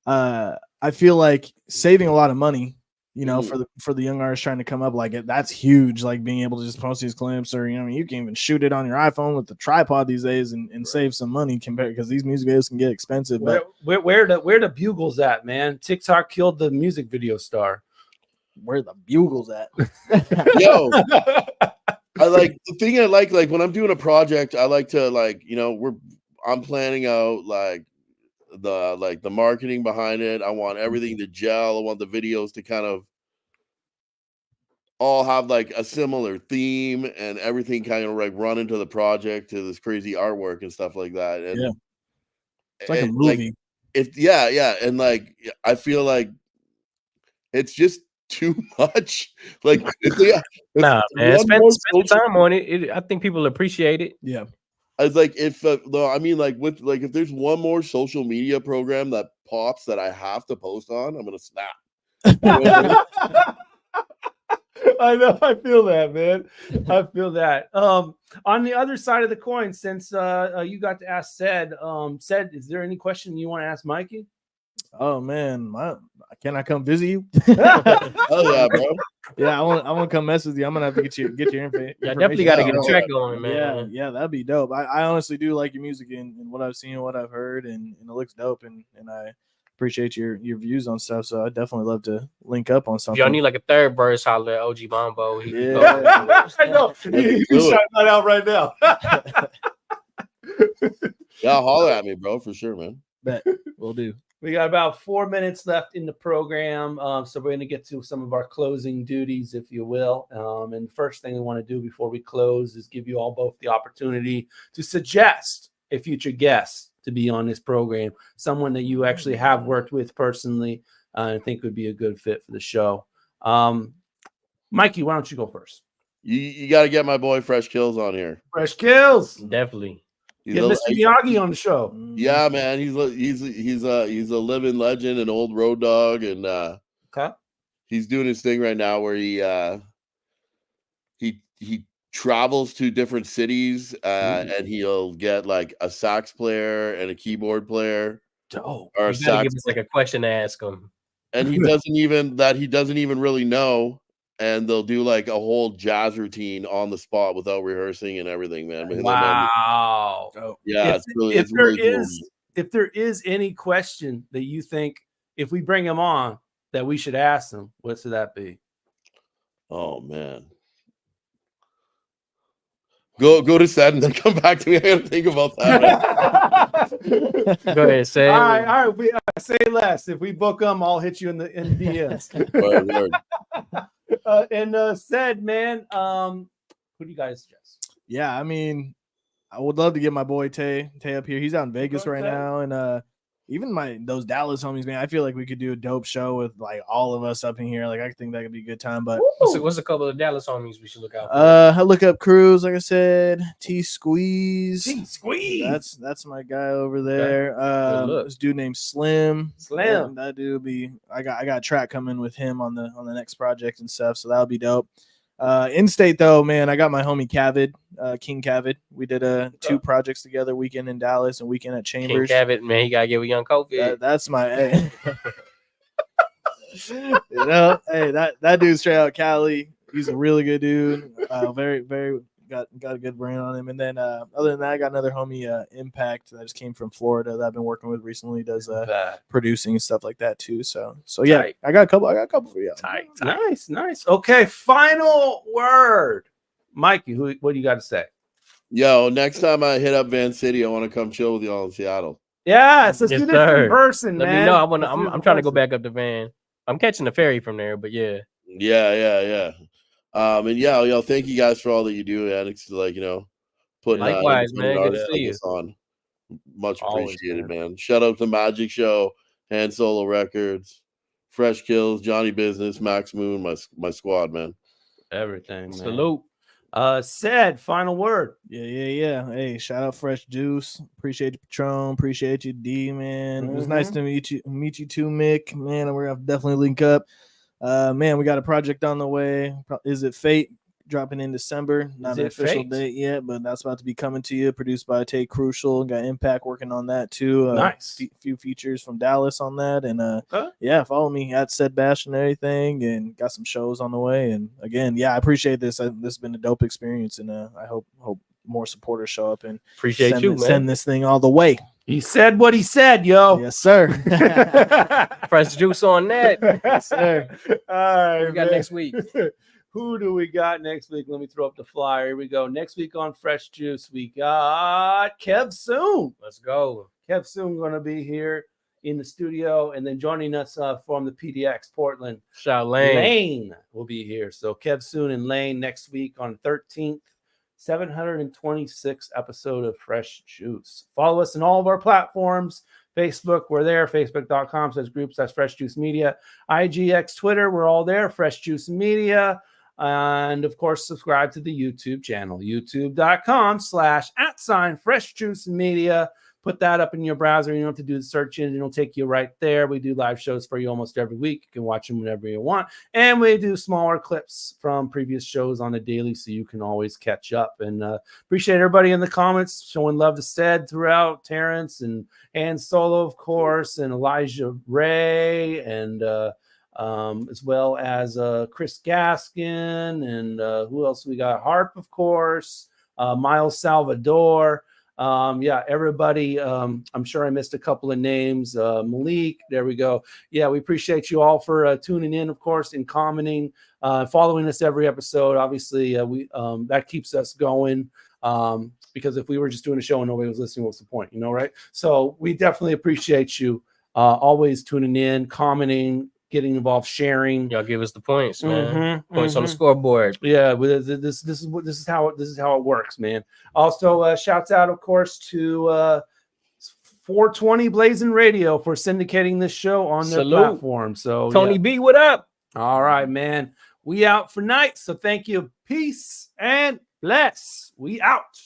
I feel like saving a lot of money, you know, for the young artists trying to come up, like that's huge. Like being able to just post these clips, or you can even shoot it on your iPhone with the tripod these days and save some money compared, because these music videos can get expensive. But Where the bugles at, man? TikTok killed the music video star. Where the bugles at? Yo, I like the thing I like when I'm doing a project, I like to I'm planning out like the marketing behind it. I want everything to gel. I want the videos to kind of all have like a similar theme, and everything kind of like run into the project to this crazy artwork and stuff like that. And it's like a movie. And like I feel like it's just too much. Like man, spend time on it. I think people appreciate it. Yeah. I was like, if if there's one more social media program that pops that I have to post on, I'm gonna snap. I know, I feel that, man. I feel that. On the other side of the coin, since you got to ask Ced, Ced, is there any question you want to ask Mikey? Oh man, can I come visit you? Oh yeah, bro. Yeah, I want to come mess with you. I'm gonna have to get your info. Yeah, definitely got to get a track going, man. Yeah, that'd be dope. I honestly do like your music and what I've seen, what I've heard, and it looks dope. And I appreciate your views on stuff. So I definitely love to link up on something. If y'all need like a third verse, holler at OG Mambo. I know. You shout that out right now. Yeah, holler at me, bro, for sure, man. Bet we'll do. We got about 4 minutes left in the program, so we're going to get to some of our closing duties, if you will. And the first thing we want to do before we close is give you all both the opportunity to suggest a future guest to be on this program, someone that you actually have worked with personally and think would be a good fit for the show. Mikey, why don't you go first? You got to get my boy Fresh Kills on here. Fresh Kills, definitely. Get Mr. Miyagi on the show. Yeah, man, he's a living legend, an old road dog, and he's doing his thing right now where he travels to different cities and he'll get like a sax player and a keyboard player. Oh, or you gotta give us like a question to ask him, and he doesn't even really know. And they'll do like a whole jazz routine on the spot without rehearsing and everything, man. Wow. Yeah, if there is any question that you think if we bring him on that we should ask him, what should that be? Oh man. Go to Ced and then come back to me. I gotta think about that. Go ahead, say. All right. We say less. If we book them, I'll hit you in the DMs. Word. And Ced, man, who do you guys suggest? Yeah, I mean, I would love to get my boy Tay up here. He's out in Vegas right now, and even those Dallas homies, man. I feel like we could do a dope show with like all of us up in here. Like I think that could be a good time. But what's a couple of Dallas homies we should look out for? I look up Cruz, like I said. T Squeeze. That's my guy over there. This dude named Slim. That dude will be. I got a track coming with him on the next project and stuff. So that'll be dope. In state though, man, I got my homie Cavid, King Cavid. We did 2 projects together, weekend in Dallas and weekend at Chambers. King Cavid, man, he gotta get with Young Kofi. That's my hey, that dude's straight out Cali. He's a really good dude. Very, very got a good brand on him. And then other than that, I got another homie, Impact, that just came from Florida that I've been working with recently. Does producing and stuff like that too. So yeah, Tight. I got a couple for you. Tight. Nice. Okay, final word, Mikey. What do you got to say? Yo, next time I hit up Van City, I want to come chill with y'all in Seattle. Yes, let's do this in person, Let man. me know. I'm trying to go back up to Van. I'm catching the ferry from there, but yeah. Yeah. And yo, thank you guys for all that you do, man. It's like, putting likewise, man. Good to see you. On. Much appreciated, man. Shout out to Magic Show, Hand Solo Records, Fresh Kills, Johnny Business, Max Moon, my squad, man. Everything, man. Salute. Ced, final word. Yeah. Hey, shout out Fresh Juice. Appreciate you, Patron. Appreciate you, D, man. It was nice to meet you too, Mick. Man, we're gonna definitely link up. Man, we got a project on the way. Is It Fate? Dropping in December. Not an official date yet, but that's about to be coming to you. Produced by Tay Crucial. Got Impact working on that too. Nice. Few features from Dallas on that. And yeah, follow me at Ced Bash and everything. And got some shows on the way. And again, yeah, I appreciate this. This has been a dope experience. And I hope more supporters show up and send this thing all the way. He said what he said, yo. Yes, sir. Fresh Juice on that. Yes, sir. All right, we got next week. Who do we got next week? Let me throw up the flyer. Here we go. Next week on Fresh Juice, we got Kev Soon. Let's go. Kev Soon going to be here in the studio, and then joining us from the PDX Portland. Shout Lane. Lane will be here. So Kev Soon and Lane next week on 13th. 726 episode of Fresh Juice. Follow us on all of our platforms. Facebook, we're there. Facebook.com/groups/Fresh Juice Media. IGX, Twitter, we're all there. Fresh Juice Media. And of course, subscribe to the YouTube channel. YouTube.com/@Fresh Juice Media. Put that up in your browser. You don't have to do the search engine. It'll take you right there. We do live shows for you almost every week. You can watch them whenever you want. And we do smaller clips from previous shows on a daily, so you can always catch up. And appreciate everybody in the comments showing love to Ced throughout. Terrence and Solo, of course, and Elijah Ray, and as well as Chris Gaskin. And who else we got? Harp, of course. Miles Salvador. Yeah, everybody. I'm sure I missed a couple of names. Malik, there we go. Yeah, we appreciate you all for tuning in, of course, and commenting, following us every episode. Obviously, that keeps us going. Because if we were just doing a show and nobody was listening, what's the point? You know, right? So we definitely appreciate you always tuning in, commenting, getting involved, sharing. Y'all give us the points, man. Points on the scoreboard. Yeah, this is how it works, man. Also, shouts out, of course, to 420 Blazing Radio for syndicating this show on their platform. So Tony B, what up? All right, man. We out for night. So thank you. Peace and bless. We out.